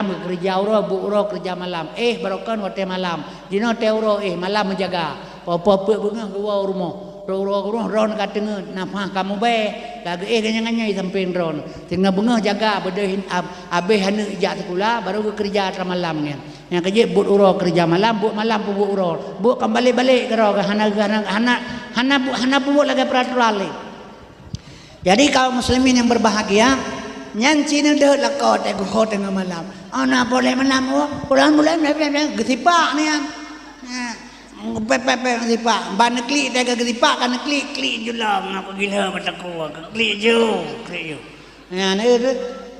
kerja uro bu uro kerja malam barokan hotel malam dino teuro malam menjaga apa-apa bunga gua rumah ro ron katenge napah kamu bae lagu ganyang-ganyang samping ron tinggal bunga jaga bedehin abeh hanu ijak sekolah baru kerja malam ni yang kerja but uro kerja malam bu uro bu kembali balik ke ro hana bu lagi peraturan. Jadi kaum muslimin yang berbahagia nyanci ni dah lakau tengok tengah malam. Ana boleh malam bulan getipak ni kan. Pepe getipak. Ban klik tengok getipak kan klik julang apa gila bataku. Klik je. Ya ni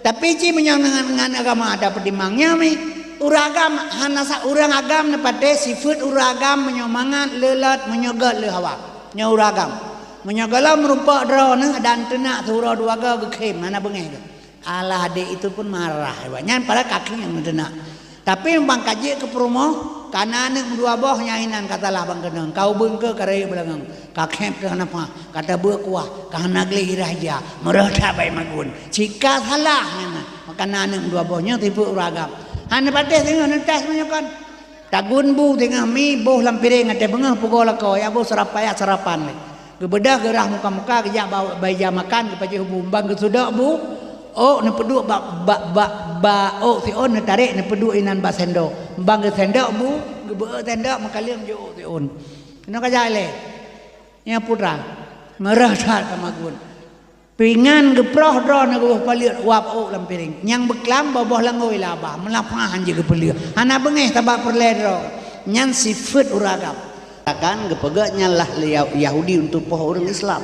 tapi ci menyang dengan agama ada pedimangnya mi. Uragam hanasa urang agam nepade sifat uragam menyomangat lelat menyogat le hawa. Nya uragam. Menyogala merupa drone dan tenak surah dua ke kem mana bengeh ke. Alah adik itu pun marah banyak pada kaki yang mendenak. Tapi bang kaji ke promo karena anak dua boh nyainan katalah bang kenang kau bengke karaya belangang kakek kenapa kata berkuah karena geli raja merata baik magun jika salah makanya anak dua bohnya tipu uragam ane patih tengah netas menyokan tagun bu tengah mi boh lampiring ada bengah pukul kau ya bu sarapan le kebedah gerah muka kejak bayi makan kepada bumbang ke sudah bu. Oh ne peduk si on ne tarik ne peduk inan ba sendok. Bang ke sendok bu, gebe sendok makaliam jo si on. Kena kajak le. Nya putra. Merah tat kamagun. Pingan geproh dron aku paliut wap lam piring. Nyang beklam boboh langoi labah, melapahan je ke peliu. Hana bengeh tabak perledro. Nyan sifat uragam. Akan gepegaknya lah Yahudi untuk poh orang Islam.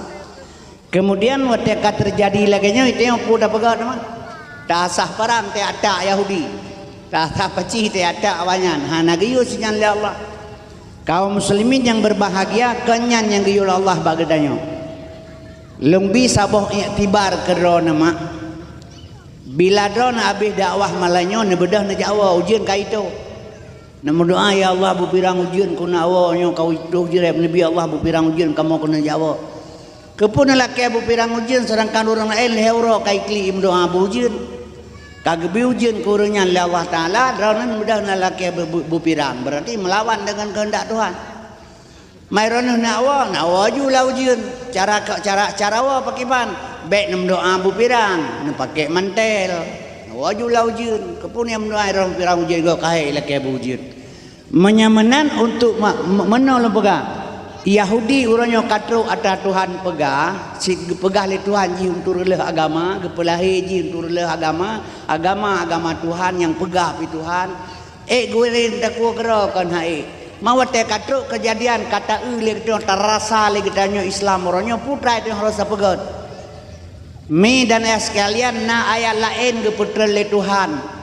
Kemudian ketika terjadi lagi itu yang pudah pegat mah. Tak sah perang te ada Yahudi. Tak sah pecih te ada awanyan. Hana giyu sinyan le Allah. Kaum muslimin yang berbahagia kenyan yang giyu Allah bagedanyo. Lungbi saboh iktibar kerana mak. Bila drona habis dakwah malanyo ne bedah ne Jawa ujian ka itu. Nama doa ya Allah bupirang ujian kuna awonyo kau itu jirep nabi Allah bupirang ujian kamu kena Jawa. Kepun laki abu pirang ujian sedangkan orang lain leuro kai kli doa abu ujian. Kagbi ujian kurangnya oleh Allah Taala dronan mudah laki abu pirang berarti melawan dengan kehendak Tuhan. Maironah nawa julah ujian cara wa pakai ban baik nam doa abu pirang nam pakai mantel nawa julah ujian kepun yang doa orang pirang ujian go kai laki abu ujian. Menyamanan untuk menolong pegang. Yahudi urangnya katru ada Tuhan pegah, si pegah le Tuhan ji untuk releh agama, gepelahi ji untuk releh agama Tuhan yang pegah pi Tuhan. Guerin takwa gerakan hai. Mawate katru kejadian kata le kita terasa le kitanya Islam urangnya putra itu harus pegat. Mi dan sekalian na ayat lain geputra le Tuhan.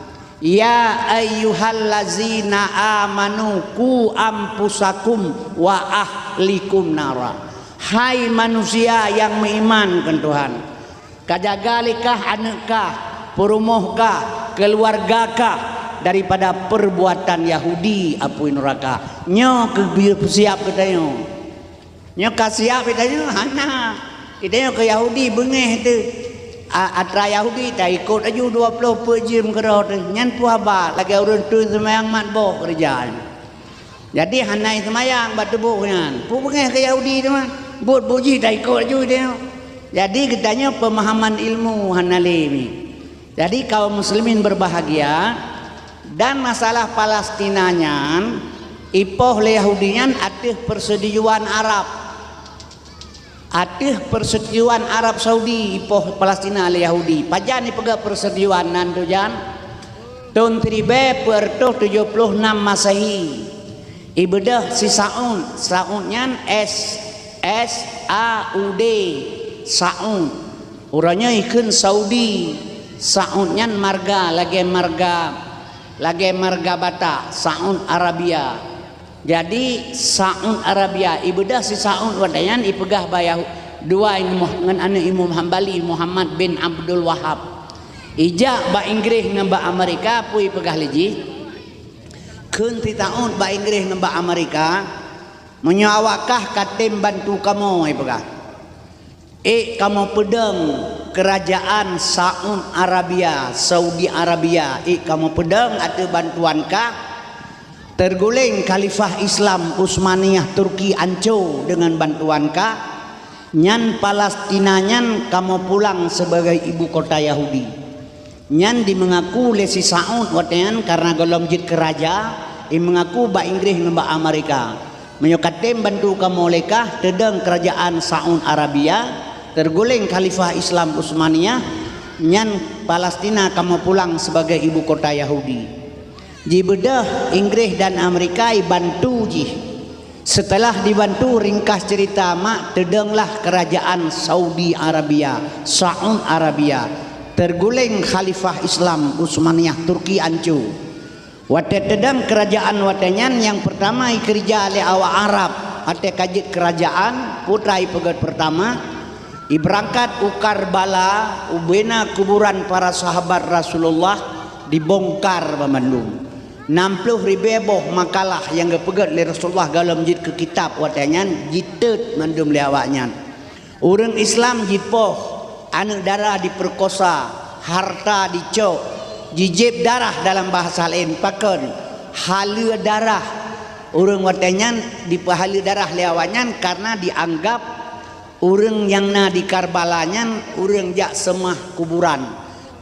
Ya ayyuhallazina amanu ku ampusakum wa ahlikum nara. Hai manusia yang mengimankan Tuhan, kajagalikah anakah, perumohkah, keluargakah daripada perbuatan Yahudi apui neraka. Nyo siap katanya. Nyo kasiap katanya hana. Kita ke Yahudi bengeh tu. Atra Yahudi tak ikut aju 20 pejim kerot nyan puaba lagi urun tu semayang mat boh kerjaan. Jadi hanai semayang batu boh nyan. Pu bengeh ke Yahudi tu mah. Bot puji tak ikut aju dia. Jadi katanya pemahaman ilmu hanale ni. Jadi kaum muslimin berbahagia dan masalah Palestinanya ipoh le Yahudian atih persetujuan Arab. Atih persetujuan Arab Saudi ipoh Palestina le Yahudi. Pajan ni pegak persetujuan nan tu jan. Tahun 1776 Masehi. Ibadah si Saud nyan SAUD Saud. Urangnya ikun Saudi. Saud nyan marga bata Saud Arabia. Jadi Saud Arabia ibadah si Saud wadayan ipegah bayah dua ngan anu Imam Hambali Muhammad bin Abdul Wahab. Ijak ba Inggris ngan ba Amerika pui pegah liji. Keun ti taun ba Inggris ngan ba Amerika menyawakah katim bantu kamu ipegah. Kamu pedang kerajaan Saudi Arabia kamu pedang ada bantuan kah terguling Khalifah Islam Utsmaniyah Turki ancur dengan bantuan kah nyan Palestina nyan kamu pulang sebagai ibu kota Yahudi nyan di mengaku lesi Saud watian karena golom jid keraja mengaku ba Inggris ngembak Amerika menyokatem bantu kamu lekah tedeng kerajaan Saudi Arabia terguling Khalifah Islam Utsmaniyah nyan Palestina kamu pulang sebagai ibu kota Yahudi ji bedah Inggris dan Amerika bantu ji setelah dibantu ringkas cerita mak tedenglah kerajaan Saudi Arabia terguling Khalifah Islam Utsmaniyah Turki ancu wate tedang kerajaan watenyan yang pertama kerja oleh awak Arab ate kajit kerajaan putra pegat pertama berangkat Karbala ubena kuburan para sahabat Rasulullah dibongkar Bandung 60 ribu makalah yang gepegat oleh Rasulullah dalam jid ke kitab watanyan jitet mandum lewaknya orang Islam jipoh anak darah diperkosa harta dicok jijib darah dalam bahasa lain pakan halu darah orang watanyan dipahalu darah lewaknya karena dianggap orang yang na di Karbalanya orang jak semah kuburan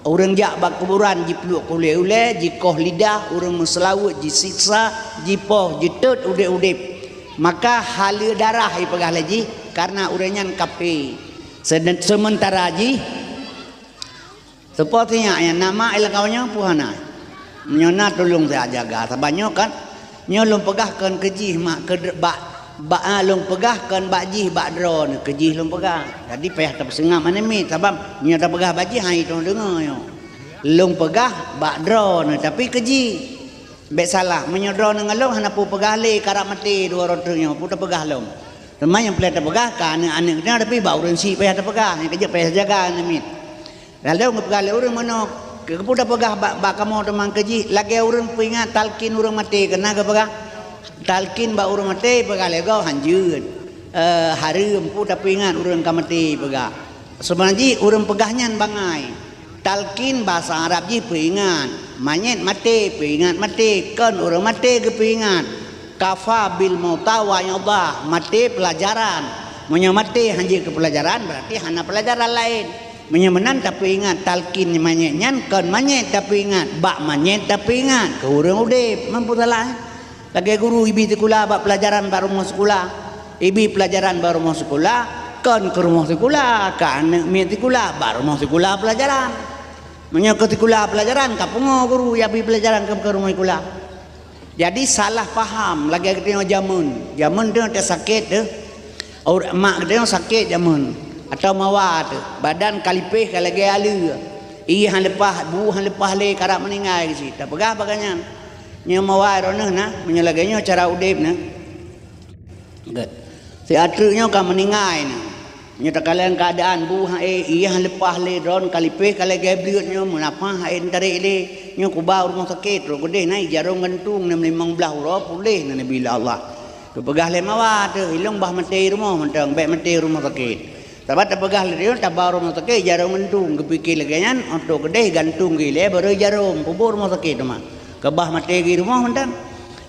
orang jak bak kuburan jipeluk ule-ule jikoh lidah orang meselawut jisiksa jipoh jitut udip-udip maka halu darah ipegah lagi karena orangnya kape sementara ji sepertinya yang nama ilakaunya puhana nyona tolong saya jaga sabanyo kan nyolong pegahkan keji mak kedebak ba long pegahkan bakji bak drone kejih long pegah jadi payah tersengam mana mi sebab nya tak pegah bakji hai tu dengar yo long pegah bak drone tapi kejih bet salah menyodron dengan long hana pu pegah le karak mati dua rotunya pu tak pegah long teman yang pelai tak pegah kan anak kena tapi bau orang si payah tak pegah yang kerja payah jaga ni mi lalu ngepegah le orang mana ke pu tak pegah bak kamu teman kejih lagi orang pingat talkin orang mati kena ke pegah talkin ba urang mati pegah lego hanjut harum pu tapi ingat urang ka mati pegah sebenarnya urang pegahnya bangai talkin bahasa Arab ji peingat manyet mati peingat mati kan urang mati ke peingat kafa bil mauta wa yadha mati pelajaran munya mati hanjut ke pelajaran berarti hana pelajaran lain menyemenan tapi ingat talkin manyet nyan kan manyet tapi ingat bak manyet tapi ingat ke urang udip mampu salah lagi guru ibi sekolah bak pelajaran baru mau sekolah ibi pelajaran baru mau sekolah kan ke rumah sekolah kan mi sekolah baru mau sekolah pelajaran menyok ke sekolah pelajaran kapungo guru ya ibi pelajaran ke rumah sekolah jadi salah paham lagi kita jamun tu ada sakit tu mak kita sakit jamun atau mawat badan kalipeh lagi alu iya han lepah bu han lepah le karak meninggal di situ tak pegah baganya nya mawai rono na menyelagainya cara udip na si atrunya ka meninggai na nya tak kalian keadaan bu ha iya lepah le ron kalipeh kale gabriut nya menapa ha tarik le nya kubah rumah sakit ro gede nai jarum gantung 15 ro pulih na bila Allah tu pegah le mawat tu ilung bah mati rumah mentang baik mati rumah sakit tabat pegah le dia tabar rumah sakit jarum gantung kepikir lagi nyan untuk gede gantung gile baru jarum kubur rumah sakit tu mah kebah mati di rumah mentang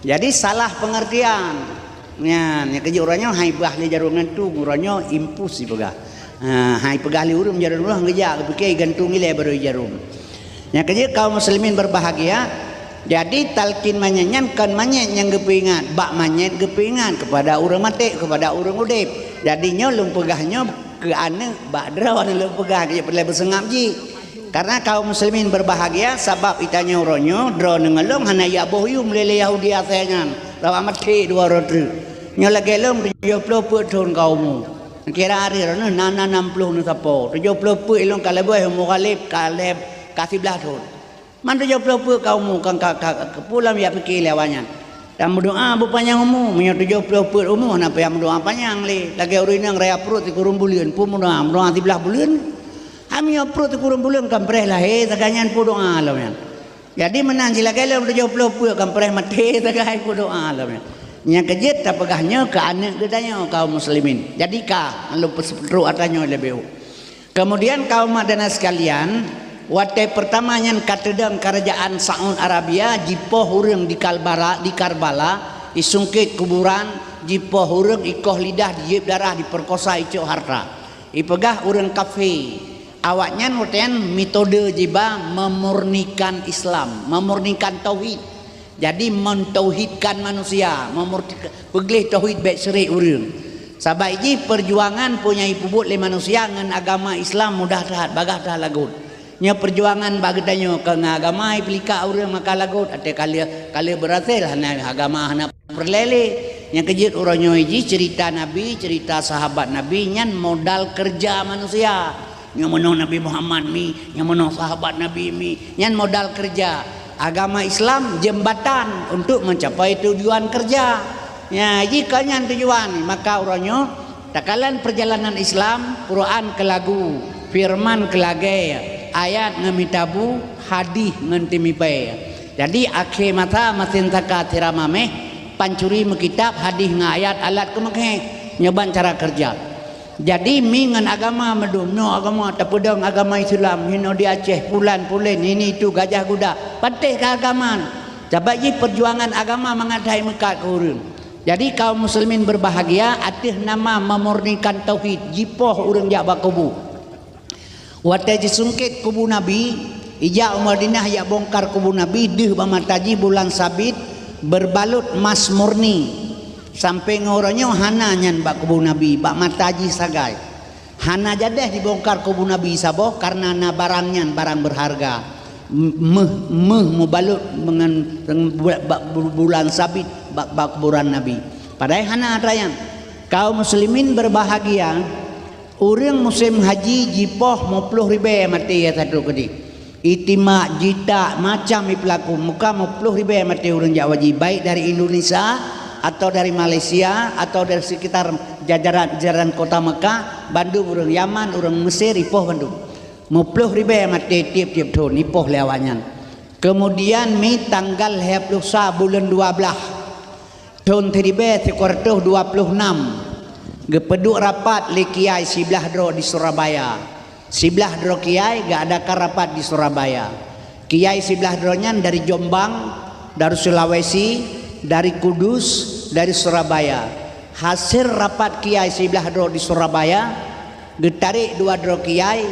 jadi salah pengertian nya kerja orangnya hai bah le jarum gantung orangnya impus pegah hai pegah le urang jarum rumah ngejak kepikir gantung gile baru jarum nya kerja kaum muslimin berbahagia jadi talkin manyanyan kan manyet yang gepingat bak manyet gepingat kepada orang mati kepada orang udip jadinya lung pegahnya ke ane bak drawan lung pegah dia perlu bersengap ji karena kaum muslimin berbahagia sebab itanya uronyo dro nengelong hana ya bohyum lele Yahudi asengan lawa mati dua rotu nya lagi lom 70 put thon kaum kira hari rono nana 60 nu sapo 70 put ilong kaleboy mo kalib kasih belah thon man 70 put kaum kang kepulam ya pikir lewanya dan berdoa berpanjang umur menyo 70 put umur napa yang berdoa panjang le lagi urang raya perut kurung bulian pun doa sebelah bulian kami perut kurang bulan kampreh lah taganyan pu doa alamnya jadi menang sila kala 70 pu kampreh mati tagai pu doa alamnya nya kejet tapagahnya ke anak gedanya kaum muslimin jadi ka lu pesru atanya lebih Kemudian kaum madana sekalian, watai pertama yang katedang kerajaan Saudi Arabia jipoh hurung di Karbala isungkit kuburan jipoh hurung ikoh lidah dijib darah diperkosa icuk harta ipegah urang kafe awaknya nurtian metode jiba memurnikan Islam, memurnikan tauhid. Jadi mentauhidkan manusia, peglih tauhid baik serik urang. Sabab ini perjuangan punya puput le manusia dengan agama Islam mudah tahat bagah dah lagut. Nya perjuangan bagadanya ke agama pelika urang maka lagut ate kali berhasil hana agama hana perlele. Yang kejut urangnya ini cerita Nabi, cerita sahabat Nabi nyan modal kerja manusia. Yang menang Nabi Muhammad mi, yang menang sahabat Nabi mi, nyan modal kerja. Agama Islam jembatan untuk mencapai tujuan kerja. Ya, jika nyan tujuan maka urangnya takalan perjalanan Islam, Quran ke lagu, firman ke lage, ayat ngemitabu, hadis ngentimipe. Jadi akhir mata matin taka tiramameh, pancuri mekitab hadis ngayat alat kemake nyoban cara kerja. Jadi mingan agama medum no agama tapudang agama Islam hino di Aceh pulan ini itu gajah kuda patih ke agama. Jadi perjuangan agama mengadai mekat urun. Jadi kaum muslimin berbahagia atih nama memurnikan tauhid jipoh urang jak bakubu. Watai jisungkit kubu Nabi ija Madinah ya bongkar kubu Nabi deh bamataji bulan sabit berbalut emas murni sampai ngoranya hana nyan bak kubu Nabi bak mataji sagai hana jadah dibongkar kubu Nabi saboh karena na barangnya barang berharga mubalut dengan bulan sabit bak kuburan Nabi padahal hana atrayan. Kaum muslimin berbahagia urang musim haji jipoh 50.000 mati ya satu kedi itimak jita macam pelaku muka 50.000 mati urang jak wajib baik dari Indonesia atau dari Malaysia atau dari sekitar jajaran kota Mekah, Bandung, urang Yaman, urang Mesir, ipoh Bandung. 50.000 mati tiap-tiap tahun ipoh lewanyan. Kemudian mi tanggal 21 bulan 12 tahun 1926 gepeduk rapat le kiai sebelah dro di Surabaya. Sebelah dro kiai gak ada rapat di Surabaya. Kiai sebelah dronya dari Jombang, dari Sulawesi, dari Kudus, dari Surabaya. Hasil rapat kiai sebelah dro di Surabaya getarik dua dro kiai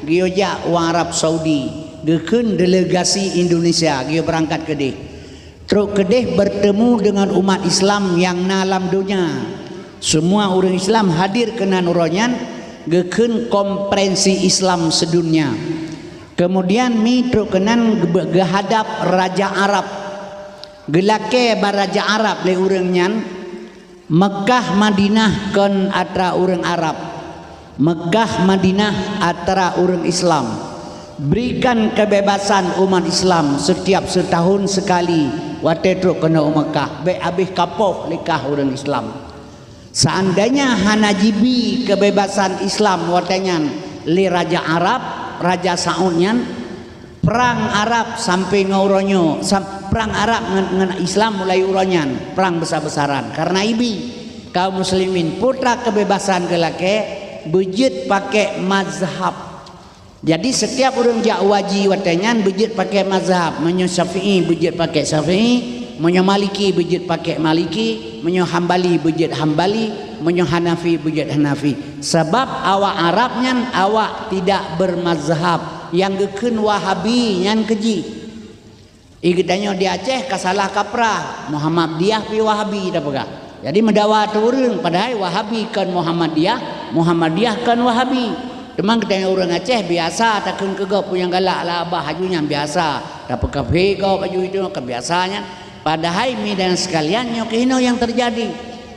gioja uang Arab Saudi geken delegasi Indonesia gio berangkat ke deh. Truk kedeh bertemu dengan umat Islam yang nalam dunia. Semua orang Islam hadir ke nanuronyan geken konferensi Islam sedunia. Kemudian mi truk kenan gehadap Raja Arab. Gelake baraja Arab le urang nyan Mekah Madinah kan atra urang Arab. Mekah Madinah atra urang Islam. Berikan kebebasan umat Islam setiap setahun sekali wate truk kena Mekah be abih kapoh likah urang Islam. Seandainya hanajibi kebebasan Islam watenyan li Raja Arab, Raja Saudnyan perang Arab sampai ngauronyo perang Arab dengan Islam mulai uronyan perang besar-besaran karena ibi kaum muslimin putra kebebasan gelake bejit pakai mazhab. Jadi setiap orang jak waji watenyan bejit pakai mazhab, menyo Syafi'i bejit pakai Syafi'i, menyo Maliki bejit pakai Maliki, menyo Hambali bejit Hambali, menyo Hanafi bejit Hanafi. Sebab awak Arabnya awak tidak bermazhab, yang geken Wahabi yang keji. Igitanya di Aceh kasalah kaprah Muhammadiyah pi Wahabi dah pegah. Jadi mendawa turun padahal Wahabi kan Muhammadiyah, Muhammadiyah kan Wahabi. Memang kita orang Aceh biasa takkan kegap punya galak lah abah hajunya biasa. Dapat kafe kau baju itu kebiasaannya. Padahal mi dan sekalian nyokino yang terjadi.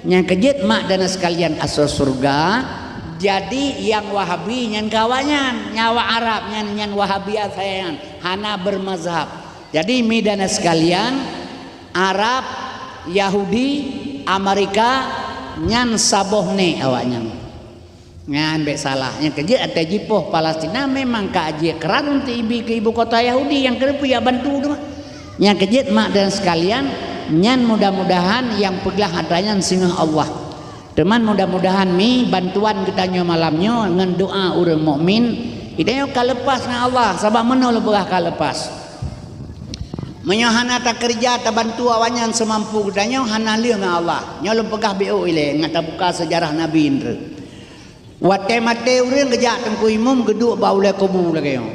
Yang kejit mak dan sekalian asal surga. Jadi yang Wahabi nyan kawanyan, nyawa Arab nyan Wahabiyah sayangan, hana bermazhab. Jadi mi dan sekalian Arab, Yahudi, Amerika nyan sabohne awaknya. Ngan bek salah yang kejit ada jipoh Palestina memang kaji keran untuk ibu kota Yahudi yang kerep ya bantu tu. Yang kejit mak dan sekalian nyan mudah-mudahan yang peglah adanya singa Allah. Teman mudah-mudahan mi bantuan kita nyo malamnya dengan doa orang mukmin kita nyo kalepas dengan Allah sebab mana lebah kalepas. Menyo hana tak kerja tak bantu awanyan semampu kita nyo hana lieu dengan Allah. Nyo lu pegah BO ile ngata buka sejarah Nabi indra. Wate mate urang gejak tengku imum geduk baule kubu lagi yo.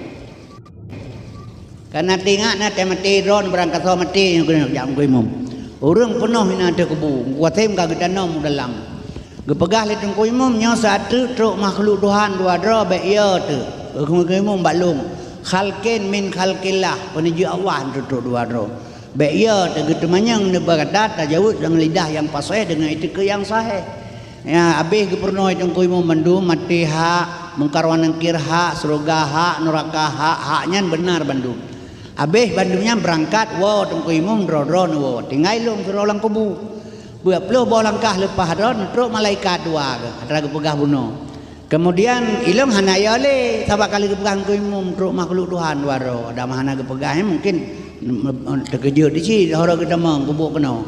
Karena tingak na te mate ron berangkat so mate yang kena jam ku imum. Urang penuh ina te kubu. Watem ka gedanom dalam. Gepegah le tengku imum nyo satu truk makhluk Tuhan dua dra be ya tu. Ku imum balung. Khalqin min khalqillah penuju Allah truk dua dra. Be ya tu getemanyang ne berkata tajawud dengan lidah yang fasih dengan etika yang sahih. Ya habis gepernoi tengku imum bandu mati hak mungkar wa nangkir hak surga hak neraka hak haknya benar bandu. Habis bandungnya berangkat wo tengku imum dro-dro wo tinggal lung suruh orang kubu. Beapluh bawa langkah lepas ron truk malaikat dua ada gepegah bunuh. Kemudian ilung hanaya le sabak kali gepegah ku imum truk makhluk Tuhan dua ro ada mahana gepegahnya mungkin terkejut di sini orang kita meng kubu kena.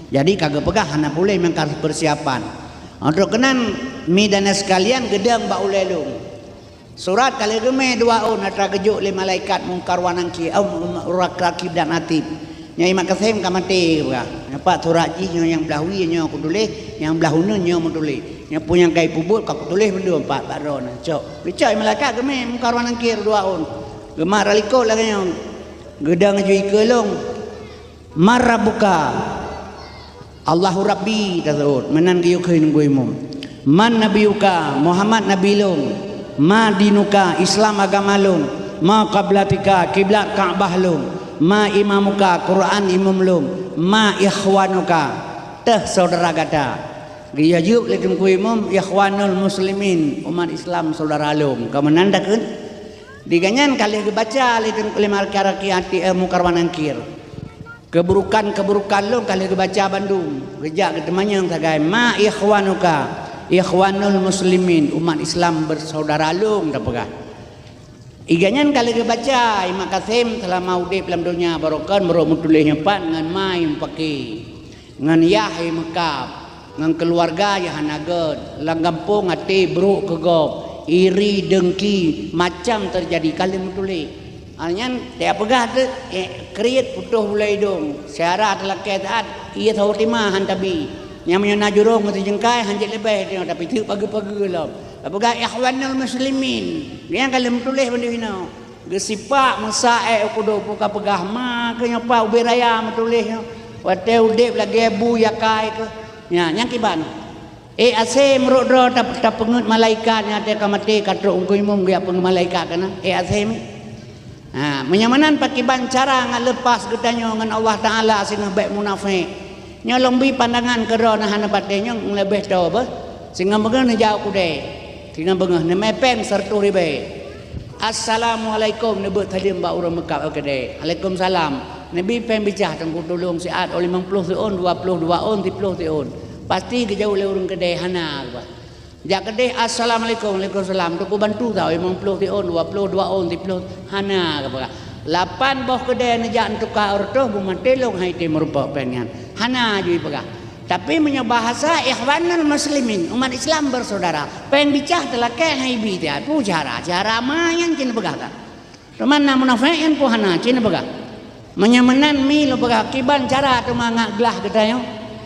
Jadi kagak pegah hana boleh mengkar persiapan. Untuk kenan mi dan sekalian gedang ba ulelung. Surat kali geme dua on atra kejuk le malaikat mungkar wa nangki urak rakib dan atib. Nyai makasem kamati ka. Apa surat ji yang belahwi nyo aku tulis, yang belahuna nyo mau tulis. Yang punya kai pubut aku tulis benda empat baron. Cok. Bicai malaikat geme mungkar wa nangkir dua on. Gemar aliko lagi nyo. Gedang jui kelong. Marabuka. Allahu Rabbi tasawut menan giyu keun guimum. Man nabiyuka Muhammad nabi long. Ma dinuka Islam agama long. Ma qiblatika kiblat Ka'bah long. Ma imamuka Quran imam long. Ma ikhwanuka teh saudara kata. Dia juk lekum ku imam ikhwanul muslimin umat Islam saudara long. Kemenan dakeun diganyan kali baca lekum lima rakaat mungkar wa nangkir. Keburukan lo kali baca Bandung rejak ketemanya yang sagai ma ikhwanuka ikhwanul muslimin umat Islam bersaudara lo dah pegah iganyan kali baca Imam Kasim telah mau di dalam dunia barokan baru mutulihnya pan dengan main pakai dengan yahi mekap dengan keluarga yang hanaget langgampung hati beruk kegop iri dengki macam terjadi kali mutulih. Anyan tiap pegah tu kreat putuh mulai dong. Syarat laki taat ia tahu timah hantabi. Yang menyana jurung mesti jengkai hanjit lebih dia tapi tu pagi-pagi lah. Apakah ikhwanul muslimin. Dia kalau tulis benda ini. Gesipak masae kudo buka pegah mak ke nyapa ubi raya metulis. Wate udip lagi abu yakai ke. Ya yang kiban. Ase merudro tak pengut malaikat yang ada kamati katruk ungku imum dia pengut malaikat kana. Ase mi. Menyamanan pakiban cara ngan lepas getanyo ngan Allah Taala sehingga baik munafik. Nya lombi pandangan kerana hana patenya lebih tahu apa? Sehingga begang ne jauh kude. Sehingga begang ne mepeng sertu ribe. Assalamualaikum nebut tadi mbak urang Mekah kede. Waalaikumsalam. Nabi peng bicah tengku tolong siat 50 on 22 on 30 on. Pasti ke jauh le urang kede hana apa. Jak kedeh assalamualaikum waalaikumsalam tu ku bantu tau 50 on 22 on 30 hana apa 8 boh kedeh nejak tukar ortoh bumatelong hai te merupa pengen hana jui pegah tapi punya bahasa ikhwanul muslimin umat Islam bersaudara peng bicah telah ke hai bi dia tu cara mayan cina pegah kan teman na munafik yang pu hana cina pegah menyamanan mi lo pegah kiban cara tu mangak gelah gedayo.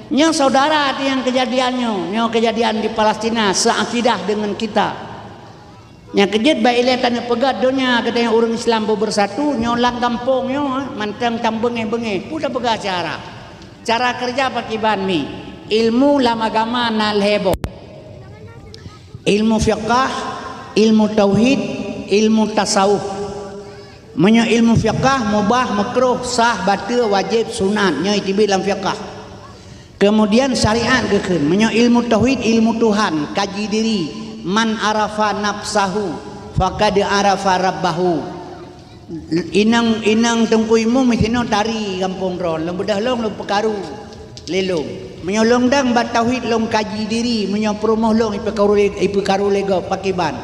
Nyo saudara yang kejadiannya, nyo kejadian di Palestina seakidah dengan kita. Nya kejut baik liatan pegat dunia katanya orang Islam bersatu, nyo lang kampung nyo mantang tambenge-benge, pudah pegat cara. Cara kerja pakai banmi, ilmu lam agama nal hebo. Ilmu fiqh, ilmu tauhid, ilmu tasawuf. Menyo ilmu fiqh mubah, makruh, sah, batil, wajib, sunat, nyo itibi dalam fiqh. Kemudian syariat gekeun menyo ilmu tauhid ilmu Tuhan kaji diri man arafa nafsahu faqad arafa rabbahu inang tengku imu misino tari kampung ron lembedah long lu pekaru lelong menyolong dang bat tauhid long kaji diri menyo promoh long ipu karu lego pakiban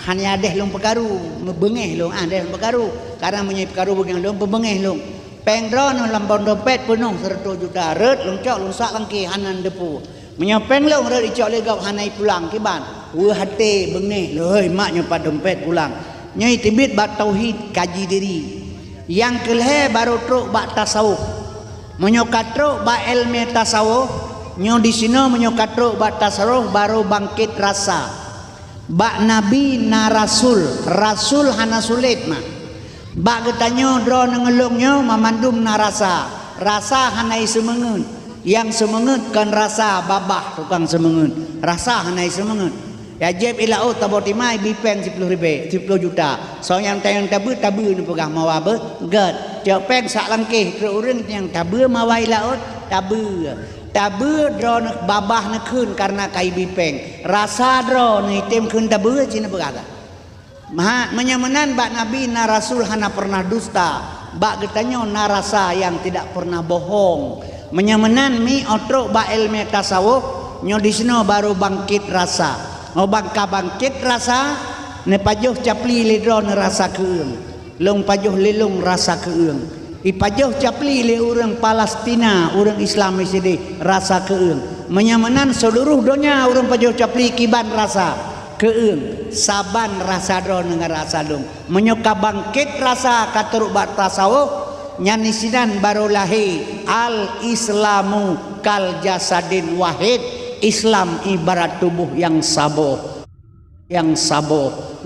hanya deh long pekaru bengeh long deh pekaru karena menyo pekaru bengeh long pebengeh long pengdron lambon dompet penuh 100 juta ret longcok longsak langki hanan depu Menyopeng long re dicok legau hanai pulang ke ban. Hati bengeh leuy mak nyopat dompet pulang. Nyai tibit bak tauhid kaji diri. Yang kelhe baru truk bak tasawuf. Menyokat truk bak ilmu tasawuf. Nyo di sini menyokat truk bak tasawuf baru bangkit rasa. Bak nabi na rasul, rasul hana sulit mah. Bak getanyo dro nengelungnya mamandum na rasa. Rasa hanai semengen. Yang semengen kan rasa babah tukang semengen. Rasa hanai semengen. Ya jeb ilau tabotimai bipeng 10 juta. So yang tayang tabu ni pegah mawa be gad. Jok peng sak langkeh ke urang yang tabu mawa ilau tabu. Tabu dro nak babah nak keun karena kai bipeng. Rasa dro ni tem keun tabu cina pegah. Maha menyamanan bak nabi na rasul hana pernah dusta. Bak getanyo na rasa yang tidak pernah bohong. Menyamanan mi otrok bak ilmu tasawuf nyo disno baru bangkit rasa. Bangka bangkit rasa ne pajuh capli lidro ne rasa keung long pajuh lelung rasa keung i pajuh capli le orang Palestina orang Islam sini rasa keung menyamanan seluruh dunia orang pajuh capli kiban rasa keung saban rasa dro dengan rasa long menyoka bangkit rasa katuruk bat tasawuf nyani sidan baru lahir al islamu kal jasadin wahid. Islam ibarat tubuh yang saboh,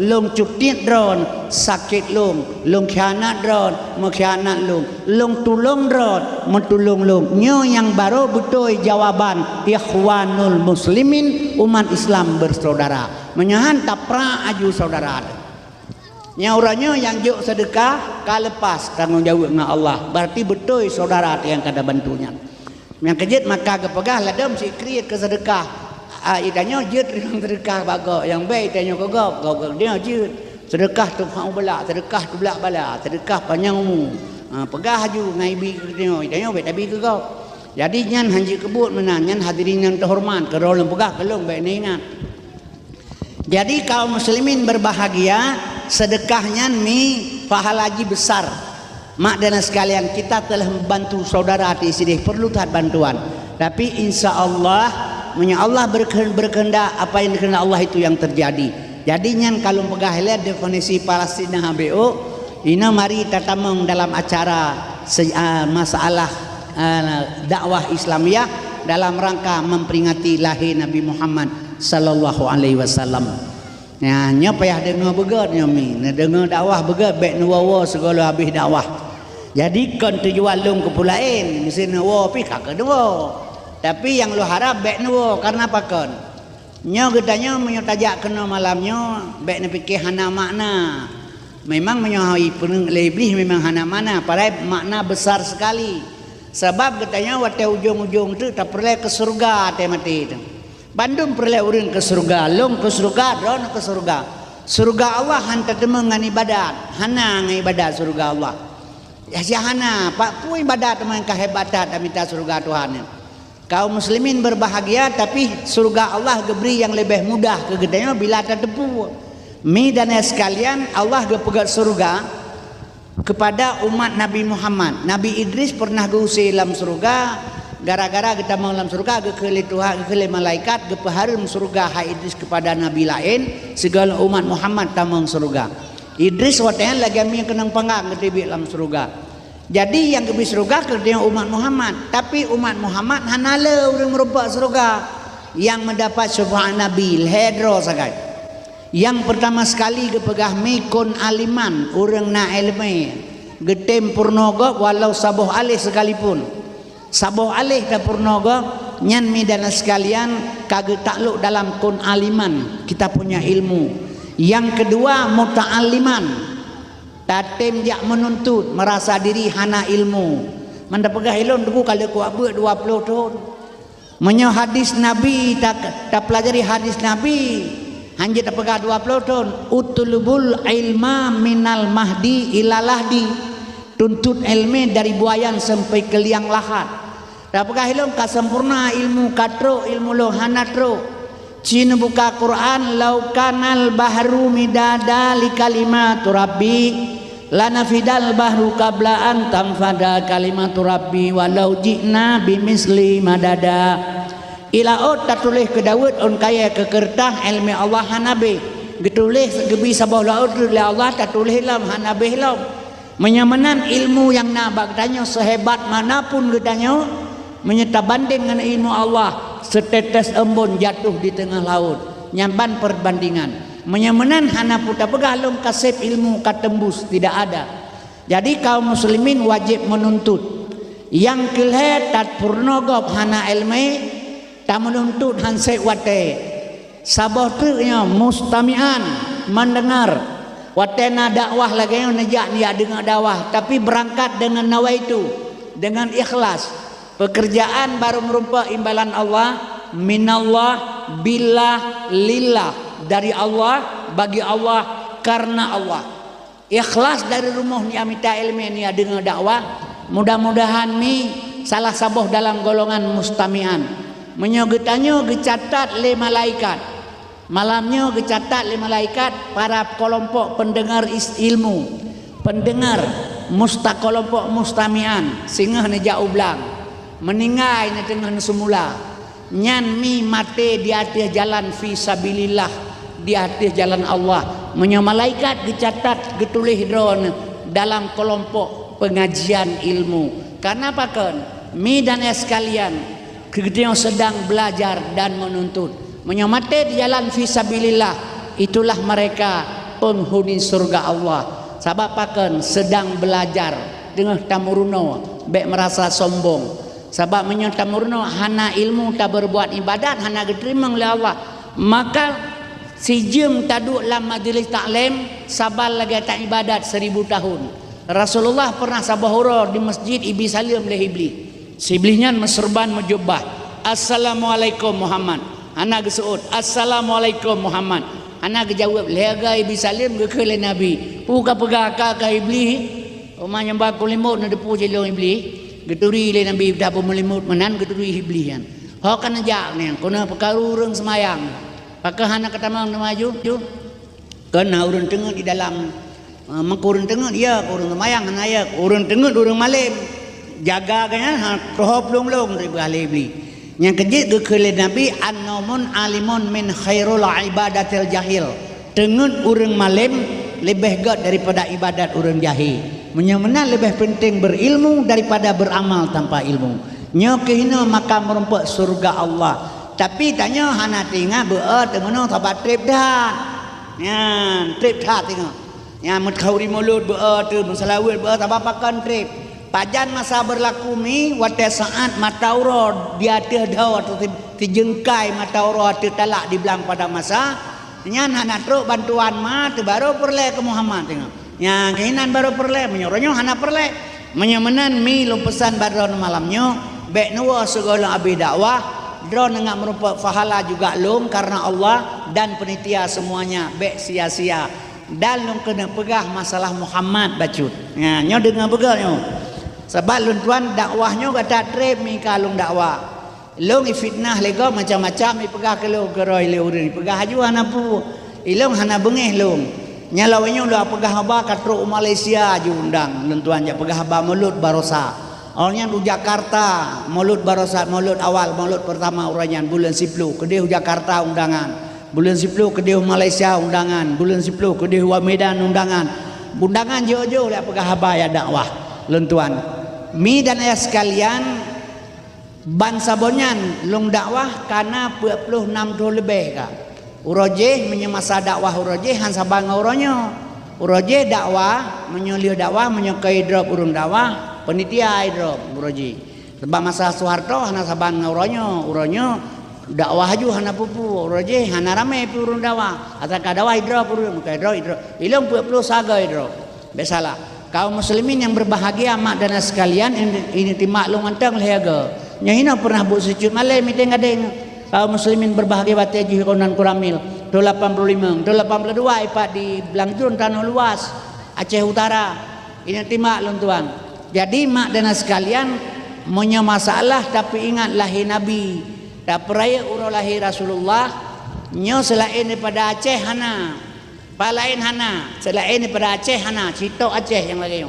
long cuptit dron sakit long khianat dron mengkhianat long tulung dron mentulung nyo yang baru betul jawaban ikhwanul muslimin umat Islam bersaudara menyahan tapra aju saudara nyauranya yang juk sedekah kalepas tanggung jawab dengan Allah berarti betul saudara yang kada bantunya. Yang kejut maka kepegah ladam si kriat ke sedekah. Idanyo jut ring sedekah bago yang baik idanyo kogok dia jut. Sedekah tu hang bala, sedekah tu belak bala, sedekah panjang umur. Pegah aju ngai bi idanyo baik tabi kogok. Jadi nyan hanji kebut menan nyan hadirin yang terhormat ke rolong pegah kelong baik ni ingat. Jadi kaum muslimin berbahagia sedekahnya mi pahala haji besar. Mak dan sekalian kita telah membantu saudara di sini perlu tahap bantuan. Tapi insya Allah berkehendak apa yang dikehendak Allah itu yang terjadi. Jadi nyan kalau pegah lihat definisi Palestina HBO ini mari tatamong dalam acara masalah dakwah Islamiyah dalam rangka memperingati lahir Nabi Muhammad sallallahu alaihi wasallam. Ya nya payah dengar begat nya mi, dengar dakwah begat baik nuwa segala habis dakwah. Jadi kon tujuan lung kepulain mesti nuwa pi kak nuwa. Tapi yang lu harap baik nuwa karena apa kon? Nya gedanya menyotajak kena malamnya baik ne fikir hana makna. Memang menyohai peneng lebih memang hana mana, padahal makna besar sekali. Sebab katanya waktu ujung-ujung tu tak perlu ke surga teh mati itu. Bandung perlu urang ke surga, long ke surga, don ke surga. Surga Allah hantar temeng ngan ibadat, hana ngan ibadat surga Allah. Ya hana, pak pun ibadat teman kehebatan minta surga Tuhan. Kaum muslimin berbahagia tapi surga Allah geberi yang lebih mudah ke gedenya bila terdepu. Mi dan sekalian Allah gepegat surga kepada umat Nabi Muhammad. Nabi Idris pernah geusi dalam surga gara-gara kita mau dalam surga gekele Tuhan gekele malaikat gepahareum surga ha Idris kepada nabi lain segala umat Muhammad tamang surga. Idris watanya lagi ami kenang panggang gede dalam surga. Jadi yang gebi surga kerja umat Muhammad, tapi umat Muhammad hanale urang merupa surga yang mendapat syafaat Nabi hedro sagai. Yang pertama sekali gepegah mikun aliman urang na ilmu getem purnoga walau saboh alih sekalipun. Saboh alih ta purnoga nyan mi dan sekalian kagak takluk dalam kun aliman kita punya ilmu. Yang kedua muta'alliman tatem jak menuntut merasa diri hana ilmu manda pegah ilmu duku kalau ku abe 20 tahun menyo hadis Nabi tak pelajari hadis Nabi hanya tak pegah 20 tahun utulubul ilma minal mahdi ilalahdi tuntut ilmu dari buayan sampai ke liang lahat tak pegah ilmu kasempurna ilmu katro ilmu lo hana tro cina buka Quran laukanal bahru midada li kalimatu rabbi lanafidal bahru qabla an tanfada kalimatu rabbi walau ji'na bimisli madada. ilaut tak tulis ke Daud on kaya ke kertas ilmu Allah hanabi getulis gebi sabah laut le Allah tak tulis lam hanabi lam menyamanan ilmu yang nak bagtanya sehebat manapun getanya menyata banding dengan ilmu Allah setetes embun jatuh di tengah laut nyamban perbandingan menyamanan hana puta pegalung kasep ilmu katembus tidak ada. Jadi kaum muslimin wajib menuntut yang kelhe tat purnogop hana ilmu tak menuntut hansek wate sabah tunya mustamian mendengar watena dakwah lagi nejak dia dengar dakwah tapi berangkat dengan nawaitu dengan ikhlas pekerjaan baru merupakan imbalan Allah minallah billah lillah dari Allah bagi Allah karena Allah ikhlas dari rumah ni amita ilmi ni dengar dakwah mudah-mudahan ni salah sabuh dalam golongan mustamian menyogetannya gecatat le malaikat malamnya gecatat le malaikat para kelompok pendengar ilmu pendengar kelompok mustamian singgah ni jauh belang meningai ni tengah semula nyan mi mate di atas jalan fi sabilillah di atas jalan Allah menyo malaikat gecatat getulis drone dalam kelompok pengajian ilmu karena apa kan mi dan sekalian kita sedang belajar dan menuntut menyamate di jalan fisabilillah itulah mereka penghuni surga Allah sebab pakan sedang belajar dengan tamurno baik merasa sombong sebab tamurno hana ilmu tak berbuat ibadat hana diterima oleh Allah maka si jem taduk dalam majlis taklim sabar lagi tak ibadat 1000 tahun Rasulullah pernah sabahura di masjid Ibi Salim leh iblis siblihnya meserban mejubah Assalamualaikum Muhammad anak gesuut Assalamualaikum Muhammad anak jawab lega Ibi Salim ke le Nabi puka pegaka ka iblis omanya ba kulimut na depu jelong iblis geturi le Nabi dapat melimut menan geturi iblis kan ho kan jak ni kuna perkara urang semayang pakai hana ketamang maju kena urang tengah di dalam mengkurun tengah dia kurang semayang hana ya urang tengah urang malam jaga kan roh belum dari iblis yang kejit ke Nabi an-namun alimun min khairul ibadatil jahil tengut urang malam lebih gad daripada ibadat urang jahil menyamana lebih penting berilmu daripada beramal tanpa ilmu nya kehina maka merompak surga Allah tapi tanya hana tinggal beut temono sabat trip dah ya trip dah tengok ya mut khauri mulut beut bersalawat beut apa pakan trip pajan masa berlaku mi wate saat matauro dia dah atau dijengkai matauro talak di belang pada masa nyan hana truk bantuan ma tu baru perle ke Muhammad tengok yang keinginan baru perle menyoronyo hana perle menyamanan mi lu pesan badron malamnya bek nuwa segala abi dakwah drone enggak merupakan pahala juga lum karena Allah dan penitia semuanya bek sia-sia dan lum kena pegah masalah Muhammad bacut ya nyo dengar pegal nyo sebab lun tuan dakwahnya kata trip mi kalung dakwah long fitnah lego macam-macam mi pegah ke lu geroi le urang pegah aju hana pu ilong hana bengeh long nyalawanya udah pegah ba katro Malaysia aju undang lun tuan ja pegah ba mulut barosa orangnya di Jakarta mulut barosa mulut awal mulut pertama orangnya bulan 10 kedih Jakarta undangan bulan 10 kedih Malaysia undangan bulan 10 kedih Medan undangan jauh-jauh lah pegah ba ya dakwah lun tuan mi dan ayah sekalian bangsa bonyan lung dakwah karena 26 tahun lebih ka urojeh menyemasa dakwah urojeh han sabang uronyo urojeh dakwah menyuliu dakwah menyokai drop urung dakwah penitia drop urojeh sebab masa Soeharto hana sabang uronyo dakwah aju hana pupu urojeh hana rame pi urung dakwah ataka dakwah drop urung kai drop ilung 20 saga drop besalah kaum muslimin yang berbahagia mak dan sekalian ini timaklum antang lehaga nyahina pernah bu sujud malam miteng gadeng kaum muslimin berbahagia batai ji konan kuramil 85 82 ipat di Belangjun tanah luas Aceh Utara ini timaklum tuan jadi mak dan sekalian punya masalah tapi ingat lahir Nabi tak peraya urang lahir Rasulullah nyo selain daripada Aceh hana palain hana selain daripada Aceh hana Cito Aceh yang lagi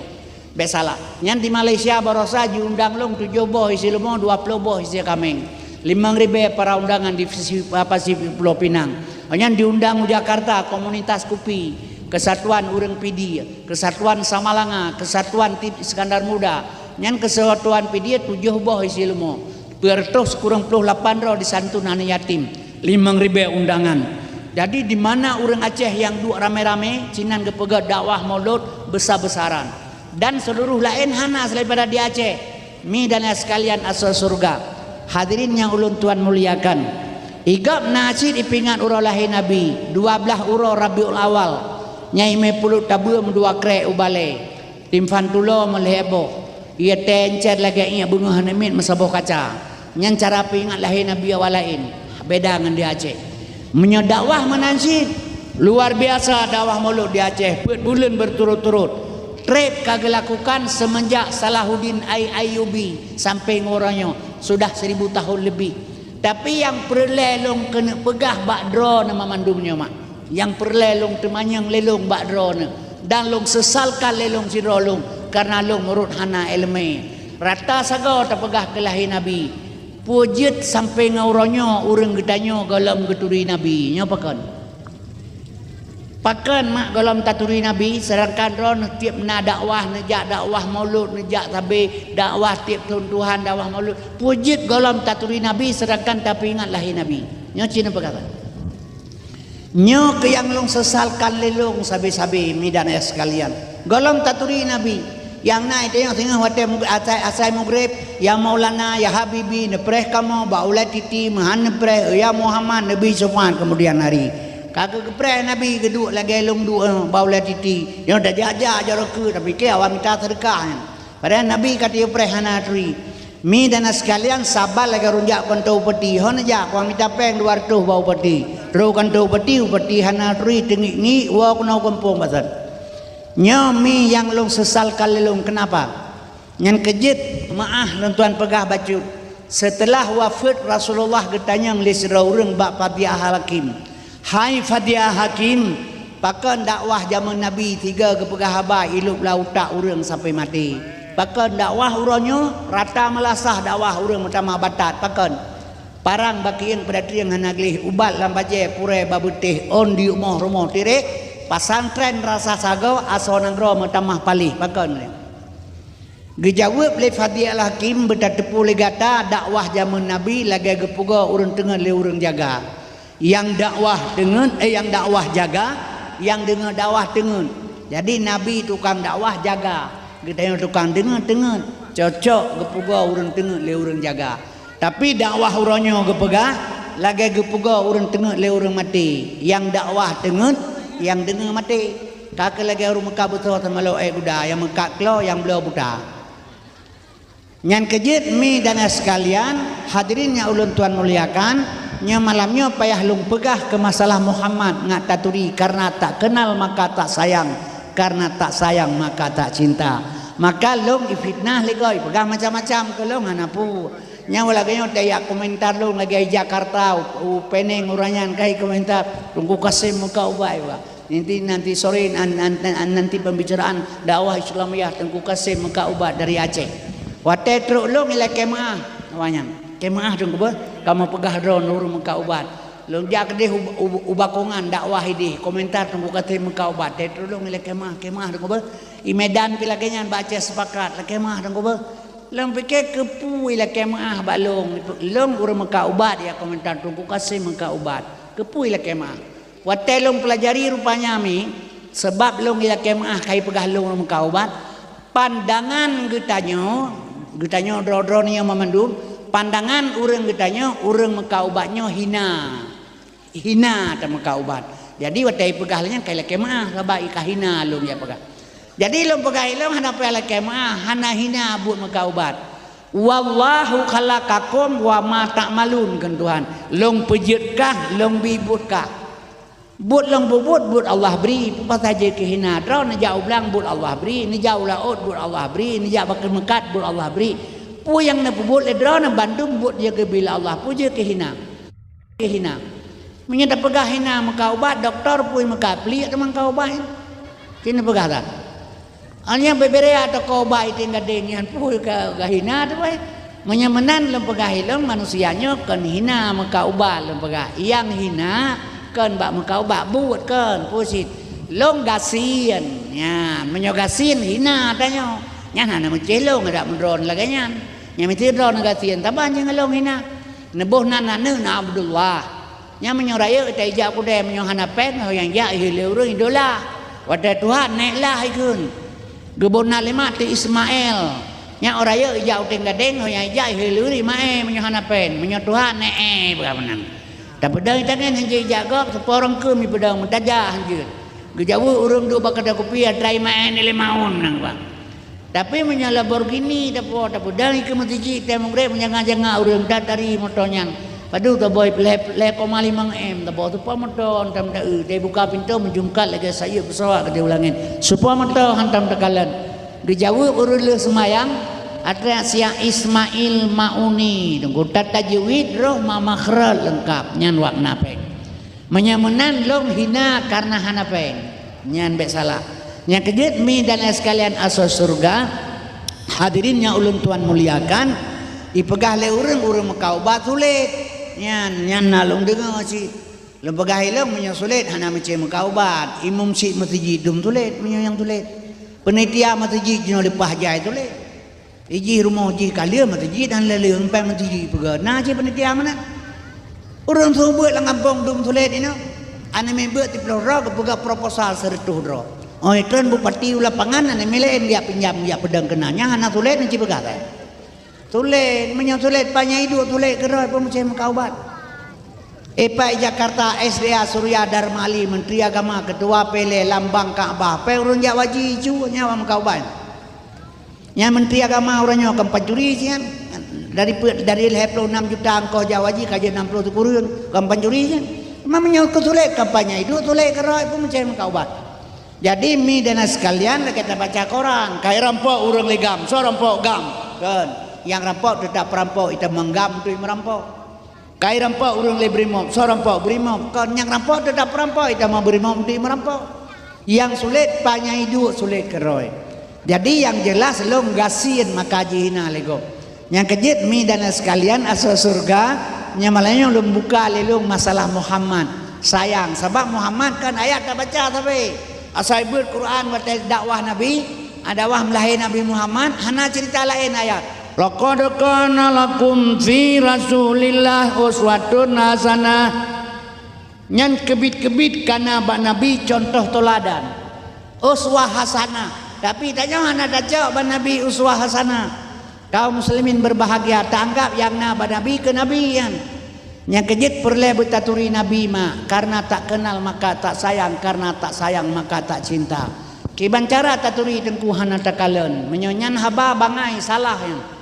besalah yang di Malaysia barosa diundang long 7 boh isi lemah 20 boh isi kameng 5.000 para undangan di Pasifik Pulau Pinang. Hanya diundang Jakarta komunitas kopi, Kesatuan Urang Pidi, Kesatuan Samalanga, Kesatuan Tip Iskandar Muda, nyan Kesatuan Pidi 7 boh isi ilmu. Bertus kurang 28 roh di santunan yatim, 5.000 undangan. Jadi di mana orang Aceh yang duk rame-rame, cinan kepega dakwah maulud besar-besaran. Dan seluruh lain hana daripada di Aceh. Mi dan sekalian asal surga. Hadirin yang ulun tuan muliakan. Igap nasid ipingat urau lahir Nabi 12 urau Rabiul Awal nyai me pulut tabum 2 krek ubale timfan tulo melehebo ia tencer lagi ia bunga hanemit masaboh kaca nyan cara pingat lahir Nabi awalain beda dengan di Aceh menyedakwah menansid luar biasa dakwah maulud di Aceh bulan berturut-turut trip kagak lakukan semenjak Salahuddin Ayyubi sampai ngorangnya sudah 1000 tahun lebih. Tapi yang perlelong kena pegah bakdro nama mandumnya mak. Yang perlelong temanyang lelong bakdro na. Dan long sesalkan lelong sirolong karena long merut hana ilmu. Rata saga terpegah kelahi Nabi. Pujit sampai ngauronyo urang getanyo galam geturi Nabi. Nya pakan. Pakan mak galam taturi Nabi sedangkan ron tiap na dakwah nejak dakwah maulud nejak tabe dakwah tiap Tuhan dakwah maulud pujit galam taturi Nabi sedangkan tapi ingat lahir Nabi nyo cina berkata nyo ke yang long sesalkan lelong sabi-sabi midan ya sekalian galam taturi Nabi yang naik tengok tengah wate asai mugrib ya Maulana ya Habibi nepreh kamu baulai titi mahan nepreh ya Muhammad Nabi Sufyan kemudian hari kagak kepreh Nabi geduk lagi long dua baulai titi yang dah jaja jarak tapi ke awak minta sedekah padahal Nabi kata preh hana tri mi dan sekalian sabar lagi runjak kontau peti hon aja awak minta peng 200 bau peti ro kontau peti hana tri tengik ni wa kena kampung pasal nyomi yang long sesal kali long kenapa nyan kejit maah tuan pegah bacut setelah wafat Rasulullah getanya nglis raureng bak Fadiah Hakim. Hai Fadiah Hakim, pakan dakwah zaman Nabi 3 kepegah habai ilup lautak urang sampai mati. Pakan dakwah uronyo rata melasah dakwah urang utama batat pakan. Parang bakieng pada triang hanaglih ubat lambaje pure babutih on di rumah tirik pasantren rasa sagau asonang ro metamah palih pakan. Gejawab le Fadiah Hakim bertepu legata dakwah zaman Nabi lagi gepuga urang tengah le urang jaga. Yang dakwah dengan yang dakwah jaga yang dengan dakwah dengan jadi Nabi tukang dakwah jaga kita tukang dengan cocok gepuga urang tengah le urang jaga tapi dakwah uronyo gepega lagi gepuga urang tengah le urang mati yang dakwah dengan yang dengan mati kakek lagi urang Mekah betul sama lo kuda yang Mekah klo yang beliau buta nyan kejit mi dan sekalian hadirinnya ulun tuan muliakan nya malamnya payah lung pegah ke masalah Muhammad ngat taturi karena tak kenal maka tak sayang karena tak sayang maka tak cinta maka lung ifitnah legoi pegah macam-macam ke lung hanapu nya walaganya daya komentar lung lagi Jakarta peneng uranyan kai komentar tunggu kasih muka ubai wa nanti sore nanti pembicaraan dakwah Islamiyah tunggu kasih muka ubat dari Aceh wate truk lung ila kemah nawanyan kemah dong kamu pegah drone nur muka ubat long jak deh ubakongan dakwah ini komentar tunggu kata muka ubat teh tolong ile kemah dong i Medan pilakenya baca sepakat la kemah dong long pikir kepu ile kemah balong long urang muka ubat ya komentar tunggu kasih muka ubat kepu ile kemah wate long pelajari rupanya mi sebab long ile kemah kai pegah long muka ubat pandangan getanyo drone yang memandum pandangan urang getanya urang Mekah ubatnya hina ta Mekah ubat jadi watai pegahlnya kaila kemah laba ikahina lum ya pegah jadi lum pegah ilum hana pala kemah hana hina buat Mekah ubat wallahu khalaqakum wa ma ta'malun kan Tuhan long pejitkah long bibutkah buat long buat Allah beri apa saja kehina draw na jauh belang buat Allah beri ni jauh laut buat Allah beri ni jauh bakal mekat buat Allah beri pu yang na buat ledra na Bandung buat dia ke bila Allah pu je kehina menyata pegah hina maka ubat doktor pu maka beli teman kau ubat kini pegah tak hanya beberea atau kau ubat itu enggak dengian pu ke hina tu baik Menyamenan lempegah hilong manusianya kan hina muka ubah lempegah. Yang hina kan bak muka ubah buat kan pusit. Long gasian. Ya, menyogasin hina tanya. Nyan hana mencelong ada mendron laganya. Nya mesti dron gasian taban jeung long hina. Nebuh nana na Abdullah. Nya menyoraya tai jak ku dem nyo hana pen yang ya hileu reung idola. Wadah Tuhan naiklah ikun. Gebona lima ti Ismail. Nya oraya ijau teng gadeng hoya ijai heuluri mae menyohana pen menyo Tuhan bagaimana. Da pedang tangan hanje jagok seporong ke mi pedang mentajah hanje. Gejawu urang do bakada kopiah trai mae nile maun nang Bang. Tapi menyo Lamborghini dapo da pedang ke mentiji teh mongre menyanga-janga urang datari motonyan. Padu ta boy le 5 M ta bo supa moton tam da dia buka pintu menjungkat lagi saya pesawat ke ulangin. Supa moton hantam tekalan. Gejawu urul semayang atra sia Ismail Mauni tunggu tata tajwid roh mamakhraj lengkap nyan wak napeng menyamenan long hina karena hanapeng nyan bek salah nya kejet mi dan sekalian asal surga hadirinnya ulun tuan muliakan ipegah le urang makau batulet nyan nalung dengar si lempegah ilong menyusulit hana mece makau bat imum si masjidum tulet menyo yang tulet penitia mata ji jino lepah jai tu le. Iji rumah ji kalia mata ji dan leleung pai mata ji pega. Nah ji penitia mana? Urang tu buat lang kampung dum tu le ni no. Ane membuat di pelora ke pega proposal seretuh dro. Oh iklan bupati lapangan ane melein dia pinjam dia pedang kenanya hana tu le ni ji pega ta. Tu le menyo tu le panyai du tu le keroi pun macam kaubat. Epai Jakarta SDA Surya Darmali Menteri Agama Ketua Pele Lambang Kaabah pe urang jak waji cu nyawa mengkauban nya Menteri Agama orangnya akan pancuri sian dari 26 juta angko jak waji kaje 60 tu kurun kan pancuri sian mamanya kesulit kampanye itu tulek keroi pun macam mengkauban. Jadi mi dan sekalian kita baca koran kai rampok urang legam so rampok gam kan yang rampok tetap rampok itu menggam tu merampok. Kai rampok urang le brimob, so rampok brimob. Kon yang rampok tetap rampok, ita mau brimob di merampok. Yang sulit panyai du sulit keroi. Jadi yang jelas long gasin maka jihina lego. Yang kejit mi dan sekalian asal surga, nyamalanya long buka lelong masalah Muhammad. Sayang, sebab Muhammad kan ayat tak baca tapi asal buat Quran buat dakwah Nabi, dakwah melahi Nabi Muhammad, hana cerita lain ayat. Laqad kana lakum fi Rasulillah uswatun hasanah. Nyan kebit-kebit kana bak Nabi contoh toladan. Uswah hasanah. Tapi tanya mana daca bak Nabi uswah hasanah. Kaum muslimin berbahagia tanggap yang na bak Nabi ke nabian. Yang kejit perle betaturi Nabi ma karena tak kenal maka tak sayang, karena tak sayang maka tak cinta. Kiban cara taturi tengku hana takalen. Menyonyan haba bangai salah yang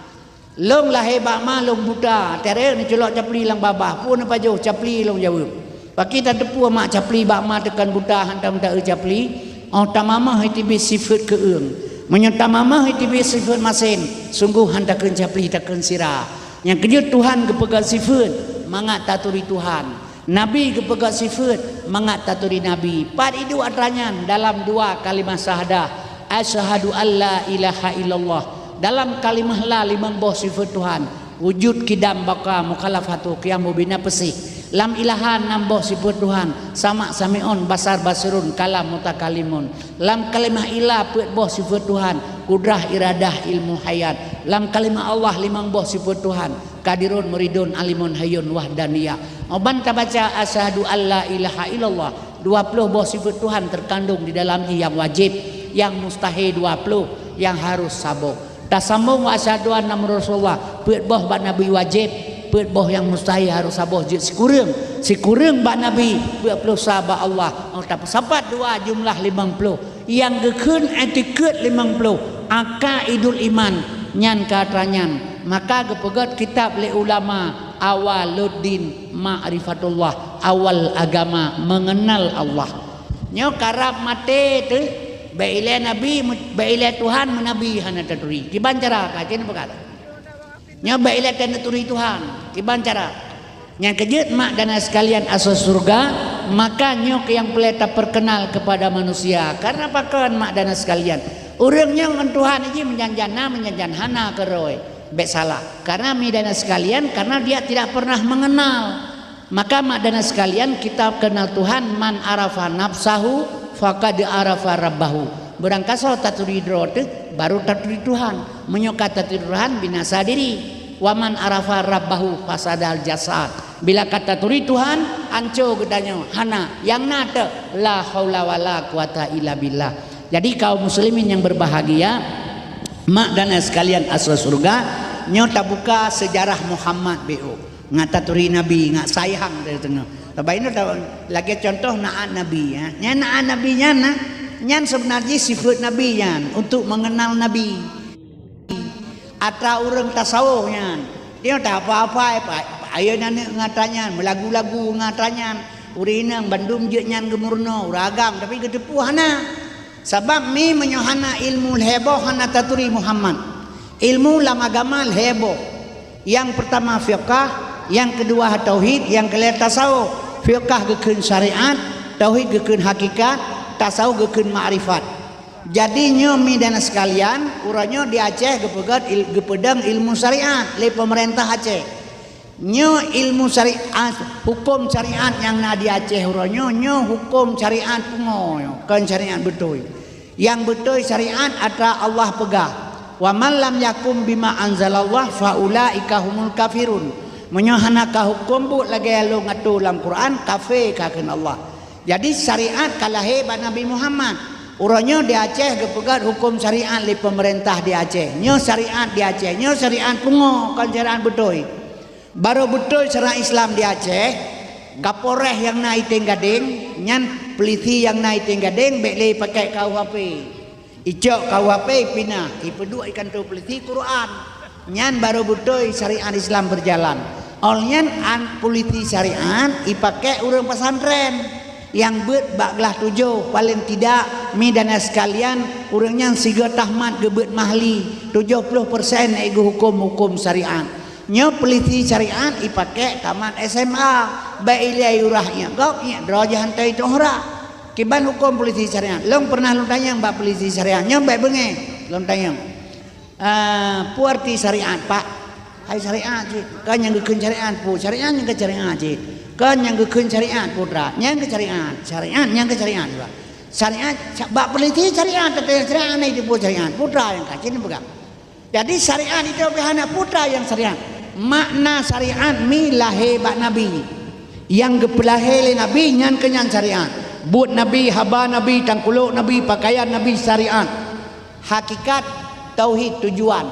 long lah hebat malung buta tere ni celok capli lang babah pun apa jauh capli long jauh pak kita tepu mak capli bak ma tekan buta hantam tak capli oh tamamah itu bis sifat keung menyetamamah itu bis sifat masen sungguh hantakeun capli takeun sirah yang kejut Tuhan kepegat sifat mangat taturi Tuhan Nabi kepegat sifat mangat taturi Nabi pad itu atranyan dalam dua kalimat syahadah asyhadu alla ilaha illallah. Dalam kalimah la limang boh sifat Tuhan wujud kidam baka mukhalafatu qiyamu bina pesih lam ilahan nam boh sifat Tuhan sama samiun basar basirun kalam mutakalimun lam kalimah ilah put boh sifat Tuhan kudrah iradah ilmu hayat lam kalimah Allah limang boh sifat Tuhan kadirun muridun alimun hayyun wahdaniyah oban baca asyhadu alla ilaha illallah 20 boh sifat Tuhan terkandung di dalamnya yang wajib yang mustahil 20 yang harus sabuk. Tak sambung wa asyhadu anna Rasulullah peut boh bak Nabi wajib peut boh yang mustahil harus saboh je sikurang bak Nabi peut puluh sahabat Allah tak sapat dua jumlah 50 yang gekeun etiket 50 akaidul iman nyan katranyan maka gepegat kitab le ulama awaluddin ma'rifatullah awal agama mengenal Allah nyo karab mate tu baile Nabi baile Tuhan menabi hana taturi kiban cara kajen berkata nya baile taturi Tuhan kiban cara yang kejut mak dan sekalian asal surga maka nyok yang peleta perkenal kepada manusia karena pakan mak dan sekalian urang yang Tuhan ini menjanjana menjanjan hana keroi baik salah. Karena midana sekalian, karena dia tidak pernah mengenal. Maka madana sekalian, kita kenal Tuhan, man arafa nafsahu faqad arafa rabbahu. Berangkasa taturi drote baru taturi Tuhan. Menyuka taturi Tuhan binasa diri. Waman arafa rabbahu fasadal jasad. Bila kata turi Tuhan, anco gedanya hana yang nada la haula wala quwata illa billah. Jadi kaum muslimin yang berbahagia, mak dan sekalian asal surga, nyota buka sejarah Muhammad BO. Ngata turi nabi, ngak sayang dari tengah. Tapi ini lagi contoh naat nabi ya. Nya naat nabinya nah, nyan sebenarnya sifat nabi nyan untuk mengenal nabi. Atra orang tasawuf nyan. Dia tak apa-apa ayo nane ngatanya melagu-lagu ngatanya urina bandum je nyan gemurno uragam tapi gedepu hana. Sebab mi menyohana ilmu heboh hana taturi Muhammad. Ilmu lama gamal heboh. Yang pertama fiqh, yang kedua tauhid, yang kelima tasawuf. Fiqh gekeun syariat, tauhid gekeun hakikat, tasawuf gekeun ma'rifat. Jadi nyomi dan sekalian, uranyo di Aceh gepedang ilmu syariat oleh pemerintah Aceh. Nyo ilmu syariat, hukum syariat yang na di Aceh uranyo nyo hukum syariat pungo, kan syariat betul. Yang betul syariat adalah Allah pegah. Wa man lam yakum bima anzalallah faulaika humul kafirun. Menyohana ka hukum bu lagi lu ngatu dalam Quran kafir kakeun Allah. Jadi syariat kalahe ba Nabi Muhammad. Uranyo di Aceh gepegat hukum syariat li pemerintah di Aceh. Nyo syariat di Aceh, nyo syariat pungo kan syariat betul. Baru betul syariat Islam di Aceh, Kapolres yang naik gading, nyan peliti yang naik gading bekle pakai KUHP. Icok KUHP pinah, ipedua ikan tu peliti Quran. Nyan baru betul syariat Islam berjalan. Olnyan an politi syariat ipakai urang pesantren. Yang bet baklah 7 paling tidak mi dan sekalian urangnya siga tahmat gebet mahli 70% ego hukum syariat. Nyo peliti syariat ipake tamat SMA bailai urahnya gok nya darajah hantai tohra kiban hukum peliti syariat. Long pernah long tanya mbak peliti syariat nyo baik benge long tanya puarti syariat pak hai syariat cik kan yang gekeun syariat pu syariat yang ke syariat cik kan yang gekeun syariat putra yang ke syariat yang ke syariat juga syariat bak peliti syariat tetapi syariat ini pu syariat putra yang kacin pegang. Jadi syariat itu anak putra yang syariat. Makna syariat mi lahe bak nabi yang gepelahe le nabi nyan kenyan syariat but nabi haba nabi tangkuluk nabi pakaian nabi syariat. Hakikat tauhid tujuan,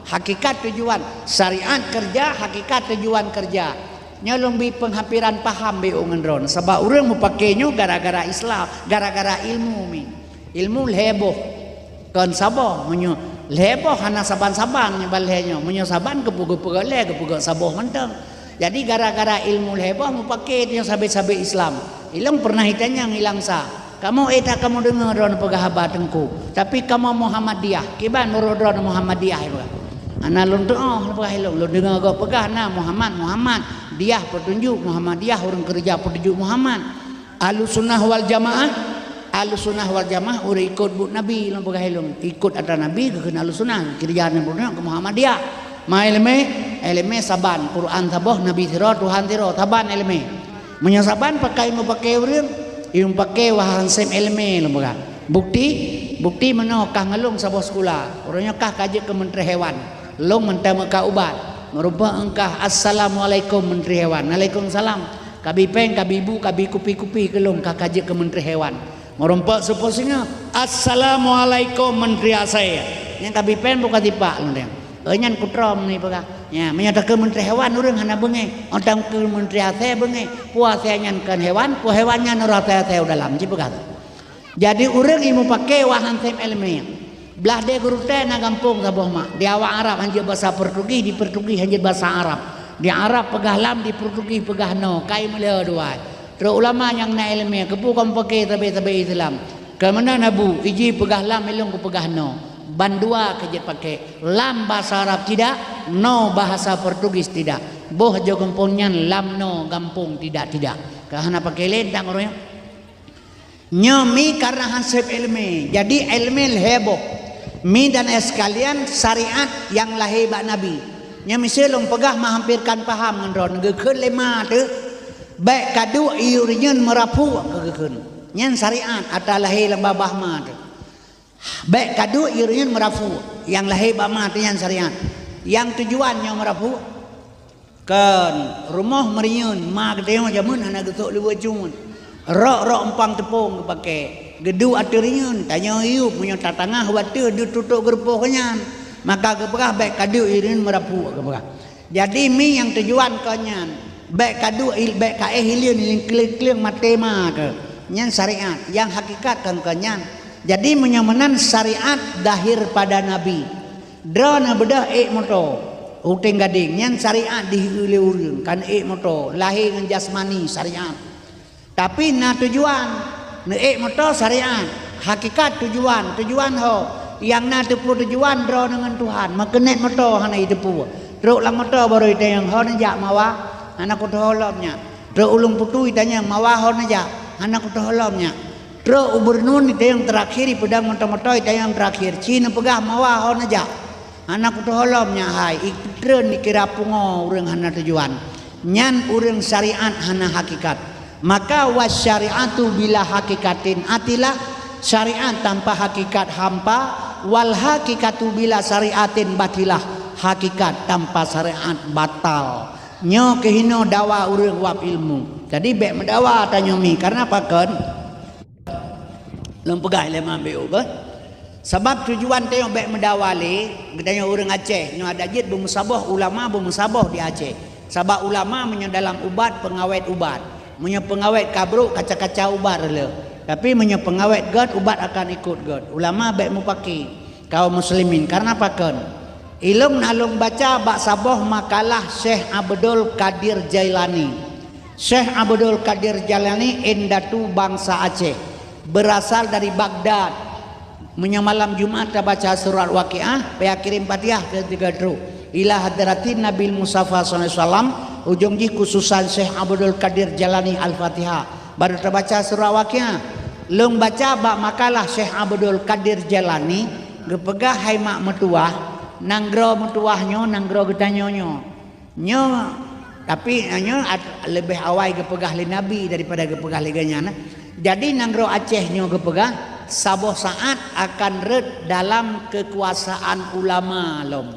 hakikat tujuan syariat kerja, hakikat tujuan kerja. Nyolong bi penghampiran paham be ngendron sebab urang mau pakainya gara-gara Islam, gara-gara ilmu mi. Ilmu heboh kan sabah menyo leboh hana saban-saban nyebalhenyo menyo saban kepuge-pugale kepuge saboh menteng. Jadi gara-gara ilmu heboh mau pakai yang sabe-sabe Islam. Ilang pernah hitanya ngilang sa. Kamu eta kamu dengar ron pegahaba tengku. Tapi kamu Muhammadiyah. Kiban murodron Muhammadiyah itu. Ana lun oh pegah ilung lu dengar go pegah na Muhammad dia petunjuk Muhammadiyah orang kerja petunjuk Muhammad. Ahlussunnah wal Jamaah Ahlussunnah wal Jamaah udah ikut bu Nabi long pegah ilung ikut ada Nabi ke Ahlussunnah kerjaan yang ke Muhammadiyah. Ma elme saban Quran taboh Nabi tiro Tuhan tiro taban elme menyasaban pakai mau pakai urang yung pakai wahan sem elme lembaga bukti meno kah ngalung sabah sekolah orangnya kah kaji ke Menteri Hewan long mentama ka ubat merupa engkah assalamualaikum Menteri Hewan waalaikumsalam kabi peng kabi ibu kabi kupi kelong kah kaji ke Menteri Hewan merompak seposingnya assalamualaikum Menteri Asai yang kabi peng buka tipak lundeng nyan kutrom ni pegah ya menyata ke Menteri Hewan urang hana benge ontang ke Menteri Asai benge puasa nyan kan hewan pu hewannya nurata teh dalam ji pegah. Jadi urang imu pakai wahan sem elme belah de guru teh na kampung saboh mak di awak Arab hanje bahasa Portugis di Portugis hanje bahasa Arab di Arab pegah lam di Portugis pegah no kai meleh dua terus ulama yang na elme kepu kam pakai tabe Islam ke mana nabu iji pegah lam elong ku pegah no bandua kerja pakai lam bahasa Arab tidak no bahasa Portugis tidak boh jo kampungnya lam no kampung tidak karena pakai lendang orangnya nyomi karena hansip ilmi jadi ilmi heboh mi dan sekalian syariat yang lahir bak Nabi nya misal long pegah mah hampirkan paham ngan ron gekeun lema teu baik kadu ieureun merapu gekeun nyan syariat ata lahir babah mah teu baik kadu ieureun merapu yang lahir bama teu nyan syariat yang tujuannya merapu kan rumah merieun ma gedeo jamun hana getok leuweung cumun rok empang tepung pakai gedu aturieun tanya ieu punya tatangah wate ditutuk gerpoh kenyan maka kepegah baik kadu irin merapu kepegah jadi mi yang tujuan kenyan baik kadu baik kae hilieun kling mate ma ke nyan syariat yang hakikat kan kenyan jadi menyamanan syariat dahir pada nabi drona bedah moto uting gading nyan syariat dihiule urang kan moto lahir ngan jasmani syariat tapi na tujuan na moto syariat hakikat tujuan ho yang na tepu tujuan dro dengan Tuhan makenet moto hana itepu truk lang moto baru ite yang ho najak mawa anak ku holomnya truk ulung putu itanya mawa ho najak anak ku holomnya truk ubernun ite yang terakhir pedang moto-moto ite yang terakhir Cina pegah mawa ho najak anak ku holomnya hai ikreun dikira pungo urang hana tujuan nyan urang syariat hana hakikat maka wasyariatu bila hakikatin atilah syariat tanpa hakikat hampa wal hakikatu bila syariatin batilah hakikat tanpa syariat batal nyo kehino dawa urang wab ilmu jadi bek mendawa tanya mi karena pakeun lem pegah lema beu ke sebab tujuan teh bek mendawa le gedanya urang Aceh nyo ada jid bermusabah ulama bermusabah di Aceh sebab ulama menyo dalam ubat pengawet ubat menyo pengawet kabruk kaca-kaca ubat le tapi menyo pengawet god ubat akan ikut god ulama baik mupaki kaum muslimin karena pakeun ilung nalung baca bak saboh makalah Syekh Abdul Qadir Jailani Syekh Abdul Qadir Jailani endatu bangsa Aceh berasal dari Baghdad menyo malam Jumat baca surat Waqiah paya kirim Fatihah ke 3 truk ila hadratin Nabi Mustafa sallallahu alaihi wasallam ujung ji khususan Syekh Abdul Qadir Jailani Al-Fatihah baru terbaca surah Waqiah leung baca bak makalah Syekh Abdul Qadir Jailani gepegah hai mak metuah nanggro metuahnyo nanggro getanyonyo nyo tapi nyo lebih awal gepegah li nabi daripada gepegah li ganyana jadi nanggro Aceh nyo gepegah saboh saat akan red dalam kekuasaan ulama lom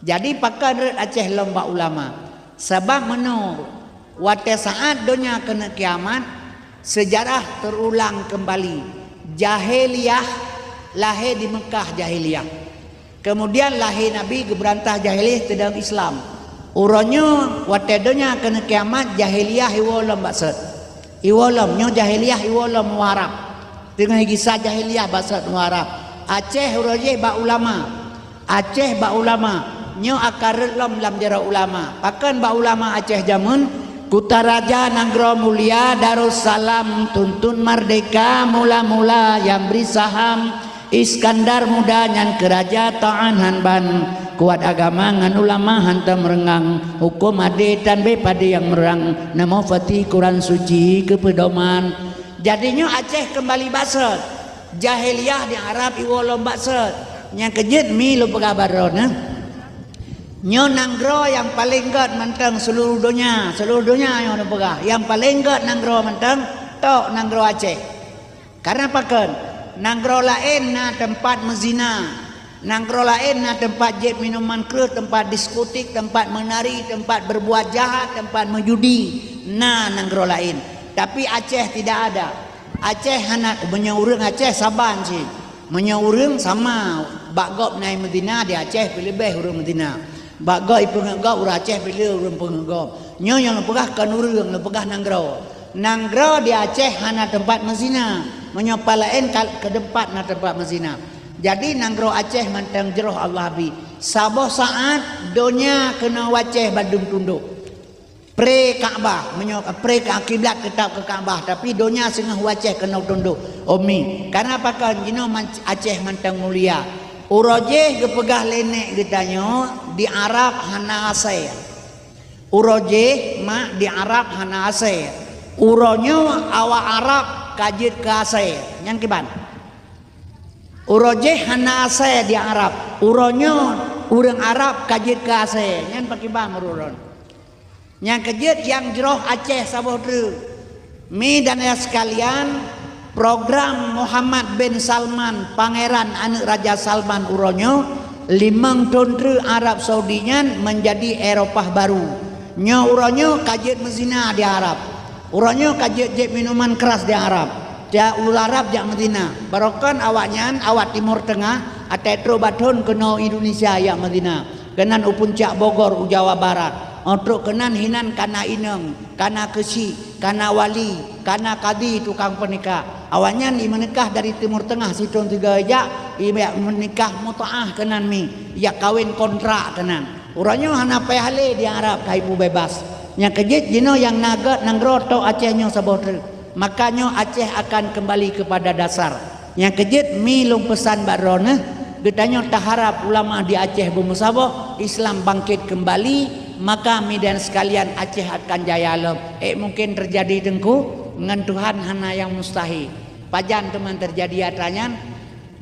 jadi pakai red Aceh lomba ulama sebab meno wate saat dunia kena kiamat sejarah terulang kembali jahiliyah lahir di Mekah jahiliyah kemudian lahir Nabi geberantah jahiliyah ke dalam Islam uronyo wate dunia kena kiamat jahiliyah iwolom baksud iwolom nyo jahiliyah iwolom warab dengan kisah jahiliyah baksud warab Aceh uroje ba ulama Aceh ba ulama nyo akar lom lam jara ulama pakan ba ulama Aceh jamun Kutaraja Nanggro Mulia Darussalam tuntun merdeka mula-mula yang beri saham Iskandar muda nyan keraja ta'an hanban kuat agama ngan ulama hantam merengang hukum ade dan be pade yang merang namo fatih Quran suci kepedoman jadinya Aceh kembali basat jahiliyah di Arab iwolom basat yang kejut mi lo pegabaron nyo nanggro yang paling god mentang seluruh dunia yang pegah yang paling god nanggro mentang tok nanggro Aceh karena pakeun nanggro lain na tempat mezina nanggro lain na tempat jeb minuman keruh tempat diskotik tempat menari tempat berbuat jahat tempat menjudi na nanggro lain tapi Aceh tidak ada Aceh hana menyaurang Aceh saban sih menyaurang sama bagop naik Medina di Aceh lebih urang Medina bagoi pengegau urang Aceh pilih urang pengegau nyo yang lepegah kan urang lepegah nanggro di Aceh hana tempat mezina menyopalain ke tempat na tempat mezina jadi nanggro Aceh mantang jeroh Allah bi saboh saat dunia kena waceh badung tunduk pre Ka'bah pre kiblat tetap ke Ka'bah tapi dunia sengah waceh kena tunduk omi karena apa kan jino Aceh mantang mulia uroje gepegah lenek getanyo di Arab hana asai uroje mak di Arab hana asai uronyo awak Arab kajit ke asai yang kiban uroje hana asai di Arab uronyo urang Arab kajit ke Aceh nyan pakai bang meruron yang kajit yang jeroh Aceh sabotre mi dan ya sekalian program Muhammad bin Salman pangeran anak Raja Salman uronyo limang tontre Arab Saudi nyan menjadi Eropah baru nyo uronyo kajit mezina di Arab uronyo kajit jek minuman keras di Arab dia ulul Arab jak Medina barokan awaknya awak Timur Tengah atetro baton kena Indonesia jak Medina kenan upuncak Bogor Jawa Barat untuk kenan hinan kana ineng kana kesi kana wali kana kadi tukang pernikah awaknya i menikah dari Timur Tengah situng tiga jak i menikah mutaah kenan mi ya kawin kontrak kenan uranyo hana pehale di Arab kaipu bebas nya kejit jino yang naga nangroto Acehnya sabotre makanya Aceh akan kembali kepada dasar yang kejit mi lung pesan barona gedanya taharap ulama di Aceh bumusabo Islam bangkit kembali maka mi dan sekalian Aceh akan jaya lem mungkin terjadi dengku dengan Tuhan hana yang mustahil pajan teman terjadi atanyan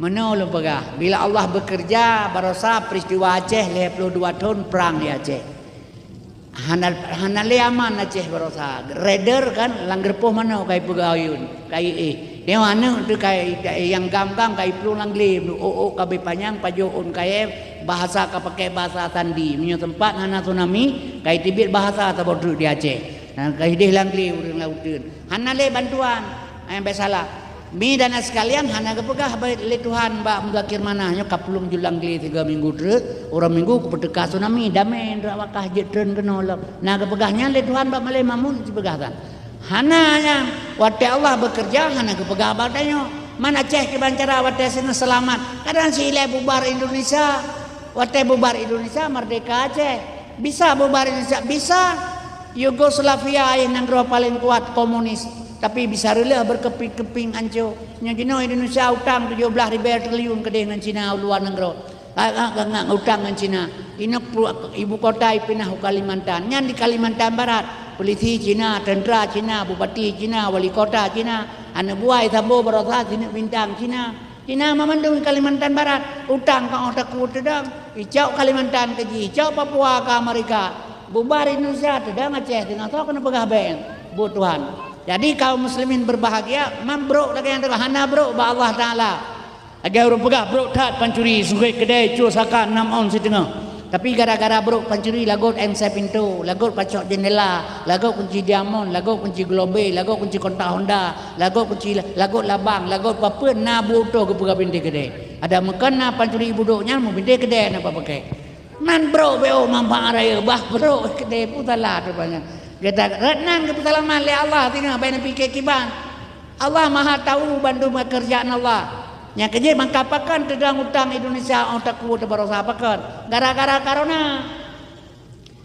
menolong pegah bila Allah bekerja barosa peristiwa Aceh 52 tahun perang di Aceh hana le aman Aceh barosa raider kan langgerpoh mana kai pegayun kai dia mana tu kai yang gampang kai perlu langli kabe panjang pajoon kai bahasa ka pakai bahasa tandi punya tempat hana tsunami kai tibit bahasa ta bodu di Aceh kai deh langli urang lauteun hana le bantuan yang salah mi dan sekalian hana kepegah le Tuhan ba mudakir manahnya kapulung julang li 3 minggu terus orang minggu ku pedeka tsunami damai ndra wakah jetreun kenolop nah kepegahnya le Tuhan ba male mamun dipegahkan hananya wate Allah bekerja hana kepegah badanyo mana Aceh kebancara wate sina selamat kadang si ile bubar Indonesia wate bubar Indonesia merdeka Aceh bisa bubar Indonesia bisa Yugoslavia yang negara paling kuat komunis tapi bisa rela berkeping-keping anco nya dino Indonesia utang 17.000 triliun ke dengan Cina luar negara agak utang dengan Cina ini ibu kota pindah ke Kalimantan nya di Kalimantan Barat polisi Cina tentara Cina bupati Cina wali kota Cina anu buai tambo berasa Cina bintang Cina mamandung Kalimantan Barat utang kang otak ku tedang icau Kalimantan ke icau Papua ke Amerika bubar Indonesia tedang Aceh tengah tahu kena pegah ben bu Tuhan. Jadi kaum muslimin berbahagia mambruk lagi yang hana bro ba Allah taala. Agar orang pegah bro tat pancuri sungai kedai cur saka 6 on setengah. Tapi gara-gara bro pancuri lagot MC pintu, lagot pacok jendela, lagot kunci diamond, lagot kunci globe, lagot kunci kontak Honda, lagot kunci lagot labang, lagot papeun na buto ke pegah binti kedai. Ada mekena pancuri buduknya mau binti kedai apa pakai. Man bro beo mampa raya bah bro kedai putalah rupanya. Kita retnan ke persalaman le Allah tinggal baina pikir kiban. Allah Maha tahu bandu pekerjaan Allah. Nya keje mangkapakan tedang utang Indonesia otak ku tebarosa apakan. Gara-gara corona.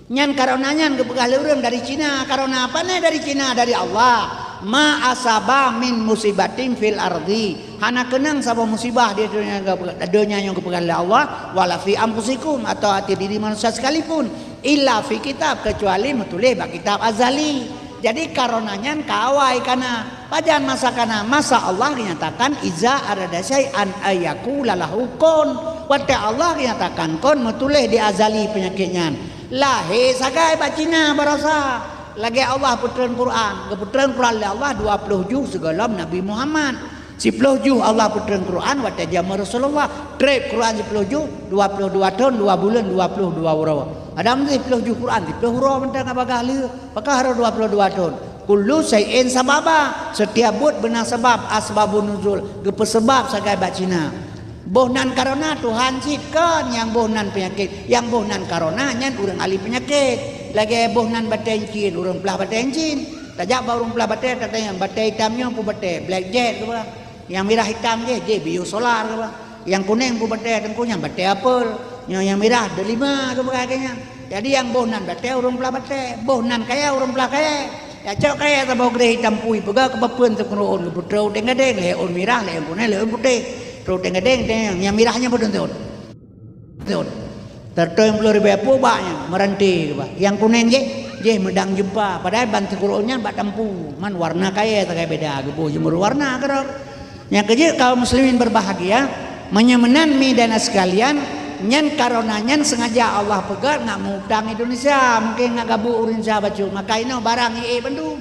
Nyan corona nyan kepegah leureum dari Cina. Corona apa nih dari Cina dari Allah. Ma asaba min musibatin fil ardi. Hana kenang sabah musibah di dunia yang kepegah Allah wala fi anfusikum atau hati diri manusia sekalipun. Illa fi kitab kecuali metulih bak kitab azali. Jadi karonanya kawai kana pajan masa kana masa Allah menyatakan iza arada syai'an ayyaku lalahu kun. Wate Allah menyatakan kun metulih di azali penyakitnya. Lahe sagai bacina barasa. Lagi Allah putran Quran, keputran Quran Allah 20 juz segala Nabi Muhammad. 10 juz Allah putran Quran wate jama Rasulullah. Trip Quran 10 juz 22 tahun 2 bulan 22 huruf. Ada mesti 10 juz Quran 10 huruf mentang apakah lieu pakah 22 tahun. Kullu syai'in sababa setiap buat benar sebab asbabun nuzul gepe sebab sagai bacina. Bohnan karona Tuhan cipkan yang bohnan penyakit, yang bohnan karona nyan urang ahli penyakit. Lagi bohnan batai encin urang pelah batai encin. Tajak ba urang pelah batai katanya batai hitamnya pu batai black jet ke bah. Yang merah hitam je bio solar ke bah. Yang kuning pu batai tengkunya batai apel. Yang merah delima ke bagainya. Jadi yang bohnan batai urang pelah batai, bohnan kaya urang pelah kaya. Ya cok kaya ta bau greh hitam pui pega ke bapeun te kunoon ke betrau deng-deng leon merah leon kuning leon putih. Terus deng-deng yang merahnya pun teon. Tertoy 10.000 apu banyak meranti ke bah. Yang kuning je medang jumpa padahal bantu Qur'annya bak tampu. Man warna kaya ta kaya beda ke bu jemur warna kerok. Yang keje kaum muslimin berbahagia menyemenan mi dan sekalian nyen karena nyen sengaja Allah pegat ngak mutang Indonesia mungkin ngak gabu urin sa bacu maka ino barang ie Bandung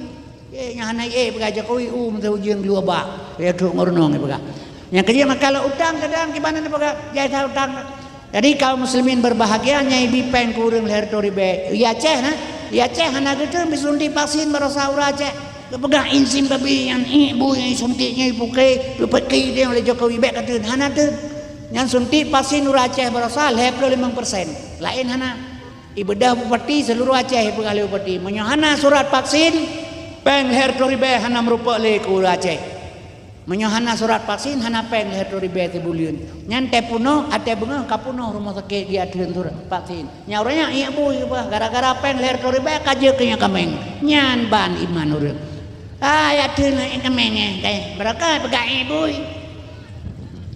nya hanai pegat Jokowi menteu jeung dua ba ya tu ngornong pegat yang kerja maka kalau utang kadang gimana pegat jaya utang jadi kaum muslimin berbahagia nyai bipeng kurang leher toribe ya ceh nah ya ceh hana gitu bisunti vaksin barosa ura ceh pegang insim babi yang ibu yang suntiknya ibu ke pepeki dia oleh Jokowi bek kata hana tu yang suntik vaksin ura Aceh barosa 55% lain hana ibadah bupati seluruh Aceh pegang bupati menyohana surat vaksin peng leher toribe hana merupa le ke ura Aceh menyohana surat vaksin hana peng leher toribe tibuliun nyan tepuno ate benga kapuno rumah sakit dia deun surat vaksin nyauranya ibu gara-gara peng leher toribe kaje ke nya kameng nyan ban iman urang ya deun kameng kayak beraka pegang ibu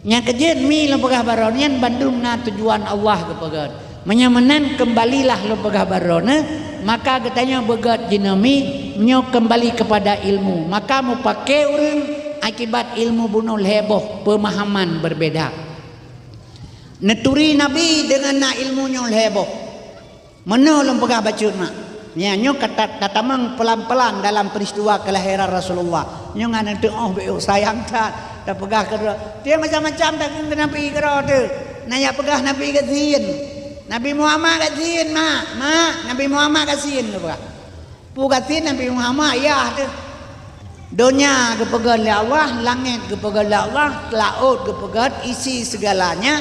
nya kejut mi lo pegah baronian Bandung na tujuan Allah ke pegat menyamenan kembalilah lo pegah barona maka katanya begat jinami menyo kembali kepada ilmu maka mau pakai urang akibat ilmu bunuh heboh pemahaman berbeda neturi nabi dengan na ilmunya heboh mana lo pegah bacut mak nyo kata mang pelan-pelan dalam peristiwa kelahiran Rasulullah nyo ngana tu oh beu sayang tak dah pegah kedua dia macam-macam tak ke Nabi kedua tu nanya pegah Nabi kasihin Nabi Muhammad kasihin mak Nabi Muhammad kasihin ke pegah pu kasihin Nabi Muhammad ya tu dunia kepegat oleh Allah langit kepegat oleh Allah laut kepegat isi segalanya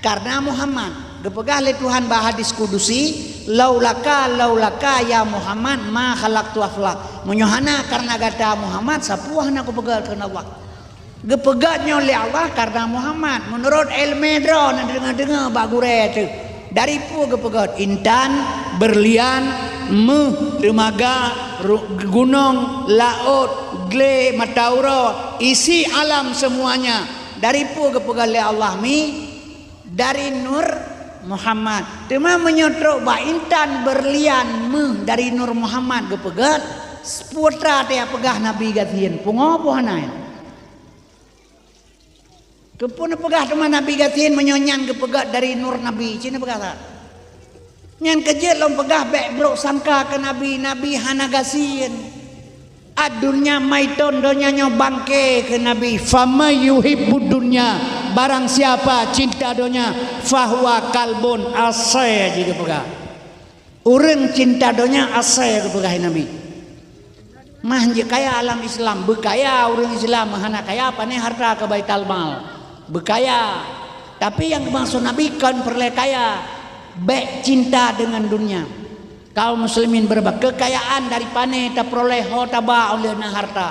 karena Muhammad kepegah oleh Tuhan bahadis kudusi laulaka ya Muhammad ma khalaqtu aflak menyohana karena kata Muhammad sapuahna kepegat karena Allah gepegatnya oleh Allah karena Muhammad menurut ilmu drone dengar-dengar bagure tu dari pu gepegat intan berlian temaga gunung laut gle matauro isi alam semuanya dari pu gepegat oleh Allah mi dari nur Muhammad tema menyotrok ba intan berlian dari nur Muhammad gepegat putra teh pegah Nabi gatian pungopo hanai kepuna pegah teman Nabi gatin menyonyan kepegat dari nur Nabi cina pegah nyan kejut lom pegah bek bro sangka ke Nabi hana gasin adunya maiton donya nyo bangke ke Nabi fama yuhibbud dunya barang siapa cinta donya fahuwa kalbun asay juga pegah urang cinta donya asay ke pegah Nabi mah kaya alam Islam bekaya urang Islam hana kaya apa nih harta ke baital mal bekaya tapi yang dimaksud Nabi kan perlekaya baik cinta dengan dunia kaum muslimin berbak kekayaan dari pane ta peroleh taba oleh harta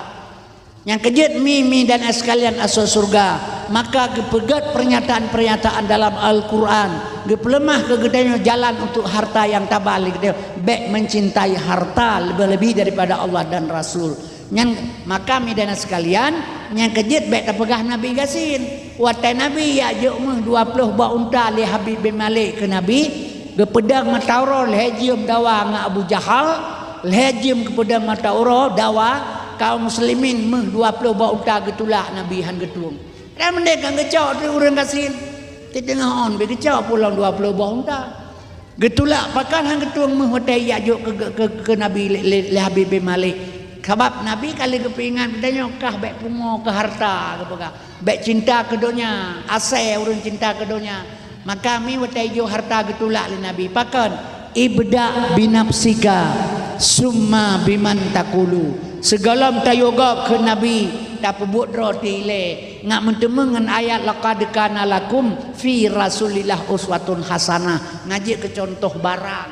yang kejut mimi dan sekalian asal surga maka gepegat pernyataan-pernyataan dalam Al-Quran gepelemah kegedanya jalan untuk harta yang tabalik baik mencintai harta lebih-lebih daripada Allah dan Rasul maka midana sekalian yang kejut baik terpegah Nabi gasin watai Nabi ya juk mah 20 ba unta li Habib bin Malik ke Nabi ge pedang matauro lejium dawa nga Abu Jahal lejium ke pedang matauro dawa kaum muslimin mah 20 ba unta getulak Nabi han getung dan mendeka ngecok tu urang gasin ti tengah on be ngecok pulang 20 ba unta getulak pakan han getung mah watai ya juk ke Nabi li Habib bin Malik sebab Nabi kali kepingan katanya kah baik pungo ke harta ke baik cinta ke dunia asai urang cinta ke dunia maka mi watai jo harta getulak li Nabi pakan ibda binafsika summa biman takulu segala tayoga ke Nabi tak pebut roti le ngak mentemengan ayat laqad kana lakum fi rasulillah uswatun hasanah ngaji ke contoh barang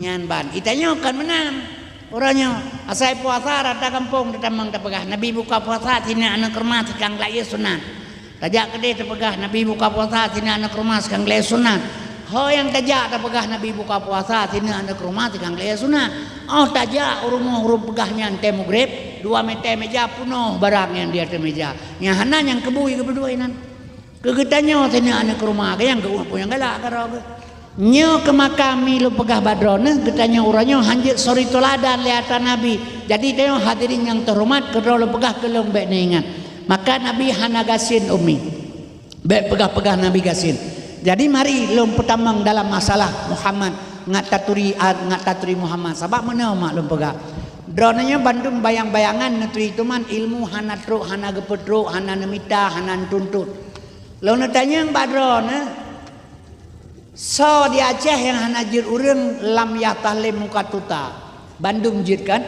nyan ban itanya kan menang orangnya asai puasa rata kampung tetamang terpegah Nabi buka puasa tina anak rumah sekang laya sunat tajak kedai terpegah Nabi buka puasa tina anak rumah sekang laya sunat ho yang tajak terpegah Nabi buka puasa tina anak rumah sekang laya sunat oh tajak urung pegahnya ante maghrib 2 meter meja penuh barang yang di atas meja yang hanan yang kebui kedua inan kegetanya tina anak rumah yang ke yang galak karo nyo ke makami lu pegah badrona getanya uranya hanjit sori toladan lihatan Nabi jadi tengok hadirin yang terhormat kedua lu pegah kelong bek ingat maka Nabi hana gasin umi bek pegah-pegah Nabi gasin Jadi mari lom pertamang dalam masalah Muhammad ngataturi Muhammad. Sebab mana mak lom pegah. Dronanya Bandung bayang-bayangan netui itu man ilmu hana truk, hana gepetruk, hana nemita, hana tuntut. Lo natanya yang badron so di Aceh yang hana jir urang lam ya tahlim muka tuta. Bandung jir kan?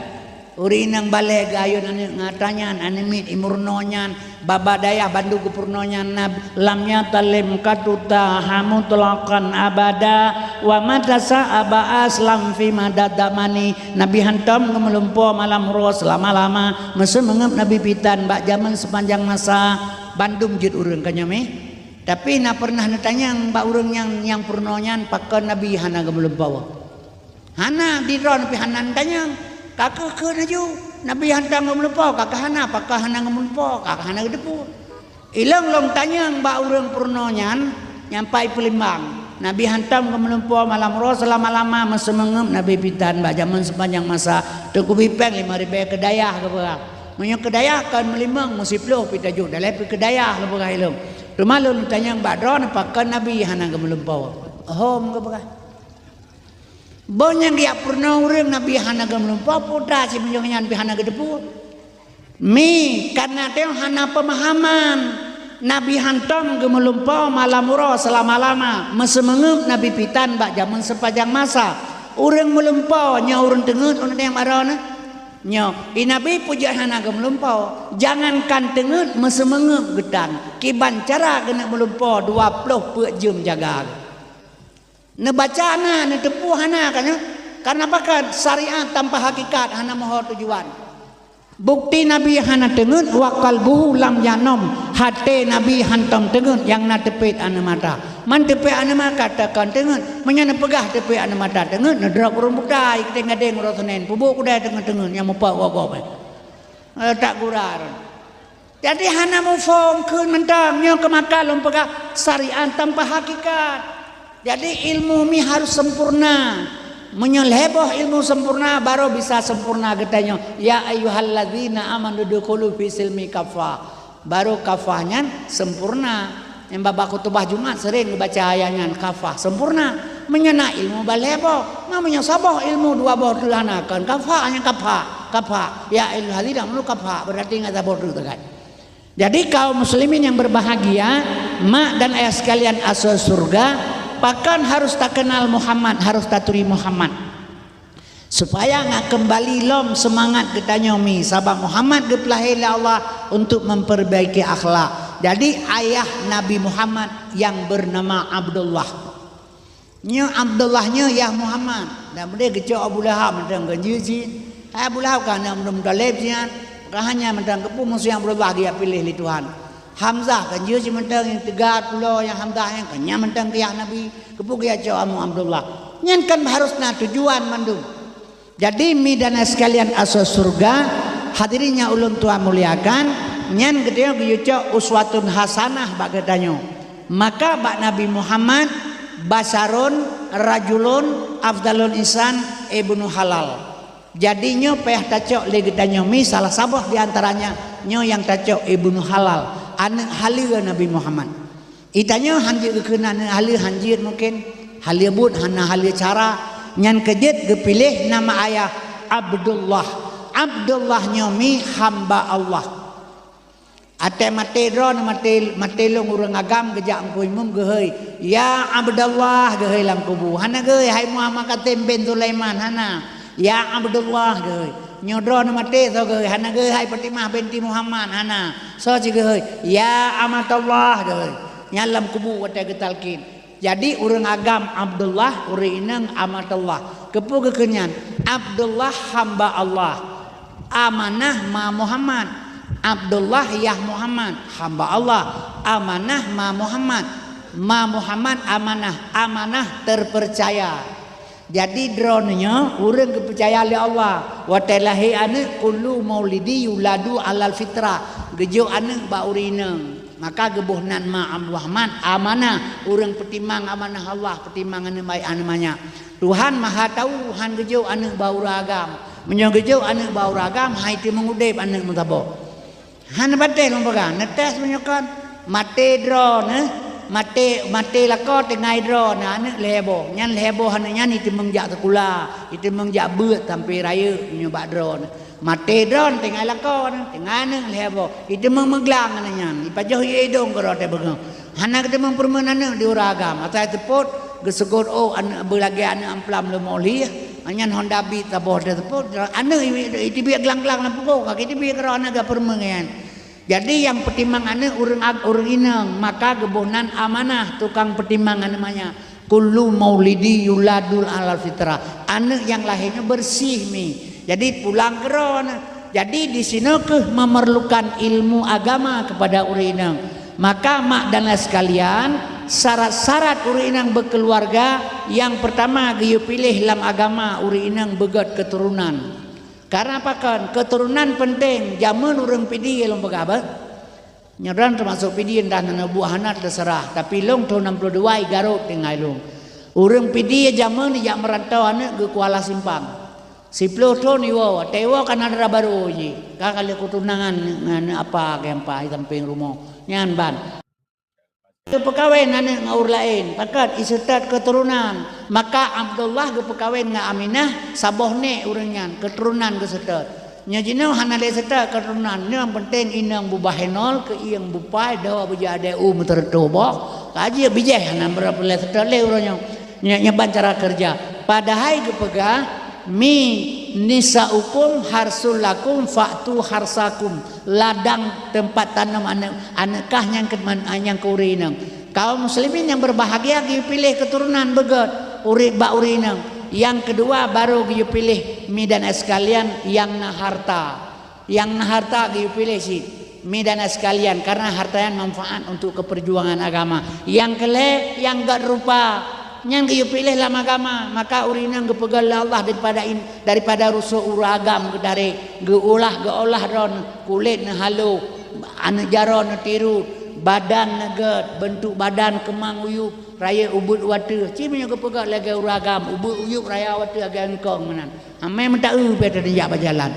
Uri nang balai gayun ane ngatanyan ane mit imurnonyan babadaya Bandung gupurnonyan lamnya talim katuta hamutlakan abada wa matasa aba aslam fi madadamani Nabi hantam ngemelumpo malam ros lama-lama mesen mengep Nabi pitan bak zaman sepanjang masa Bandung jid urang kanyame tapi na pernah natanya mbak urang yang purnonyan pakai Nabi hana gemelumpo hana di ron pi hanan tanyang kakak ke naju Nabi hantar ngemelumpo kakak hana pakah hana ngemelumpo kakak hana gedepu ilang long tanya mbak urang purnonyan nyampai Pelimbang Nabi hantar ngemelumpo malam ros lama-lama masa mengem Nabi pitan mbak zaman sepanjang masa tuku bipeng 5.000 kedayah ke berang menyo kedayah kan Melimbang musiploh pitajuk dalai pi kedayah le berang ilung rumah lu tanya mbak dron pakah Nabi hana ngemelumpo hom ke berang Bonyang dia pernah urang Nabi hana gemelumpo putra si menjongnya Nabi hana gedepu. Mi karena dia hana pemahaman Nabi hantam gemelumpo malamuro selama-lama mesemengep Nabi pitan bak zaman sepanjang masa. Urang melumpo nya urang tengut urang yang marana. Nya Nabi puja hana gemelumpo jangankan tengut mesemengep gedan. Kiban cara kena melumpo 20 jam jaga. Nebaca na netepu hana karena apa syariat tanpa hakikat hana moho tujuan bukti Nabi hana tengut wa qalbuhu lam yanom hati Nabi hantam tengut yang na tepit ana mata man tepit ana mata katakan tengut menyana pegah tepit ana mata tengut nedrok urang budai kita ngadeng rotonen pubuk kudai tengut yang mupa wagop tak gurar jadi hana mau fong keun mentang nya kemakal pegah syariat tanpa hakikat. Jadi ilmu mi harus sempurna. Menyeleboh ilmu sempurna baru bisa sempurna katanya. Ya ayyuhalladzina amanu dukhulu fi silmi kafah. Baru kafahnya sempurna. Yang babak khutbah Jumat sering baca ayatnya kafah sempurna. Menyena ilmu baleboh. Namanya sabah ilmu dua boh dilanakan. Kafahnya kafah. Ya ayyuhalladzina amanu kafah berarti enggak sabah dulu kan. Jadi kaum muslimin yang berbahagia, mak dan ayah sekalian asal surga bahkan harus tak kenal Muhammad, harus tak turi Muhammad supaya nggak kembali lom semangat kita nyomi sabab Muhammad dipelahir Allah untuk memperbaiki akhlak. Jadi ayah Nabi Muhammad yang bernama Abdullah nya Abdullahnya ya Muhammad dan dia kecil Abu Lahab mentang ganji Abu Lahab kan yang belum dalebnya hanya mentang kepu musuh yang Abdullah dia pilih li Tuhan Hamzah kan dia mentang yang tegar pulau yang Hamzah yang kanya mentang dia Nabi kepuk dia Amu Abdullah nyen kan harusnya tujuan mandung. Jadi mi dan sekalian asal surga hadirinya ulun tua muliakan nyen gede geucok uswatun hasanah bak gedanyo maka bak Nabi Muhammad basarun rajulun afdalun insan ibnu halal jadinya payah tacok le gedanyo mi salah sabah diantaranya nyo yang tacok ibnu halal anak halir Nabi Muhammad itanya hanjir kekenan halir hanjir mungkin halir but hana halir cara nyan kejet gepilih nama ayah Abdullah nyomi hamba Allah ate mate dron mate long urang agam gejak angkui mum geheuy ya Abdullah geheuy lam kubu hana geheuy hai Muhammad katem bin Sulaiman hana ya Abdullah geheuy nyodro nama te so geuy hana geuy hai Fatimah binti Muhammad hana so ci geuy ya amatullah geuy nyalam kubu wate getalkin jadi urang agam Abdullah urang inang amatullah kepu gekenyan Abdullah hamba Allah amanah ma Muhammad Abdullah ya Muhammad hamba Allah amanah ma Muhammad amanah terpercaya. Jadi dronenya urang kepercaya oleh Allah. Wa talahi ane kullu maulidi yuladu alal fitrah. Gejo ane ba urina. Maka gebuhnan ma Muhammad amanah urang pertimang amanah Allah pertimang ane baik ane banyak. Tuhan Maha tahu han gejo ane bau ragam. Menyo gejo ane bau ragam hai ti mengudep ane mutabo. Han bate lumbaga netes menyokan mate drone mate lako tengai dro na ane lebo nyan lebo hana nyan itu mengjak sekula itu mengjak beut sampai raya nyoba dro mate dron tengai lako tengai ane lebo itu meglang ane nyan ipajoh ye dong karo te begang hana kita mempermenana di uragam atai tepot gesegor oh ane belagi ane amplam le moli anyan honda bi taboh te tepot ane itu biak gelang-gelang lampu kaki itu biak karo ane ga permengan. Jadi yang pertimbangannya urang inang maka gebonan amanah tukang pertimbangan namanya kullu maulidi yuladul ala fitrah anak yang lahirnya bersih mi jadi pulang keron jadi di sini ke memerlukan ilmu agama kepada urang inang maka mak dan sekalian syarat-syarat urang inang berkeluarga yang pertama gieu pilih dalam agama urang inang begat keturunan. Karena apa kan keturunan penting zaman urang pidi long pegaba nyaran termasuk pidi dan buah anak terserah tapi long tahun 62 Garut tinggal long urang pidi zaman yang merantau anak ke Kuala Simpang 10 tahun iwo tewo kan ada baru ji kakak keturunan ngan apa gempa samping rumah nyan ban pekawin anak ngaur lain pakat isetat keturunan maka Abdullah ke pekawin nga Aminah sabohne urangnya keturunan ke setat nya jinau hana le setat keturunan yang penting inang bubahenol ke iang bupai dawa bejade tertobok kaji bijeh hana berapa le setat le urangnya nya cara kerja padahal ke pegah mi nisaukum harsul lakum fa'tu harsakum ladang tempat tanam anakah yang kurinang kaum muslimin yang berbahagia pilih keturunan begot uri ba urinang yang kedua baru pilih mi dan sekalian yang harta pilih si mi dan sekalian karena hartanya manfaat untuk keperjuangan agama yang kele yang gak rupa yang kieu pilih dalam agama maka urinang gepegal Allah daripada rusuh uragam dari geulah ron kulit na halu anu jaron tiru badan neget bentuk badan kemang uyup raya ubud wate cimnya gepegal lagi uragam ubud uyup raya wate agak engkong menan ame minta beta dia berjalan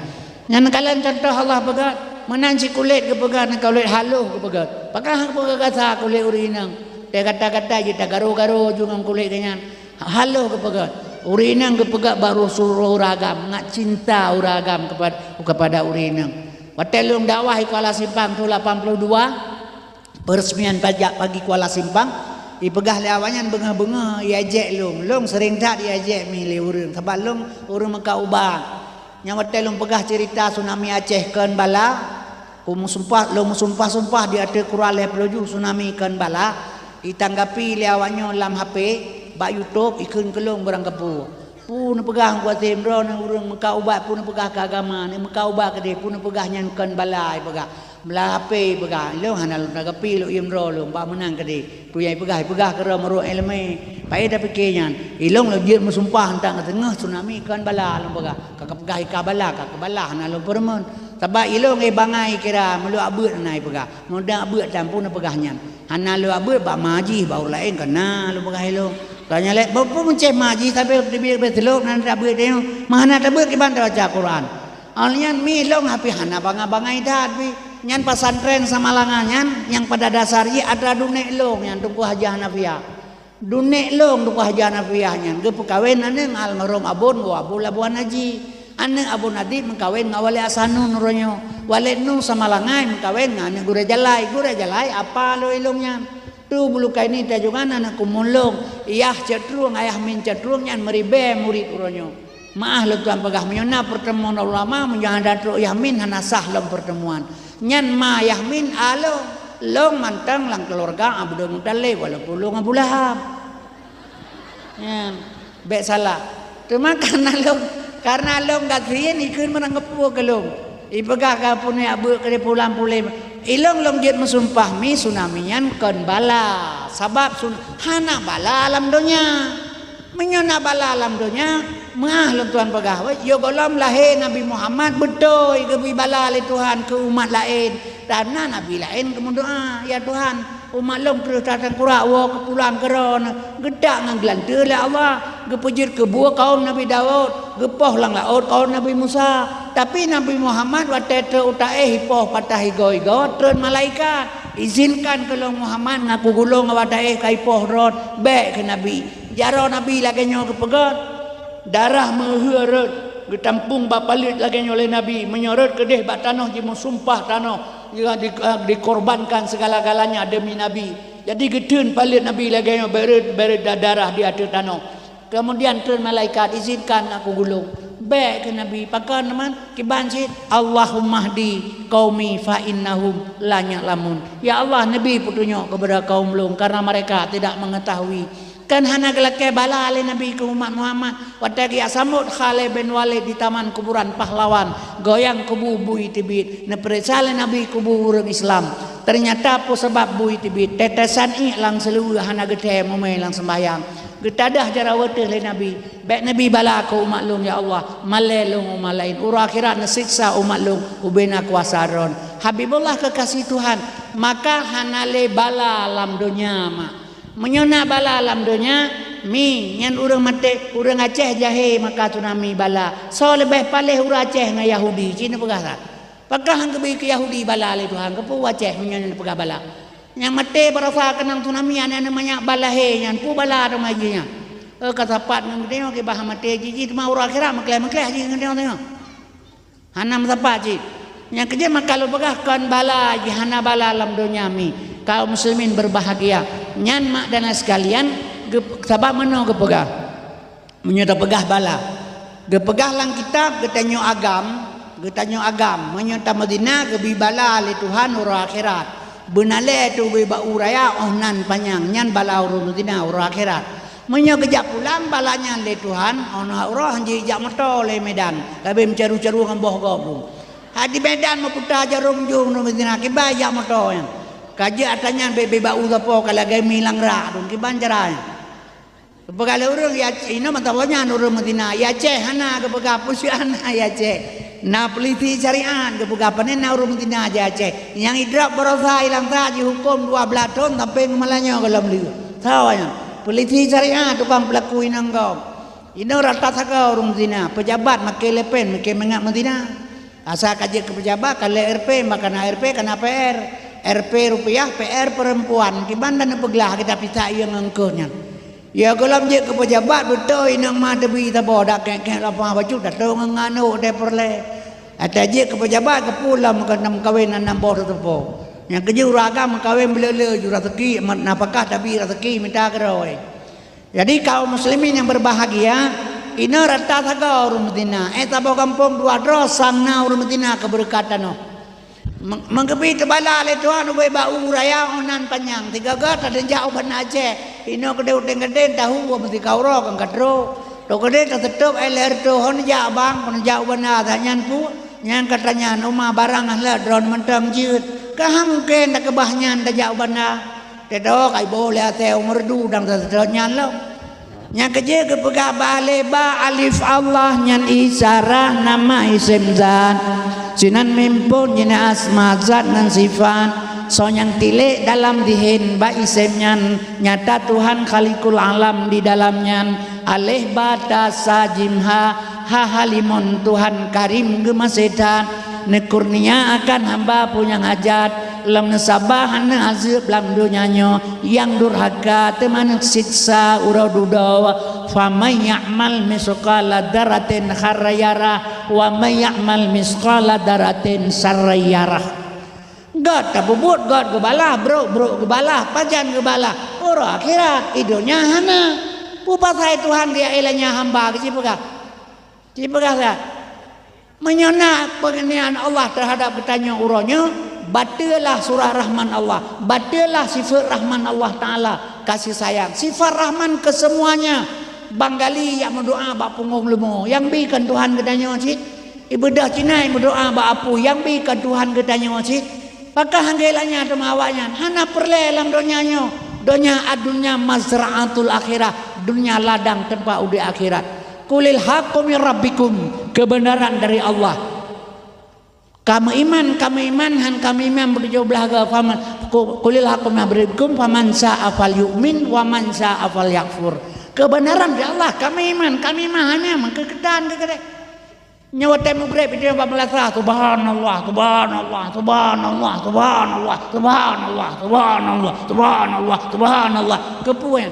ngan kalian contoh Allah pegat menan si kulit gepegal kulit halu gepegal pakah gepegal kata kulit urinang kata-kata kita garo-garo jungang kulit dengan halo kepegat urinang kepegat baru suruh uragam ngak cinta uragam kepada urinang hotelung dakwah Kuala Simpang tu 82 peresmian pagi Kuala Simpang ipegah leawanyan benga-benga iajek long sering tak diajek milih urang sebab long urang maka ubah yang hotelung pegah cerita tsunami Aceh kan bala sumpah dia ada kurale peluju tsunami kan bala ditanggapi leawanyo dalam HP bak YouTube ikun kelong barang kepu pun pegang buat tembro nang urang meka ubat pun pegah ke agama ni meka ubat ke dia pun pegah nyankan balai pegah belah HP pegah lo hana lu tanggapi lo imro lo bak menang ke dia tu yang pegah ke ro elme pai dah pikirnya ilong lo dia mesumpah hantang ke tengah tsunami kan bala lo pegah kakak pegah ka bala hana lo permen sebab ilong bangai kira melu abeut nai pegah mudah abeut dan pun pegahnya hana lu abeut bak maji bau lain kena lu pegah ilong tanya lek bapa menceh maji sampai dibir betelok nan abeut dia mana abeut ki bantu baca Quran alian mi ilong hapi hana bangai dah bi nyan pesantren sama langanyan yang pada dasarnya ada dunek long yang tunggu Haji Hanafiah dunek long tunggu Haji Hanafiah nyan ge pekawin ane almarhum abun wa abu labuan haji ane Abu Nadib mengkawin ngawali asanun nuronyo wale nu sama langai mengkawin ngane gure jalai apa lo ilungnya tu bulu kaini tajukan anak kumulung iyah cetrung ayah min cetrung nyan meribe murid uronyo maah lo tuan pegah menyona pertemuan ulama menjangan datro yahmin hanasah lom pertemuan nyan ma yahmin alo long mantang lang keluarga Abu Muttalib walaupun long Abu Lahab nyan be salah cuma karena long gatrian ikun menanggapu ke long ipegah ka punya abu ke pulang pulim ilong long jet mesumpah mi tsunamian kon bala sabab hana bala alam dunia menyona bala alam dunia mah long tuan pegah yo golom lahir Nabi Muhammad betul gebi bala le Tuhan ke umat lain dan nabi lain kemun doa ya Tuhan umat long terus datang kura wa ke pulang keron gedak ngan gelante le Allah gepejir ke buah kaum Nabi Daud gepoh lang laut kaum Nabi Musa tapi Nabi Muhammad watete utae hipoh patah higo tren malaikat izinkan kalau Muhammad ngaku gulung awadae kai pohrod baik ke Nabi jaro Nabi lagi nyo kepegat darah mengheret getampung bapalit lagi oleh Nabi menyorot kedeh bak tanah jimu sumpah tanah dikorbankan segala-galanya demi Nabi jadi getun palit Nabi lagi nyo beret darah di atas tanah kemudian turun malaikat izinkan aku gulung baik ke Nabi pakai teman kibansit Allahumma hdi qaumi fa innahum la ya'lamun ya Allah Nabi petunjuk kepada kaum lung karena mereka tidak mengetahui kan hana gelake bala ale Nabi ke umat Muhammad watagi asamut Khalid bin Walid di taman kuburan pahlawan goyang kubu bui tibit ne presale Nabi kubu urang Islam ternyata po sebab bui tibit tetesan lang seluruh hana gede momai lang sembahyang getadah jarawatih le Nabi baik Nabi bala aku umat lung ya Allah malelung umat lain ura akhirat nasiksa umat lung ubena kuasa ron Habibullah kekasih Tuhan maka hanale bala alam dunia mak menyona bala alam dunia mi nyan urang mate urang Aceh jahe maka tunami bala so lebih paleh urang Aceh dengan Yahudi cina pegah pegah hang kebi ke Yahudi bala le Tuhan kepu Aceh menyona pegah bala yang mate berasa kenang tunami ana namanya balahe yang pu bala ada majinya kata pat nang tengok ke bah mate jiji mah urang akhirat makleh ji tengok hanam tepat ji yang kerja kalau pegahkan bala ji hana bala alam dunia mi kaum muslimin berbahagia nyan mak dan sekalian sabab mano gepegah menyata pegah bala gepegah lang kitab getanyo agam menyata Madinah gebi bala le Tuhan urang akhirat benale tu be ba uraya ohnan panjang nyan bala urang Madinah urang akhirat menyo kejap pulang balanya le Tuhan ona urah ji jak moto le Medan kabe mencaru-caru ngambah gobung hadi Medan meputar jarum jung no Madinah ke bajak moto yang kaje atanya bebe bau tapo kala gai milang ra dong ki banjaran pegale urang ya ino matawanya urang Madinah ya Aceh hana ke pega pusian ya Aceh na peliti syariat ke pega panen na urang Madinah ya Aceh yang idrap berosa ilang taji hukum 12 tahun tapi malanya dalam liu tawanya peliti syariat tukang pelaku inang kau ino rata saka urang Madinah pejabat make lepen make mengak Madinah asa kaje ke pejabat kale RP makan RP kana PR RP rupiah PR perempuan kibanda na peglah kita pita yang engkaunya ya kalau je ke pejabat betul inang mah tebi tabo dak kek lapang baju dak tong nganu de perle ata je ke pejabat ke pulang ke nam kawin nam boh tepo yang keju ragam kawin belele ju rezeki napakah tapi rezeki minta keroi jadi kaum muslimin yang berbahagia ini rata saga urang Madinah tabo kampung dua dros sangna urang Madinah keberkatan no menggebi tebala le Tuhan ubay bau raya onan panjang tiga gat ada jauh ban Aceh ino kedeu tengeden tahu wa mesti kauro kang kadro to kede tetep LR to hon ja bang pun jauh ban ada nyan pu nyan katanya rumah barang ahla drone mentang jiut kaham ken dak kebahnya da jauh ban te do kai boleh ate merdu dang tetep nyan lo nyan keje ke pegah bale ba alif Allah nyan isyarah nama isim zat sinan mimpun jina asma zat dan sifat so yang tilik dalam dihin ba isemnya nyata Tuhan khalikul alam di dalamnya alih bata sajimha ha halimun Tuhan karim gemasedan nekurnia akan hamba punya hajat lam nasabahan azab lam dunianya yang durhaka teman siksa uradudawa famay ya'mal misqala daratin kharayara wa may ya'mal misqala daratin sarayara God tabubut God gebala bro gebala pajan gebala ora akhirat idonya hana pupatai Tuhan dia elanya hamba cipegah saya menyona penganian Allah terhadap bertanya uronya batilah surah Rahman Allah batilah sifat Rahman Allah Ta'ala kasih sayang sifat Rahman ke semuanya Banggali yang berdoa bak punggung lemo yang bikan Tuhan ketanya cik ibadah Cina yang berdoa bak apu yang bikan Tuhan ketanya cik maka hanggelanya temawanya hana perle dalam donyanya donya adunya mazra'atul akhirah dunia ladang tempat udah akhirat kulil haqqu min rabbikum kebenaran dari Allah kami iman berjauh belaga faman kulil haqqu min rabbikum faman sa'a falyu'min wa man sa'a falyakfur kebenaran dari Allah kami iman hanya kekedan kekede Nyawa temu grep itu yang bermelasah. Subhanallah, subhanallah, subhanallah, subhanallah, subhanallah, subhanallah, subhanallah, subhanallah. Kepuan.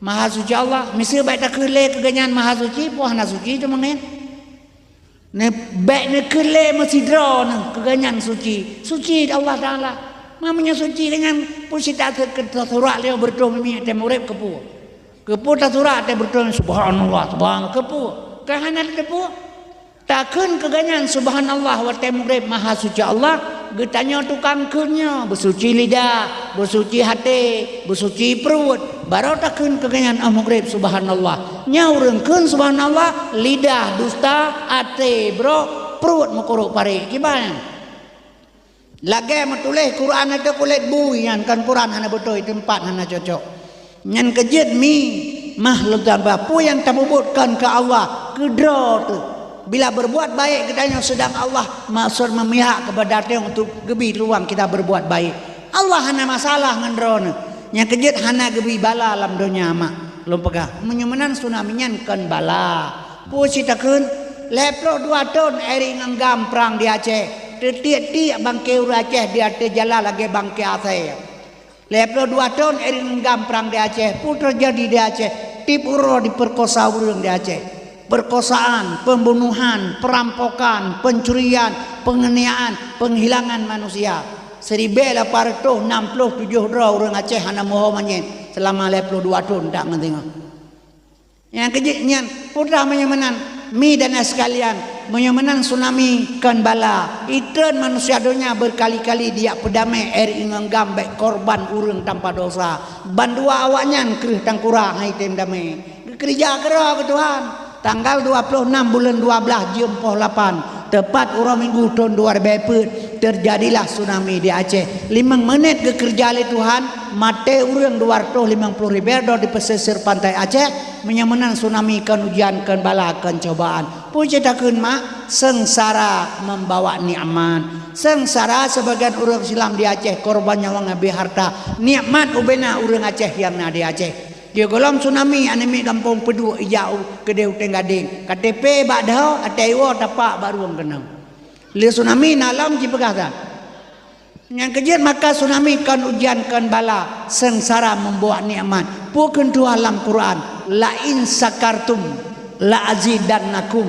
Maha suci Allah. Mesti baik tak kele keganyan maha suci. Puan suci tu mengen. Ne baik ne kele mesti draw ne keganyan suci. Suci Allah Taala. Mamanya suci dengan pusita tersurat leo berdoa mimi temu grep kepu. Kepu tersurat te berdoa subhanallah, subhanallah kepu. Kahana kepu. Takkan keganyan subhanallah wa ta'ala maha suci Allah getanya tukang kunnya bersuci lidah bersuci hati bersuci perut baru takkan keganyan amgrib subhanallah nyaurengkeun subhanallah lidah dusta hati bro perut mukuruk pare gimana lagi metulis Quran ada kulit bui yan kan Quran hana betul tempat hana cocok nyan kejit mi makhluk tanpa pu yang tabubutkan ke Allah kedra tu. Bila berbuat baik katanya sedang Allah maksud memihak kepada dia untuk gebi luang kita berbuat baik. Allah hana masalah dengan drone. Yang kejut hana gebi bala alam dunia mak. Belum pegah. Menyemenan tsunami nyan kan bala. Pusi takun lepro 2 tahun eri nganggam perang di Aceh. Tiap-tiap bangke ur Aceh dia terjala lagi bangke Aceh. Lepro 2 tahun eri nganggam perang di Aceh. Putra jadi di Aceh. Tipuro diperkosa urang di Aceh. Perkosaan, pembunuhan, perampokan, pencurian, penganiayaan, penghilangan manusia. 1867 orang Aceh hana moho manyen selama 22 tahun tak ngetengok. Yang kejadian putra menyemenan mi dan sekalian menyemenan tsunami kan bala. Iten manusia dunia berkali-kali dia pedamai eri ngenggam baik korban urang tanpa dosa. Bandua awaknya kerih tangkura hai tem damai. Kerja kera ke Tuhan. Tanggal 26 bulan 12 jam 8 tepat urang minggu tahun 2004 terjadilah tsunami di Aceh. 5 menit kerja oleh Tuhan mate urang 250 ribu di pesisir pantai Aceh menyemenan tsunami kan ujian kan bala kan cobaan. Puji takun mak sengsara membawa nikmat. Sengsara sebagian urang Islam di Aceh korban nyawa ngabi harta. Nikmat ubena urang Aceh yang di Aceh. Dia golong tsunami anemi kampung Pedu ijau kedeu tenggading KTP bak dah ataiwo tapak baru kenang le tsunami nalam ji pegatan yang kejadian maka tsunami kan ujian kan bala sengsara membawa nikmat pukeun tu alam Quran la in sakartum la azidannakum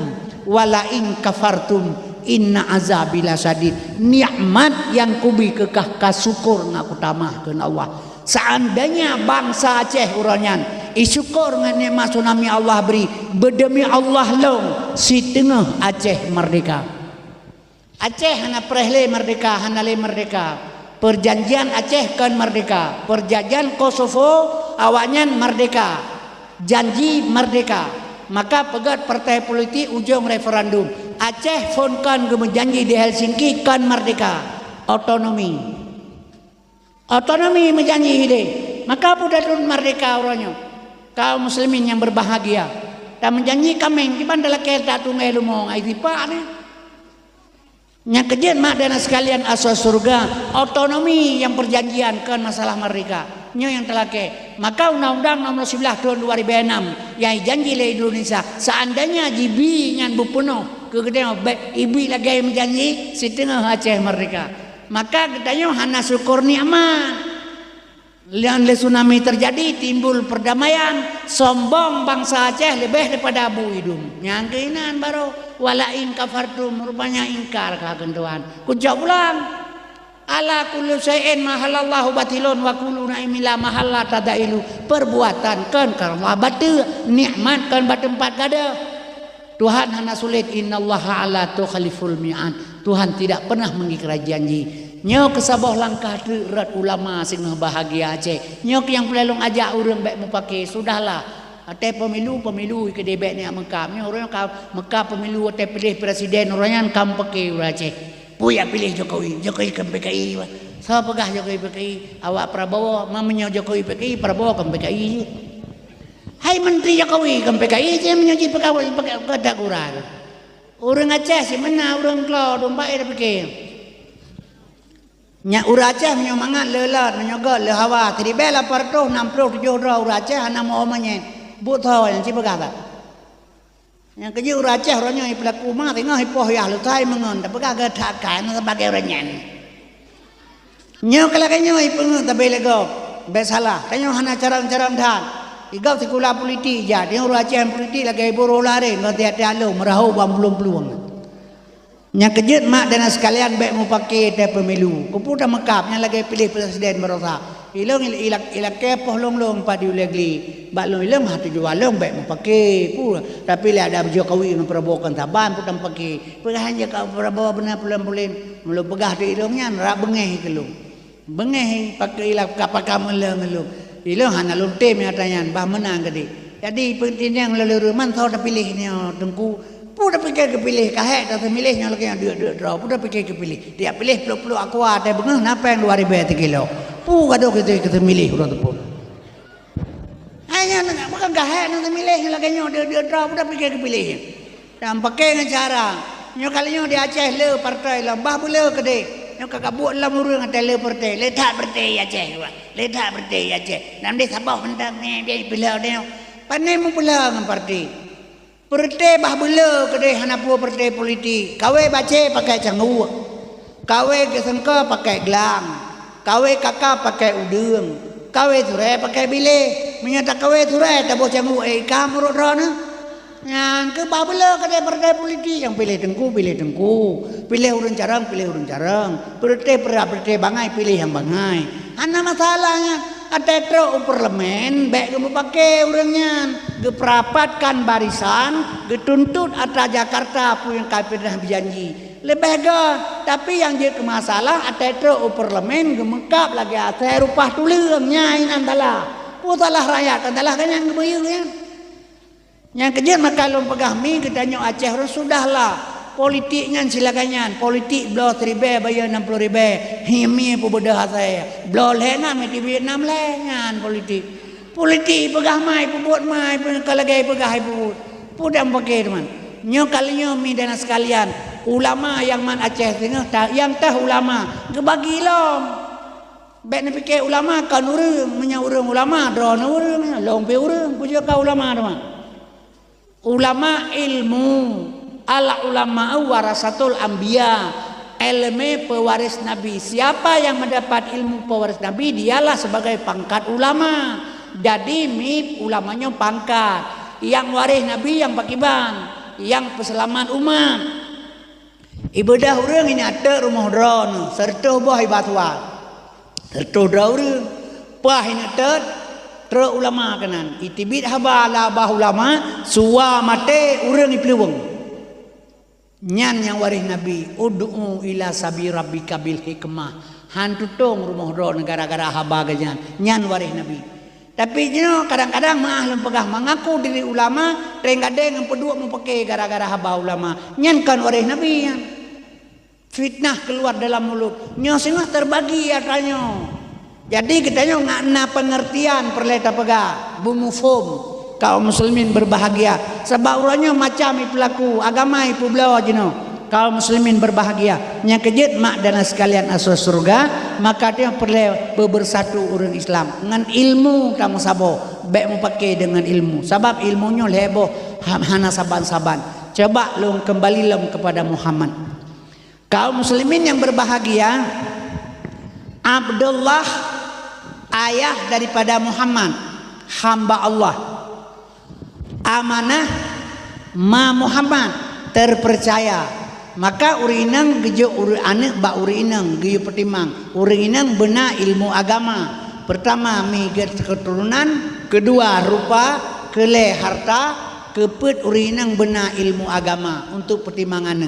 wa la in kafartum inna azabi lasadid. Nikmat yang kubi kekah kasyukur ngaku tamahkeun Allah. Seandainya bangsa Aceh uranyan isyukur dengan nikmat tsunami Allah beri berdemi Allah long si tengah Aceh merdeka. Aceh hana prehle merdeka hana le merdeka. Perjanjian Aceh kan merdeka. Perjanjian Kosovo awaknya merdeka. Janji merdeka. Maka pegat partai politik ujung referendum. Aceh fonkan gemenjanji di Helsinki kan merdeka. Otonomi. Otonomi menjanji ide. Maka pudatun merdeka orangnya. Kaum muslimin yang berbahagia. Dan menjanji kami di bandar kereta tungai lumong aitipa ni. Yang kejadian mak dan sekalian asal surga. Otonomi yang perjanjian kan masalah merdeka. Nyo yang telah ke. Maka undang-undang nomor 11 tahun 2006 yang janji le Indonesia. Seandainya jibi yang bupenuh kegedean ibi lagi yang menjanji setengah Aceh merdeka. Maka katanya hana syukur nikmat. Lian le tsunami terjadi timbul perdamaian. Sombong bangsa Aceh lebih daripada Abu Idum. Nyangkinan baru wala in kafartum rupanya ingkar kagen Tuhan. Kujak pulang. Ala kullu syai'in mahalallahu batilun wa kullu na'imin la mahalla tadailu. Perbuatan kan karena batu nikmat kan batempat kada. Tuhan hana sulit innallaha ala tukhliful mi'ad. Tuhan tidak pernah mengingkari janji. Nyok kesabah langkah rat ulama sing bahagia Aceh. Nyok yang pelelong ajak urang baik mau pakai sudahlah. Ate pemilu ke debek ni Mekah. Nyok orang Mekah pemilu ate pilih presiden orangnya kam pakai Aceh. Puya pilih Jokowi kan PKI. Saya pegah Jokowi PKI. Awak Prabowo mamanya Jokowi PKI, Prabowo kan PKI. Hai Menteri Jokowi kan PKI je menyoji pegawai kata kurang. Orang Aceh si mana orang Klau domba ada fikir. Nya urang Aceh menyemangat lelat menyogot le hawa 1867 orang Aceh hana mau manye. Bu tahu yang si pegawai. Yang kerja orang Aceh orangnya pelaku mah tengah hipoh ya lu tai mengon tapi kagak takan sebagai renyan. Nyo kalau kanyo ipengu tapi lego besalah. Kanyo hana caram-caram dah. Igau sekolah politik jadi orang Aceh politik lagi boro lari ngau tiada lu merahu belum-belum. Yang kejut mak dan sekalian baik mau pakai te pemilu. Kupu dah mekap yang lagi pilih presiden berosa. Ilong ilak kepoh long pada ulegli. Bak long ilong hati jual long baik mau pakai. Tapi le ada Jokowi memperbokan taban pun pakai. Pegahan je kau Prabowo benar pulen-pulen. Mulu pegah di ilongnya rak bengeh ke long. Bengeh pakai ilak kapakam elong. Ilong hana long tem yang tanya bah menang gede. Jadi penting yang lalu man tahu dah pilihnya tengku. Pudah fikir kepilih kahek dah milihnya lagi yang dia draw. Pudah fikir kepilih. Dia pilih peluk aku ada bengah napa yang 2000 kilo. Gaduh kita milih orang tu pun. Hanya bukan kahek nanti milih lagi yang dia draw. Pudah fikir kepilih. Dan pakai dengan cara. Nyo kalinya di Aceh le partai lah. Bah boleh kedai. Nyo kakak buat lah murung atas le partai. Letak partai Aceh. Letak partai Aceh. Nanti sabah mentang ni dia pilih dia. Pandai mu pula dengan partai. Partai bah bela kedai hana puas partai politik. Kawe baca pakai canggu. Kawe kesengka pakai gelang. Kawe kakak pakai udung. Kawe surai pakai bilik. Menyata kawe surai tak boleh canggu. Kamu roda yang ke bah bela kedai partai politik yang pilih tengku. Pilih urun carang. Partai bangai pilih yang bangai. Hana masalahnya. Ada teruk parlemen, baik kamu pakai orangnya, geperapatkan barisan, getuntut atas Jakarta pun yang kami pernah berjanji. Lebih tapi yang jadi masalah ada teruk parlemen, gemengkap lagi atas rupah tulangnya ini antalah. Putalah rakyat, antalah kan yang kebayang. Yang kejadian maka lu pegah mi kita nyok Aceh orang sudahlah. Politiknya silakannya, politik belah 3 bayar 60 ribu. Himi pun bedah saya. Belah lena di Vietnam lengan politik. Politik pegah mai pun buat mai pun kalau gay pegah pun. Pudam pakai teman. Nyo kalinya mi dan sekalian. Ulama yang man Aceh tengah yang tah ulama gebagi lom. Baik nak fikir ulama kan urang menyurang ulama drone urang lompe urang puja ka ulama teman. Ulama ilmu ala ulama warasatul anbiya, ilmu pewaris nabi. Siapa yang mendapat ilmu pewaris nabi dialah sebagai pangkat ulama. Jadi ulamanya pangkat. Yang waris nabi yang pakiban, yang peselamat umat. Ibadah orang ini ada rumah drone serta buah ibatuan. Serta drone pah ini ada ter ulama kanan. Itibit habala bah ulama suwa mate orang ni peluang. Nyan yang waris Nabi ud'u ila sabi rabbika bil hikmah hantu tong rumah drone gara-gara haba ganyan nyan waris Nabi. Tapi kadang-kadang mahlum pegah mengaku diri ulama renggadeng yang pedua mau pakai gara-gara haba ulama nyan kan waris Nabi yan. Fitnah keluar dalam mulut nyo singah terbagi akalnya. Jadi kitanya ngana pengertian perleta pegah bumufum kaum muslimin berbahagia sebab orangnya macam pelaku agama itu belawa jeno kaum muslimin berbahagia yang kejut mak dan sekalian asal surga maka dia perlu bersatu orang Islam dengan ilmu kamu sabo baik mau pakai dengan ilmu sebab ilmunya leboh hana saban-saban coba lu kembali lem kepada Muhammad kaum muslimin yang berbahagia Abdullah ayah daripada Muhammad hamba Allah amanah ma Muhammad terpercaya maka urinang gejo anak ba urinang gejo pertimang urinang benar ilmu agama pertama miger keturunan kedua rupa kele harta kepet urinang benar ilmu agama untuk pertimbangan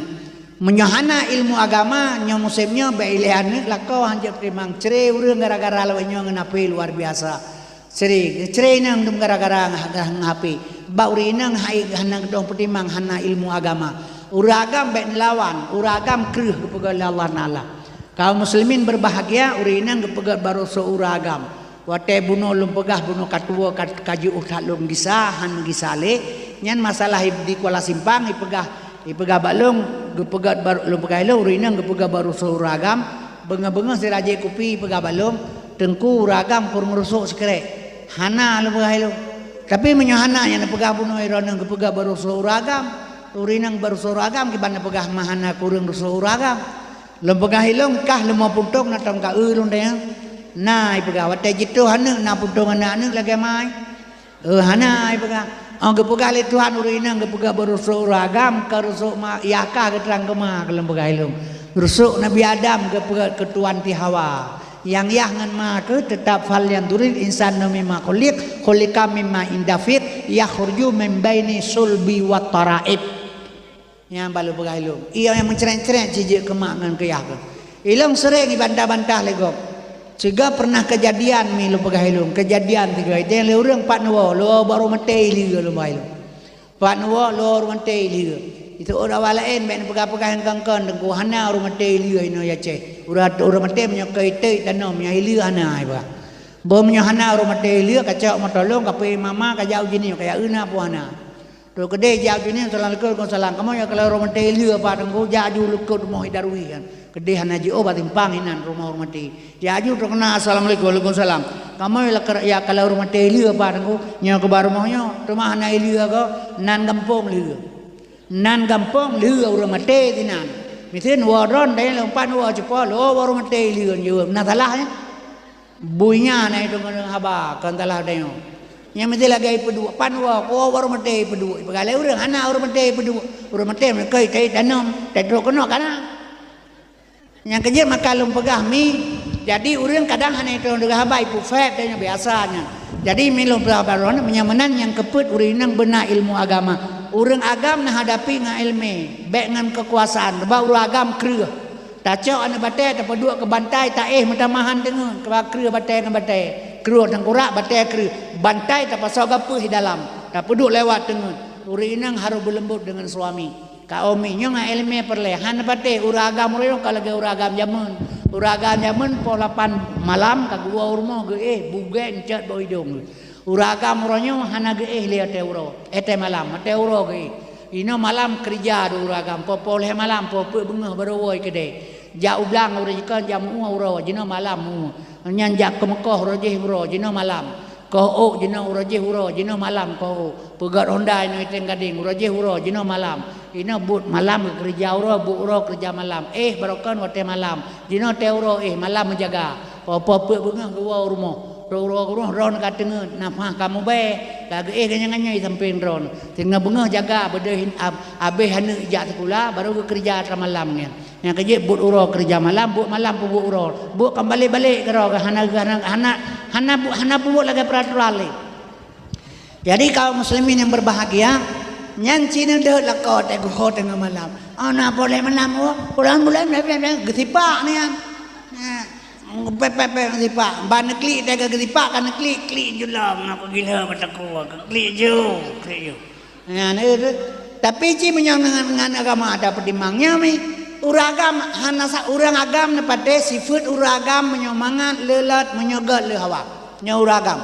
menyohana ilmu agama nyo musimnya bailihan lakau hanja pertimang cerai urang gara-gara lawannya ngenapi luar biasa cerai nang dum gara-gara ngapi bauri nang hai hanang dong pertimang hana ilmu agama uragam baik lawan uragam kreh kepegal Allah Taala kaum muslimin berbahagia urinang kepegal baru seuragam wate bunuh lum pegah bunuh katua kaji utak lum gisahan gisale nyan masalah di Kuala Simpang ipegah balung kepegal baru lum pegah lo urinang kepegal baru seuragam benga-benga si raja kopi pegah balung tengku uragam pur merusuk sekrek hana lum pegah lo Tapi menyohana yang pegah bunuh ironang ke pegah baru suragam, urinang baru suragam kibana pegah mahana kurang suragam. Lem pegah hilong kah lemo puntung natong ka ulun deh. Nah pegah wate jitu hana na puntung hana lagi mai. Hana pegah. Ang pegah le Tuhan urinang ke pegah baru suragam ka rusuk ma yaka ke terang kema ke lem pegah hilong. Rusuk Nabi Adam ke pegah ketuan ti Hawa. Yang ngan maka tetap hal yang durin insan mimma khuliqa mimma indafit yakhruju min baini sulbi wa taraib. Yang balu begailung ia yang menceret-ceret jijik kemak ngan keyah ke ilung sering bantah-bantah legok juga pernah kejadian mi lu begailung kejadian tiga itu yang leurang pak nuwo lo baru mati liga lu bailung pak nuwo lo mati liga itu orang walain ben pegah-pegah yang kangkon dengku hana orang mati liga ino ya ce orang mati menyokai tei tanam nya liga hana ba bom nya hana orang mati liga kacau matolong kape mama kajau gini kayak euna pu hana tu gede jauh gini salang lekut ko salang kamu ya kalau orang mati liga pa dengku jaju lekut mau hidarui kan gede hana ji obat timpang inan rumah orang mati jaju terkena assalamualaikum waalaikumsalam kamu ya kalau orang mati liga pa dengku nya ke baru mohnya rumah hana liga ko nan kampung liga nan gampang liga orang mati tinan misalnya waron dah lompat wah cepat lo orang mati liga juga nak salah ya buinya na itu dengan haba kan salah dah yang mesti lagi pedua panwa ko orang mati pedua pegale orang anak orang mati pedua orang mati mereka kai tanam tetro kena kana yang kerja makalum pegah mi jadi orang kadang hanya itu dengan haba ipu fat dan biasanya jadi milum baron menyamanan yang keput urinang benar ilmu agama urang agam nak hadapi dengan ilmu baik dengan kekuasaan sebab urang agam kera tak cok anak batai tak pedua ke bantai tak mentamahan dengan kera batai dengan batai kera tengkorak batai kera bantai tak pasal gapa di dalam tak pedua lewat dengan urang harus berlembut dengan suami kaumi nya dengan ilmu perlehan batai urang agam urang kalau lagi urang agam zaman pola 8 malam ka gua rumah ge bugen cat bau hidung uragam uronyo hana ge lihat euro ete malam ete euro ge ino malam kerja do uragam popoleh malam popo bengah berowoi kede ja ublang urjikan jam uro jino malam nyanjak ke Mekah rojih uro jino malam ko jino rojih uro jino malam ko pegat Honda ino iteng gading rojih uro jino malam ino but malam kerja uro bu uro kerja malam barokan wate malam jino te uro malam menjaga popo bengah gua rumah ro ron katengen nafah kamu bae lagi ganya-ganya samping ron tinggal bengah jaga bedehin abeh hanu ijak sekolah baru kerja malam ni yang kerja but uro kerja malam but uro but kembali balik ke ro hana bu lagi peraturan le jadi kaum muslimin yang berbahagia nyanci ni dah lakot go tengah malam ana boleh malam orang mulai getipak ni kan pepe getipak ban klik dah getipak kan klik julang apa gila mataku klik jo nah tapi ci dengan agama ada pertimbangnya mi uragam hanasa urang agam nepade sifat uragam menyomangat lelat menyogat le hawa nya uragam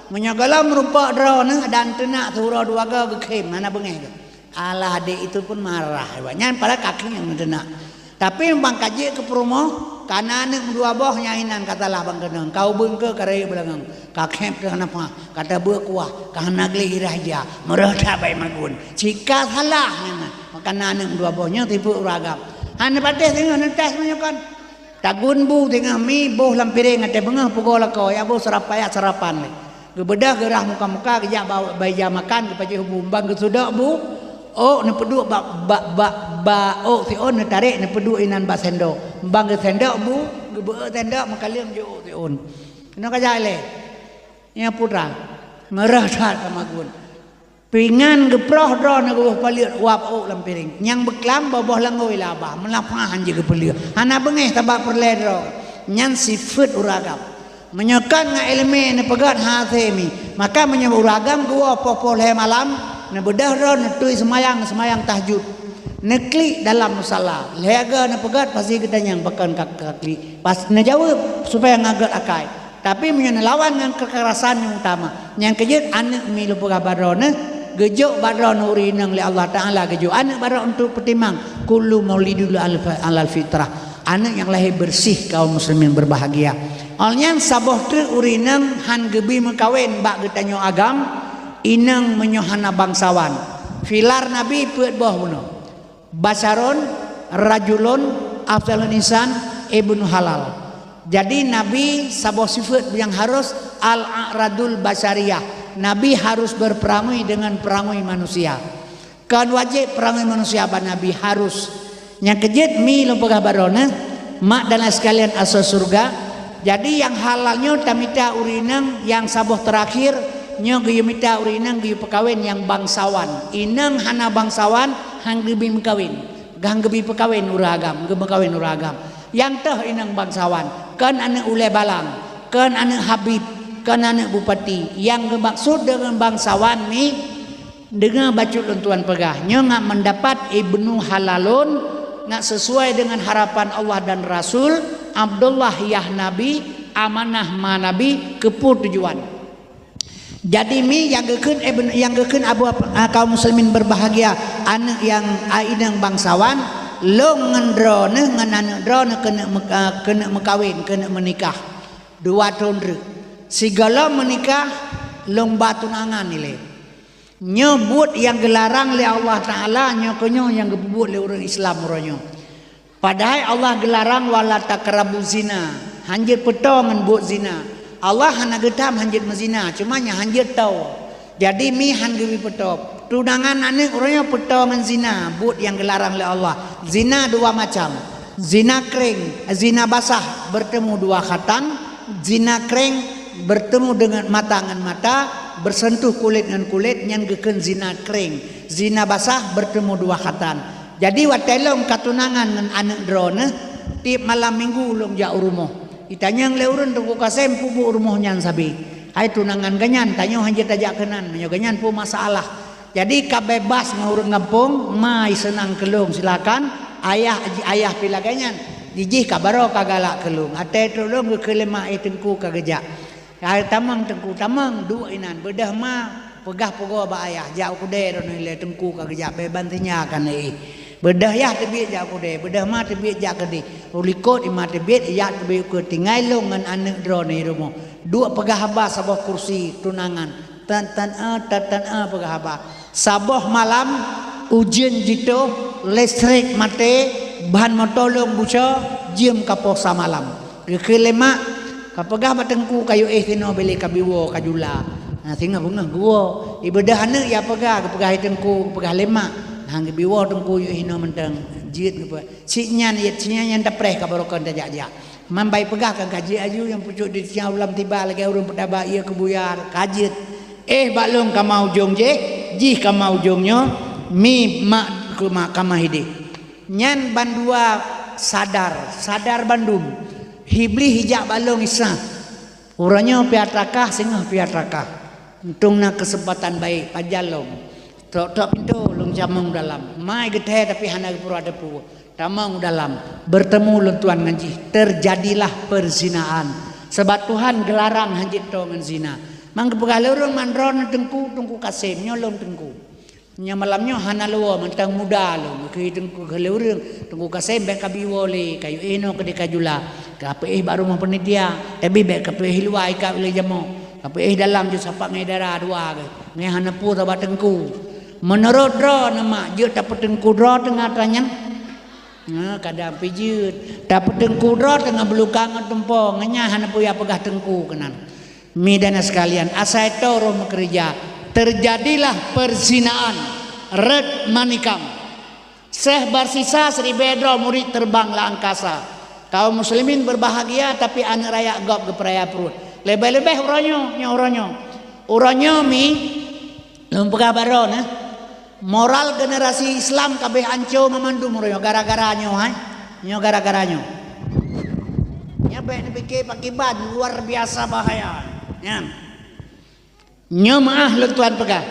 menyogala merupa drone dan tenak surah dua ke kem mana bengeh alah adik itu pun marah banyak pada kaki yang tenak tapi bang kaji ke promo karena anak dua boh nyainan katalah bang kenang kau bengke karaya belangang kakek kenapa kata berkuah karena geli raja merata baik magun jika salah makanya anak dua bohnya tipu uragam hanya pada tengah netas menyokan tagun bu tengah mi boh lampiring ada bengah pukul kau ya boh sarapan le gebedah gerah muka-muka kejak bawa bayi makan kepada bumbang ke sudah bu ne peduk si on ne tarik ne peduk inan bak sendok bang ke sendok bu gebe sendok makaliam jo si on no kajak le nya putra merah sat kamagun pingan geproh dron go paliut wap lampiring nyang beklam boboh langoi labah melapahan je ke peliut ana bengeh tabak perledro nyan sifat uragam menyekan dengan elemen pegat hatemi maka menyebut uragam gua popoleh malam ne bedah ron tui semayang tahajud ne klik dalam musalla lega ne pegat pasti kita yang bahkan klik pas ne jawab supaya ngagat akai tapi menyelawan dengan kekerasan yang utama yang kejut anak milu pegah badrone gejuk badron urinang li Allah taala gejuk anak badron untuk pertimbang kullu maulidul alal fitrah anak yang lahir bersih kaum muslimin berbahagia. Alnya saboh tu urinang han gebi mengkawin bak getanyo agam inang menyohana bangsawan. Filar Nabi peut boh bunuh. Basarun rajulun afdalun insan ibnu halal. Jadi Nabi sabah sifat yang harus al-a'radul basyariyah. Nabi harus berperangai dengan perangai manusia. Kan wajib perangai manusia apa Nabi harus. Yang kejut mi lumpagah barona mak dan sekalian asal surga. Jadi yang halalnya tamita urinang yang sabah terakhir nyo geus mita urinang geus pekawin yang bangsawan. Inang hana bangsawan hang gebi mekawin. Gang gebi pekawin uragam, gebi mekawin uragam. Yang teh inang bangsawan, kan anak ule balang, kan anak habib, kan anak bupati. Yang bermaksud dengan bangsawan ni dengan bacut lentuan pegah. Nyo ngak mendapat ibnu halalun ngak sesuai dengan harapan Allah dan Rasul. Abdullah yah Nabi, amanah ma Nabi, kepur tujuan. Jadi mi yang gekeun abu kaum muslimin berbahagia anak yang inang bangsawan long ngendrone ngan drone kena mekawin kena menikah 2 tahun rek sigala menikah long batunangan ile nyebut yang gelarang le Allah taala nyokonyo yang gebut le orang Islam ronyo padahal Allah gelarang wala taqrabu zina hanjir petongan buat zina Allah hana getam hanjir mezina cuma nya hanjir tau jadi mi han gebi petop tunangan anak orangnya petongan zina but yang gelarang oleh Allah zina 2 macam zina kering zina basah bertemu 2 khatan zina kering bertemu dengan mata dengan mata bersentuh kulit dengan kulit yang geken zina kering zina basah bertemu 2 khatan jadi watelong katunangan dengan anak drone tiap malam minggu ulung ja urumoh itanya yang leurun tunggu kasem pubu urumoh nyan sabi hai tunangan ganyan tanyo hanjir tajak kenan menyo ganyan pu masalah jadi kabebas ngurung ngampung mai senang kelung silakan ayah pila ganyan jijih kabaro kagalak kelung ate tulung ke kelema tengku kageja ai tamang tengku tamang 2 inan bedah ma pegah pogo ba ayah jau kude ron le tengku kageja bebantinya kan bedah ya tebit jak kude bedah ma tebit jak kedi ulikot ima tebit ya tebit ke tingai long ngan anak drone rumo 2 pegah haba sabah kursi tunangan tan pegah haba sabah malam ujian jito listrik mate bahan motolong buca jiem kaposa malam kelema kapegah batengku kayu kino beli kabiwo kajula nah tinggal bunga guo ibadah anak ya pegah tengku pegah lema hang biwo tengku yu hino menteng jit apa sinyan dapreh ka barokon tajak mambai pegah kan kaji aju yang pucuk di siang ulam tiba lagi urun pedaba ia kebuyar kajit baklong ka mau jong je jih ka mau jongnyo mi mak kama hide nyan bandua sadar bandum hibli hijak balong isa uranyo piatrakah singah piatrakah untungna kesempatan baik pajalong tok pintu long jamong dalam mai geteh tapi hana pura depu tamang dalam bertemu lentuan ngaji terjadilah perzinaan sebab Tuhan gelarang hanjit to ngan zina mang kepegah leureung mandron tengku kasim nyolong tengku nya malamnya hana luo mentang muda lo ke tengku leureung tengku kasim be kabiwo le kayu eno ke dekajula ka pe baru mau penitia tapi be ka pe hilwai ka le jamo ka pe dalam ju sapak ngedara 2 ke nge hana pu tabat tengku menurut dro nama je dapat tengku dro tengah tanyan nah kadang pijut dapat tengku dro tengah belukangan tempong nya hana puya pegah tengku kenan midana sekalian asai toro bekerja terjadilah perzinaan red manikam Syekh Barsisa Sri Bedro murid terbang la angkasa kaum muslimin berbahagia tapi anak raya gop gepraya perut lebih-lebih uronyo mi lumpah baron moral generasi Islam kabeh anco memandu muronyo gara-garanyo gara-garanyo nya bae pikir pakiban luar biasa bahaya nya nyo maah lentuan pegah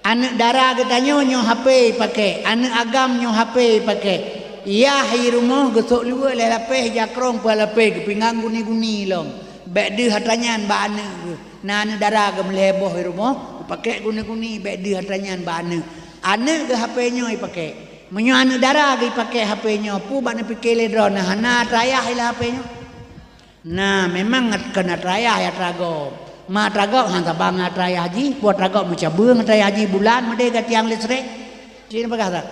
anak darah getanyo nyo HP pakai anak agam nyo HP pakai iya hirumo gesok liwe le lapeh jakrong pa lapeh kepingang guni-guni long bae de hatanyan ba anak na anak darah ge meleboh hirumo pakai guni-guni bae de hatanyan ba anak ke HP nyo pakai menyo anak darah ge pakai HP nyo pu bana pikir le drone hana rayah ila HP nyo nah memang kena rayah ya trago Ma tragok han tabang atrai haji, buat tragok macam beung atrai haji bulan made ka tiang listrik. Cina pegah tak.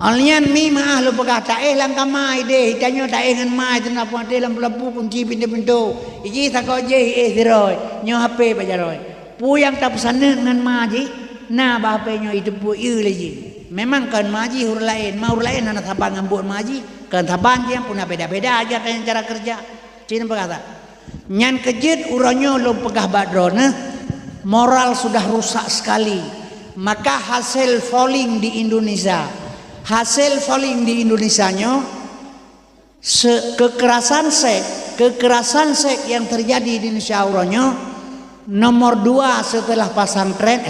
Alnian mi maah lu pegah tak lang kamai deh, hitanyo tak ngan mai tena puan dalam lampu kunci pintu-pintu. Iji takok je diroi, nyo HP bajaroi. Pu yang tak pesana ngan maji, na ba HP nyo itu pu lagi. Memang kan maji hur lain, mau lain anak tabang ngambut maji, kan tabang dia pun beda-beda aja cara kerja. Cina pegah tak. Nyan kejut uranyo lo pegah badrona, moral sudah rusak sekali. Maka hasil falling di Indonesia, nyo kekerasan seks yang terjadi di Indonesia uranyo nomor 2 setelah pesantren,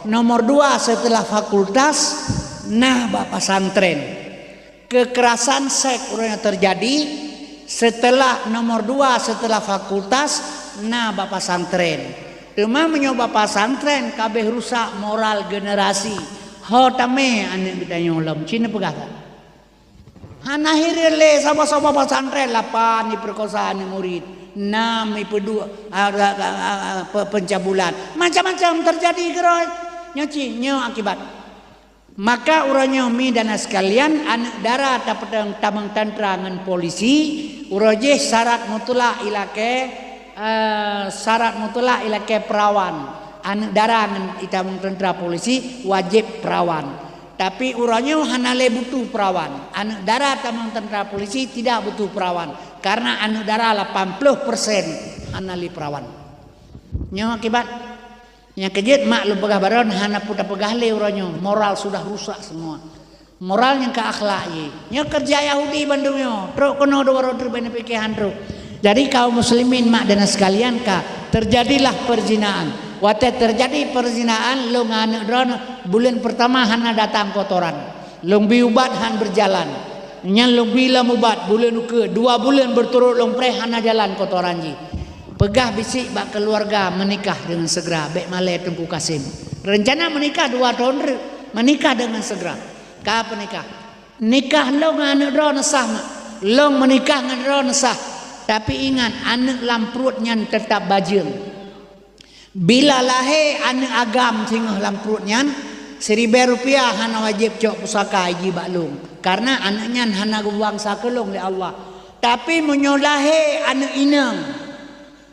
nomor 2 setelah fakultas, nah pesantren. Kekerasan seks uranyo terjadi setelah nomor 2 setelah fakultas, nah bapak santren. Cuma menyoba pesantren kabeh rusak moral generasi. Ho tame ane kita nyolam Cina pegata. Hana hirle sama-sama pesantren lapan diperkosaan murid. 6 pedua pencabulan. Macam-macam terjadi geroy. Nyo akibat. Maka uranyo mi dana sekalian anak dara tapedang tamang tantra ngan polisi uroje syarat mutula ilake perawan anak dara ngan itamang tantra polisi wajib perawan tapi uranyo hanale butuh perawan anak dara tamang tantra polisi tidak butuh perawan karena anak dara 80% hanali perawan nyo akibat yang kejut mak lu pegah baron hana puta pegah le uranyo moral sudah rusak semua moral yang ke akhlak ye nyo kerja Yahudi Bandung yo truk kono do waro terbene pikiran truk jadi kaum muslimin mak dan sekalian ka terjadilah perzinahan wate terjadi perzinaan lu ngane dron bulan pertama hana datang kotoran long biubat han berjalan nyan long bila mubat bulan ke 2 bulan berturut long pre hana jalan kotoran ji pegah bisik bak keluarga menikah dengan segera bek male Tengku Kasim rencana menikah 2 tahun menikah dengan segera ka nikah nikah lo ngane ro nesah long menikah ngan ro nesah tapi ingat anak lamprutnya tetap bajeng bila lahe anak agam tinggal lamprutnya Rp1.000 hana wajib cok pusaka iji baklung karena anaknya hana guang sakelung oleh Allah tapi menyolahe anak inang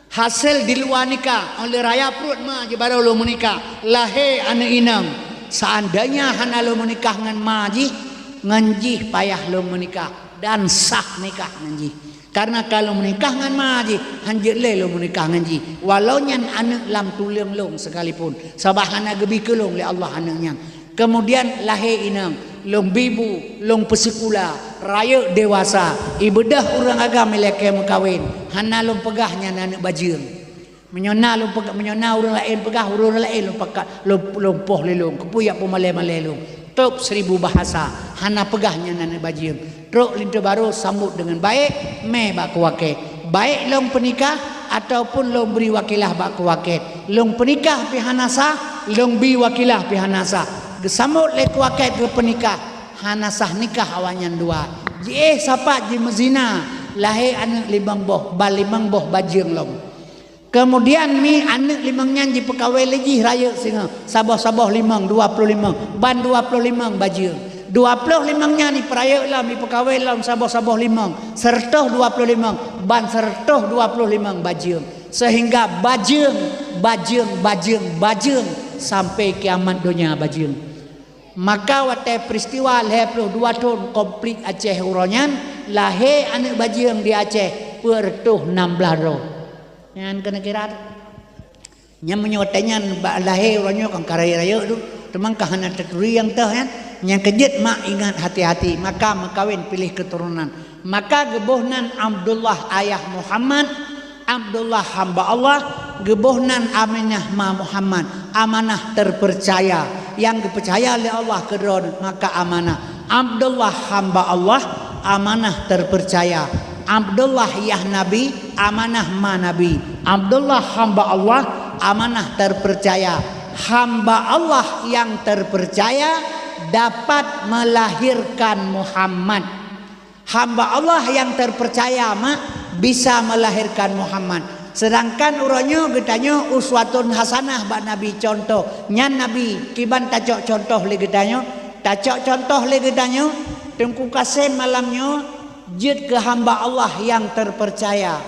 hasil di luar nikah oleh raya perut ma je baru lo menikah lahir anak inang seandainya hana lo menikah dengan maji nganji payah lo menikah dan sah nikah nganji karena kalau menikah dengan maji hanjir le lo menikah nganji walau nyan anak lam tulang long sekalipun sabah hana gebi kelong le Allah anaknya kemudian lahir inang long bibu long pesekula raya dewasa ibadah orang agama leke mengkawin hana long pegahnya anak bajing menyona long pegah menyona orang lain pegah orang lain long pakat long poh lelong kepuyak pemale-male long top 1000 bahasa hana pegahnya anak bajing truk lintu baru sambut dengan baik me bak kuwake baik long penikah ataupun long beri wakilah bak kuwake long penikah pihanasa long bi wakilah pihanasa gesambut le kuwake ke penikah hanasah nikah awanyan 2 je sapa je mezina lahir anak 5 boh bal 5 boh bajing long kemudian mi anak 5 nyanji pekawai lagi raya singa sabah-sabah 5 25 ban 25 bajing 25 nya ni peraya lah mi pekawai lah sabah-sabah 5 sertoh 25 ban sertoh 25 bajing sehingga bajing sampai kiamat dunia bajing maka wate peristiwa lahir 2 tahun komplit Aceh uronyan lahir anak bajing di Aceh pertuh 16 roh yang kena kira yang menyewatanya lahir uronyo kan karaya-raya tu teman kahana terturi yang teh yang kejut mak ingat hati-hati maka makawin pilih keturunan maka gebohnan Abdullah ayah Muhammad Abdullah hamba Allah gebohnan Aminah ma Muhammad amanah terpercaya yang dipercaya oleh Allah kedron maka amanah Abdullah hamba Allah amanah terpercaya Abdullah yah Nabi amanah ma Nabi Abdullah hamba Allah amanah terpercaya hamba Allah yang terpercaya dapat melahirkan Muhammad hamba Allah yang terpercaya mak bisa melahirkan Muhammad Sedangkan uronyo getanyo uswatun hasanah bak Nabi contoh. Nyan Nabi kiban tacok contoh le getanyo. Tacok contoh le getanyo. Tengku kasen malamnyo jid ke hamba Allah yang terpercaya.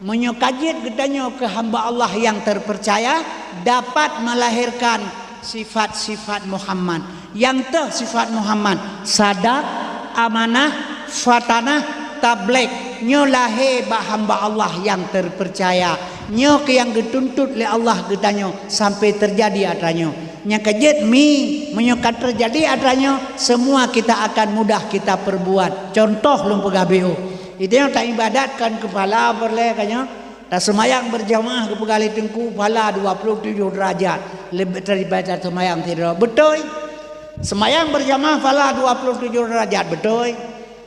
Menyokajit getanyo ke hamba Allah yang terpercaya dapat melahirkan sifat-sifat Muhammad. Yang sifat Muhammad sadak, amanah, fatanah, tablek. Nyo lahir bah hamba Allah yang terpercaya. Nyo ke yang dituntut oleh Allah getanyo sampai terjadi adanya. Nya kejit mi menyokat terjadi adanya semua kita akan mudah kita perbuat. Contoh lum pegabiu. Itu yang tak ibadatkan kepala berle kanyo. Tak semayang berjamaah ke pegali tengku pala 27 derajat lebih daripada semayang tidak. Betul. Semayang berjamaah pala 27 derajat betul.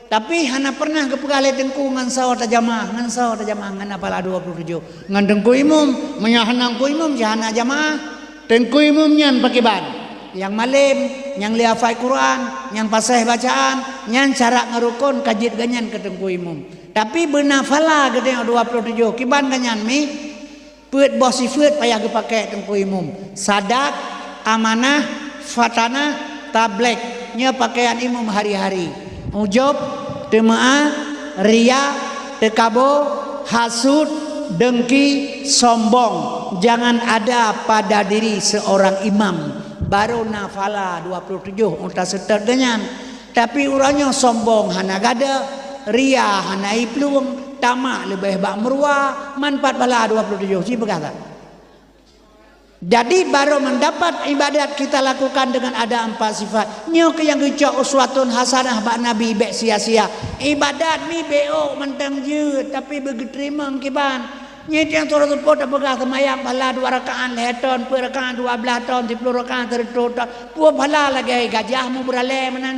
Tapi hana pernah ke pegali tengku ngan saw ta jamaah ngan pala 27. Ngan tengku imum menyahanang ku imum jahana jamaah. Tengku imum nyan pakai ban. Yang malim, yang lihafai Quran, yang pasah bacaan, yang cara ngerukun kajit ganyan ke tengku imum. Tapi benafala gede 27 kiban ganyan mi peut bos sifat payah ge pake tengku imum. Sadak, amanah, fatanah, tablek nya pakaian imum hari-hari. Ujub, temaah, ria, tekabo, hasud, dengki, sombong jangan ada pada diri seorang imam. Baru nafala 27 unta setet dengan. Tapi urangnya sombong hana gada, ria hana iplung, tamak lebih bak merua, manfaat bala 27 si berkata. Jadi baru mendapat ibadat kita lakukan dengan ada 4 sifat. Nyo ke yang gecok uswatun hasanah bak Nabi bek sia-sia. Ibadat mi beo mentang je tapi begeterima kiban. Nyo yang surah tepuk tak pegah semayang bala 2 rakaat leheton, per rakaat 12 tahun, 10 rakaat tertut. Puah bala lagi gajahmu berale menang.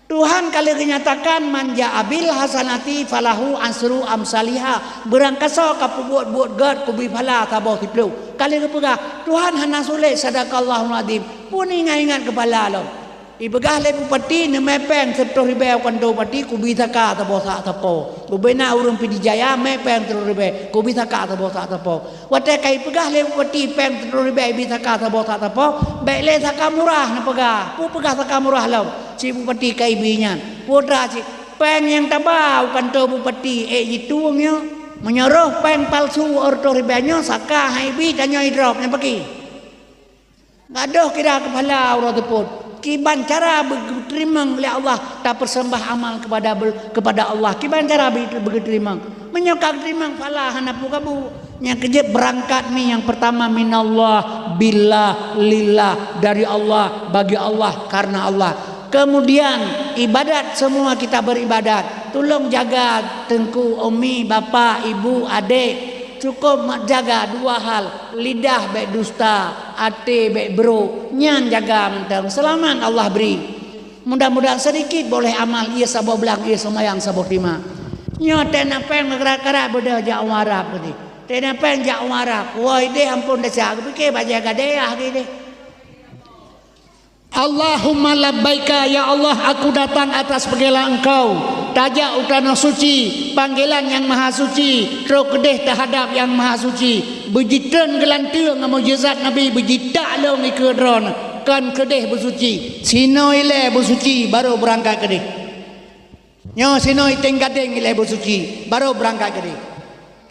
Tuhan kalau kenyatakan manja abil hasanati falahu ansru amsaliha berangkasa kapu buat gad kubi pala tabau tiplu kali kepegah Tuhan hana sulit sadaqallahul azim pun ingat kepala lo ibegah le bupati ne mepeng septo ribe kondo pati kubi taka tabau sa tapo bubena urang pidi jaya mepeng tro ribe kubi taka tabau sa tapo wate kai pegah le bupati peng tro ribe bi taka tabau sa tapo baik le saka murah ne pegah pu pegah saka murah lo si bupati kai binyan putra si peng yang tabau kantor bupati jituungnya menyuruh peng palsu orto ribenyo saka haibi tanyo drop nya pagi gadoh kira kepala urang teput kiban cara berterima oleh Allah tak persembah amal kepada Allah kiban cara berterima menyokak terima pala hana pukabu yang kejep berangkat ni yang pertama minallah billah lillah dari Allah bagi Allah karena Allah. Kemudian ibadat semua kita beribadat. Tolong jaga tengku umi, bapa, ibu, adik. Cukup jaga 2 hal. Lidah baik dusta, hati baik bro. Nyan jaga mentang. Selamat Allah beri. Mudah-mudahan sedikit boleh amal. Ia sabah belang, ia semayang sabah 5. Nyo tena peng gerak-gerak beda jak warap ni. Tena peng jak warap. Woi deh ampun dah cak. Fikir baca gadeah gini. Allahumma labbaika ya Allah aku datang atas panggilan engkau tajak utana suci panggilan yang maha suci teruk kedeh terhadap yang maha suci bejitan gelantir dengan mujizat Nabi bejitak long ikedron kan kedeh bersuci sinoi le bersuci baru berangkat kedeh nyo sinoi tenggadeng le bersuci baru berangkat kedeh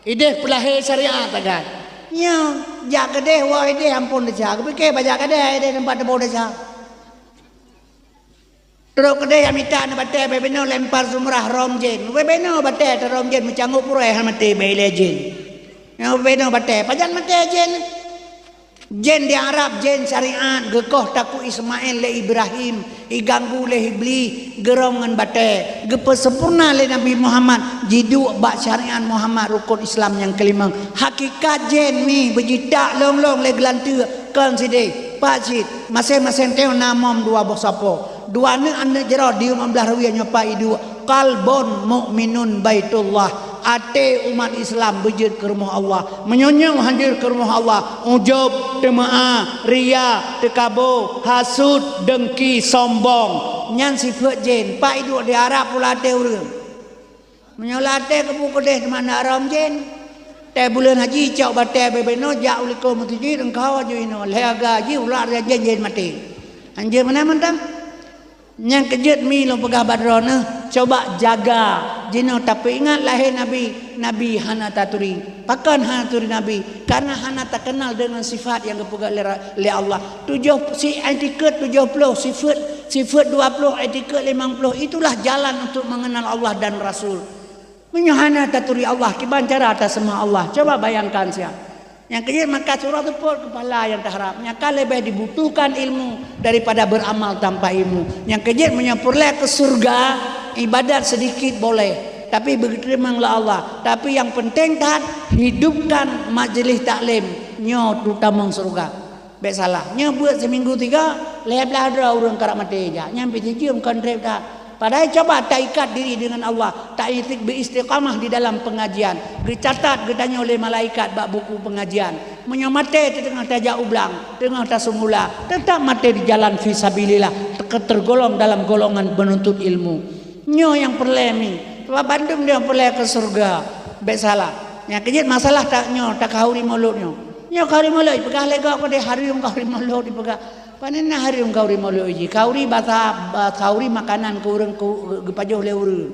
ideh pelahir syariat tagat nyo jak kedeh wa ideh ampun dah fikir baca kedeh ideh tempat tebau dah terus kedai yang minta nak batai bebeno lempar sumrah romjen. Bebeno batai ter romjen mencanggup purai hal mati baile jen. Yang bebeno batai pajan mati jen. Jen di Arab jen syariat gekoh taku Ismail le Ibrahim iganggu le Ibli gerongan batai. Gepe sempurna le Nabi Muhammad jidu bak syariat Muhammad rukun Islam yang kelima. Hakikat jen mi berjidak long-long le gelantir kan side. Pak Cid masing-masing teo namom 2 bosapo. 2 ane jero di 15 rawi nyopa idu qalbun mukminun baitullah ate umat Islam bejit ke rumah Allah menyonyong hadir ke rumah Allah ujub temaah ria tekabo hasud dengki sombong nyan sifat jen pak idu di Arab pula te urang menyolate ke buku deh mana rom jen Te bulan haji cak bate bebeno jak uliko mutiji engkau aja ino leaga haji ular aja jen mati. Anjir mana mentang? Yang kejut mi lo pegah badrona coba jaga jino tapi ingat lahir Nabi hana taturi pakan hana taturi Nabi karena hana tak kenal dengan sifat yang dipegang oleh Allah 70 etiket 70 sifat 20 etiket 50 itulah jalan untuk mengenal Allah dan Rasul menyahana taturi Allah kiban cara atas semua Allah coba bayangkan siapa yang kejut maka surah itu pun kepala yang terharapnya kalau lebih dibutuhkan ilmu daripada beramal tanpa ilmu yang kejut menyempurna ke surga ibadat sedikit boleh tapi begitu memanglah Allah tapi yang penting tak hidupkan majlis taklim nyo terutama surga baik salah nyo buat seminggu 3 lebih ada orang karak mati aja nyampe cium kontrep tak padahal coba tak ikat diri dengan Allah tak beristiqamah di dalam pengajian dicatat gedanya oleh malaikat bak buku pengajian menyamate tengah tajak ublang tengah tasumula tetap mati di jalan fisabilillah tergolong dalam golongan penuntut ilmu nyo yang perlemi sebab Bandung dia perle ke surga baik salah yang kejut masalah tak nyo tak kauri mulut nyo kauri mulut pegah lega pada hari yang kauri mulut dipegah panen hari yang kauri mulut uji kauri bahasa kauri makanan ke urang ke pajoh le urang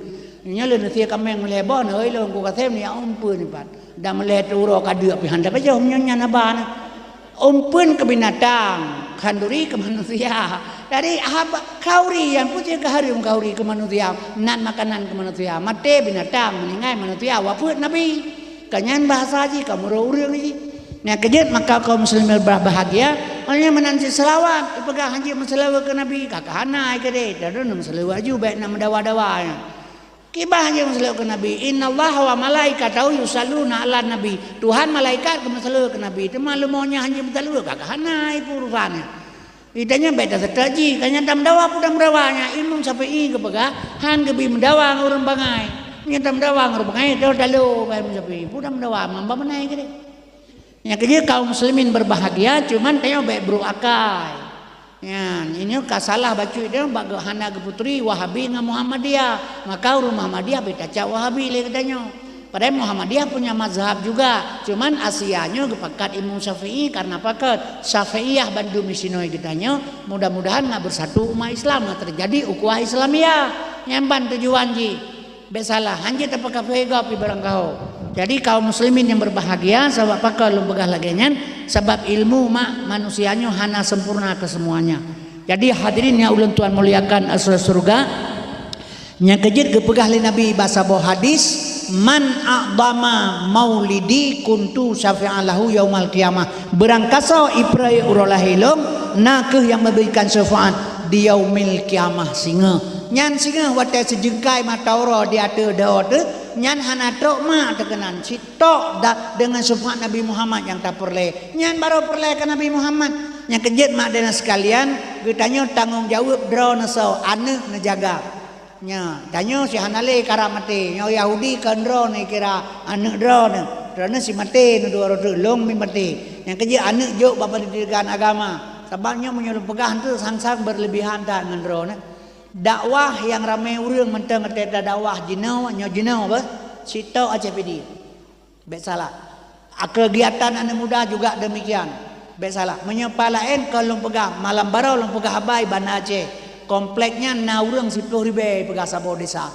nya le nanti kameng melebon euy le ku kasem ni ampun ni pat da melet uro kadeu pi handa pajoh nya na bana ampun ke binatang khanduri ke manusia dari kauri yang putih ke hari yang kauri ke manusia nan makanan ke manusia mate binatang meningai manusia wafut nabi kanyan bahasa ji kamu urang ji nah kejut maka kaum muslimin berbahagia hanya menanti selawat dipegang haji selawat ke nabi kakak hanai ke deh dan selawat juga baik nama dawa-dawa kibah haji selawat ke nabi innallaha wa malaikatahu yusalluna ala nabi Tuhan malaikat ke selawat ke nabi itu malu maunya haji selawat kakak hanai urusannya itanya baik terji kanya dam dawa pudam dawanya ilmu sampai ke pegah han gebi mendawang orang bangai nyedam dawang orang bangai dah dalu baik sampai pudam dawa mamba menai ke deh yang kedua kaum muslimin berbahagia cuman tanya baik beruakai ya ini kasalah baca dia bagi hana ke putri Wahabi dengan Muhammadiyah maka urang Muhammadiyah beda cak Wahabi le katanya padahal Muhammadiyah punya mazhab juga cuman asianya kepakat Imam Syafi'i karena pakat Syafi'iyah Bandung Misinoi katanya mudah-mudahan nak bersatu umat Islam nak terjadi ukhuwah Islamiyah nyamban tujuan ji besalah hanje tapaka fega pi barang kau jadi kaum muslimin yang berbahagia sebab apa lu begah lagian sebab ilmu mak manusianya hana sempurna ke semuanya jadi hadirin yang ulun tuan muliakan asal surga nya kejit kepegah li nabi bahasa bo hadis man a'dama maulidi kuntu syafi'an lahu yaumal qiyamah berangkasa iprai urolahilum nakeh yang memberikan syafaat di yaumil qiyamah singa nyan singa wate sejengkai mata ora di ada daud nyan hana tok ma terkenan si tok dengan syafaat Nabi Muhammad yang tak perle nyan baru perle ke Nabi Muhammad yang kejut mak dan sekalian ditanya tanggung jawab drone so anak nejaga nya tanya si hanale karamate nyo Yahudi kan drone kira anak drone si mate nu dua roda long mi mate yang kejut anak jok bapa didikan agama sebabnya menyuruh pegahan tu sang-sang berlebihan tak dengan drone dakwah yang ramai urang mentang ada dakwah jinau apa sito ACPD baik salah kegiatan anak muda juga demikian baik salah menyepalain kalau pegang malam barau long pegang habai Banda Aceh kompleknya na urang 10.000 pegang sabo desa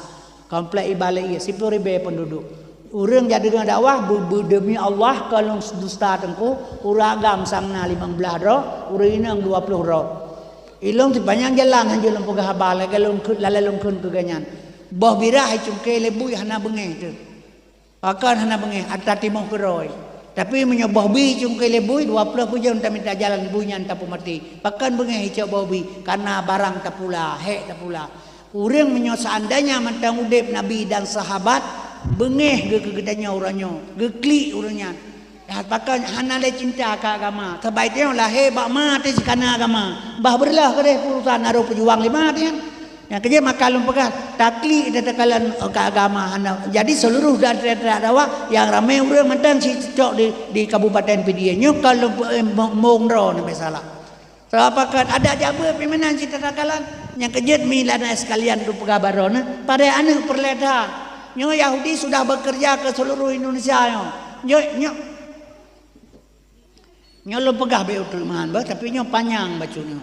komplek ibalai 10.000 penduduk urang jadi dengan dakwah demi Allah kalau dusta tengku uragam sangna 15 roh urang inang 20 roh ilong ti banyak jalan hanjul lom pegah habal galon lalalong kun keganyan boh birah cungke lebui hana bengeh tu akan hana bengeh atati mau keroi tapi menyoboh bi cungke lebui 20 pujon tak minta jalan ibunya tak mati pakan bengeh hijau bobi karena barang tak pula hek tak pula urang menyo seandainya mentang udip nabi dan sahabat bengeh ge kegedanya uranyo gekli urangnya pakai hana le cinta ke agama sebaiknya lahir bak mati karena agama bah berlah ke urusan ada pejuang lima dia yang kerja maka lum pegang takli datakalan ke agama hana jadi seluruh daerah dakwah yang ramai urang mentang si cok di Kabupaten Pedia nyo kalau mongro ni salah sebab pakat ada jabe pimpinan si datakalan yang kerja milana sekalian tu pegabarona pada anak perleda nyo Yahudi sudah bekerja ke seluruh Indonesia nyo nyo lo pegah be utul man bah tapi nyo panjang bacunyo.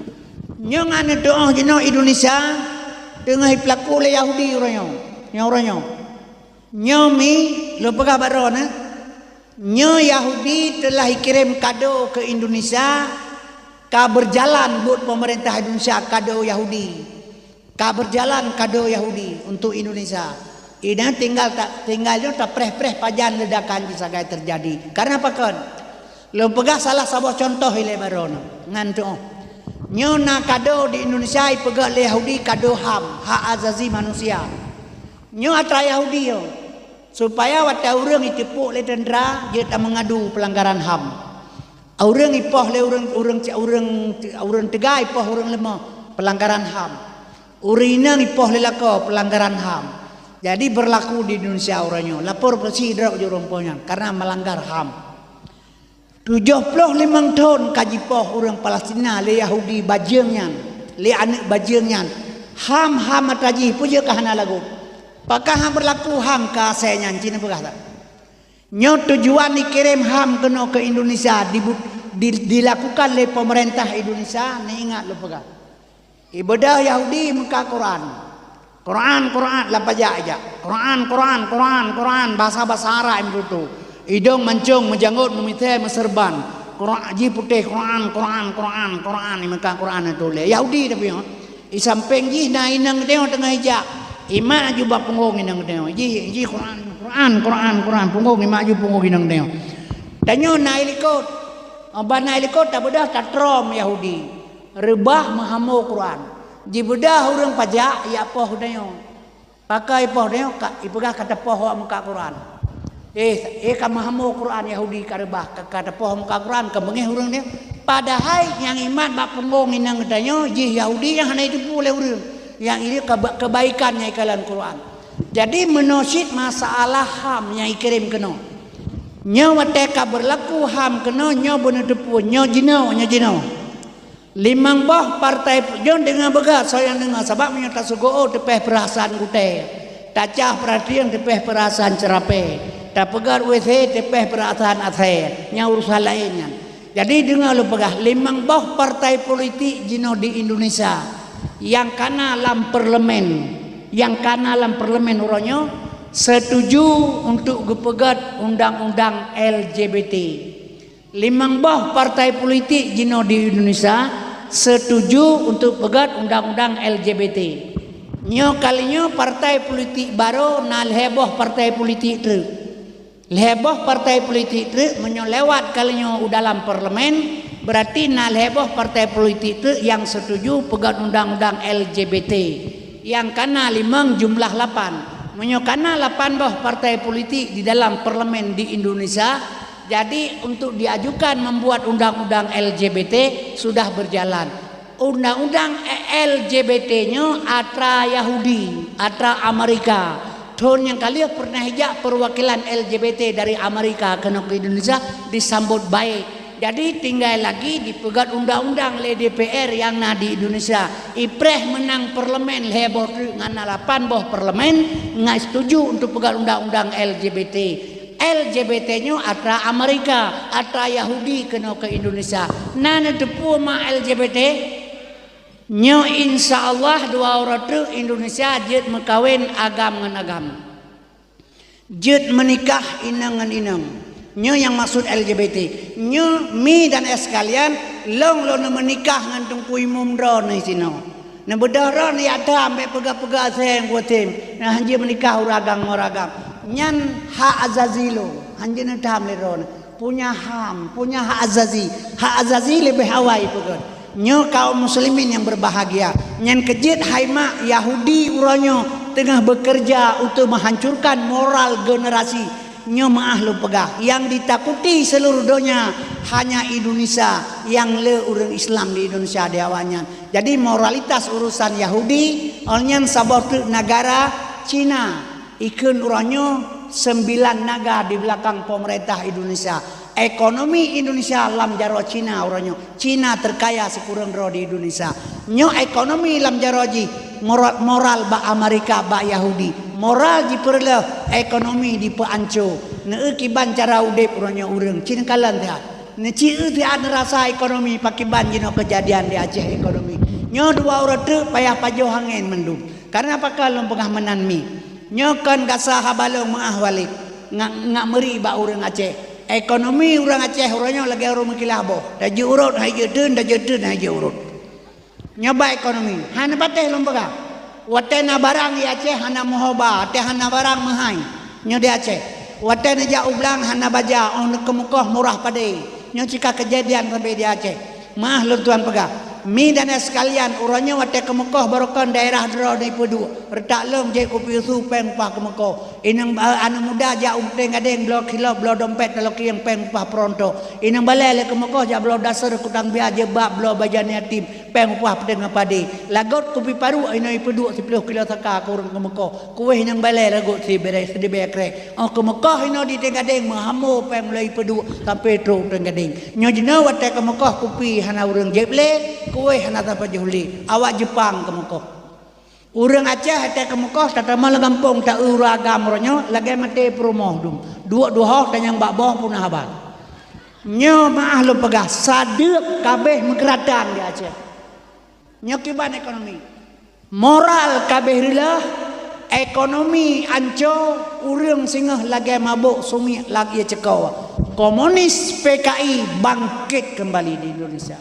Nyo ngane doa jeno Indonesia tengah pelaku le Yahudi uranyo. Nyo mi lo pegah baron nyo Yahudi telah kirim kado ke Indonesia. Ka berjalan buat pemerintah Indonesia kado Yahudi. Ka berjalan kado Yahudi untuk Indonesia. Ini tinggalnya tak preh pajan ledakan bisa gaya terjadi. Karena apa kan? Lo pegah salah sebuah contoh ile baron ngantu. Nyo na kado di Indonesia pegah le Yahudi kado HAM, hak azazi manusia. Nyo atra Yahudi yo. Supaya wata urang itipuk le tendera dia tak mengadu pelanggaran HAM. Orang ipoh le orang tegai ipoh orang lemah pelanggaran HAM. Urina ipoh le lako pelanggaran HAM. Jadi berlaku di Indonesia orangnya. Lapor polisi drok jurumponya karena melanggar HAM. 75 tahun kaji poh orang Palestina le Yahudi bajengnya, le anak bajengnya. HAM ataji puja kahana lagu. Pakah HAM berlaku HAM ka saya Cina pegah. Nyo tujuan dikirim HAM kena ke Indonesia dilakukan oleh pemerintah Indonesia. Ni ingat lu pegang. Ibadah Yahudi muka Quran lapajak aja. Quran bahasa Arab itu. Hidung mancung menjanggut memite meserban. Quran ji putih Quran ni muka Quran itu le. Yahudi tapi i samping ji na inang tengok tengah hijak. Ima juga punggung inang tengok. Ji Quran punggung ima ju punggung inang tengok. Tanyo na ilikot. Abana ilikot tak bedah tak trom Yahudi. Rebah mahamu Quran. Ji bedah orang pajak ya poh tengok. Pakai poh tengok ipegah kata poh muka Quran. Ka mahamu Quran Yahudi ka rebah kata poh muka Quran ka bengeh urang dia. Padahal yang iman bak punggung inang tengok ji Yahudi yang hana itu boleh urang. Yang ini kebaikannya ikalan Quran. Jadi menosit masalah HAM yang ikirim kena. Nyo wateka berlaku HAM kena nyo bener depu nyo jino. Limang boh partai jon dengan begat saya dengar sebab nyo tak sugo tepeh perasaan kute. Tak cah perhatian tepeh perasaan cerape. Tak pegar WC tepeh perasaan athe. Nya urusan lainnya. Jadi dengar lu pegah limang boh partai politik jino di Indonesia. Yang kana dalam parlemen orangnya setuju untuk gepegat undang-undang LGBT. Limang boh partai politik jino di Indonesia setuju untuk pegat undang-undang LGBT. Nyo kalinya partai politik baru nal heboh partai politik tu. Heboh partai politik tu menyolewat kalinya dalam parlemen. Berarti nal heboh partai politik itu yang setuju pegat undang-undang LGBT. Yang kana 5 jumlah 8. Menyokana 8 boh partai politik di dalam parlemen di Indonesia. Jadi untuk diajukan membuat undang-undang LGBT sudah berjalan. Undang-undang LGBT-nya atra Yahudi, atra Amerika. Tahun yang kali pernah hijak perwakilan LGBT dari Amerika kena ke Indonesia disambut baik. Jadi tinggal lagi dipegat undang-undang le DPR yang na di Indonesia. Ipreh menang parlemen heboh ngana 8 boh parlemen ngai setuju untuk pegat undang-undang LGBT. LGBT-nya atra Amerika, atra Yahudi kena ke Indonesia. Nana tepu ma LGBT. Nyo insyaallah dua orang tu Indonesia jet mekawin agam ngan agam. Jet menikah inang ngan inang. Nyo yang maksud LGBT. Nyo mi dan es kalian long menikah ngan tungkui mumdro ni sino. Na bedara ni ada ambek pega-pega saya yang kuatim. Nah hanji menikah uragang moragam. Nyan hak azazilo. Hanji na tam le ron. Punya HAM, punya hak azazi. Hak azazi lebih hawai pegat. Nyo kaum muslimin yang berbahagia. Nyan kejit haima Yahudi uranyo tengah bekerja untuk menghancurkan moral generasi. Nyo maah lu pegah yang ditakuti seluruh dunia hanya Indonesia yang le orang Islam di Indonesia diawanya. Jadi moralitas urusan Yahudi olnyan sabot negara Cina ikun uranyo 9 naga di belakang pemerintah Indonesia. Ekonomi Indonesia lam jaro Cina uranyo. Cina terkaya sekurang ro di Indonesia. Nyo ekonomi lam jaro ji moral ba Amerika ba Yahudi. moral di perlah ekonomi di peancur ne kiban cara udip urangnya urang cina kalan teh ne cieu teh ada rasa ekonomi pakiban jino kejadian di Aceh ekonomi nyo dua orang tu payah pajo hangen mendung karena apa kalau pengah menanmi nyo kan gasa habalong maah walik ngak meri ba urang Aceh ekonomi urang Aceh urangnya lagi urang kilah boh da je urut hai je deun da je deun hai je urut nyoba ekonomi hana pateh lompega watena barang di Aceh hana mohoba teh hana barang mahai nyo di Aceh watena ja ublang hana baja on kemukoh murah padai nyo cika kejadian sampai di Aceh mah lu tuan pegah mi dan sekalian urangnya wate kemukoh barokan daerah dro di pedu retak lem je kopi su peng pah kemukoh inang anu muda ja umpeng gadeng blok kilo blok dompet kalau yang peng pah pronto inang balai le kemukoh ja blok dasar kutang biar je bab blok bajan yatim peng pah pedeng padi lagot kopi paru ino pedu 10 kilo saka kurang kemukoh kueh inang balai lagot si beres di bekrek oh kemukoh ino di gadeng mahamu peng mulai pedu sampai tro teng gadeng nyo jena wate kemukoh kopi hana urang jeble kuih hana tapa juli awak Jepang kemukoh urang Aceh hate kemukoh tata mal kampung ta uragam ronyo lagi mate promoh dum dua hoh tanyang bak boh punah abang nyo maah lu pegah sadek kabeh mekeratan di Aceh nyo kiban ekonomi moral kabeh rilah ekonomi anco urang singah lagi mabuk sumi lagi cekau komunis PKI bangkit kembali di Indonesia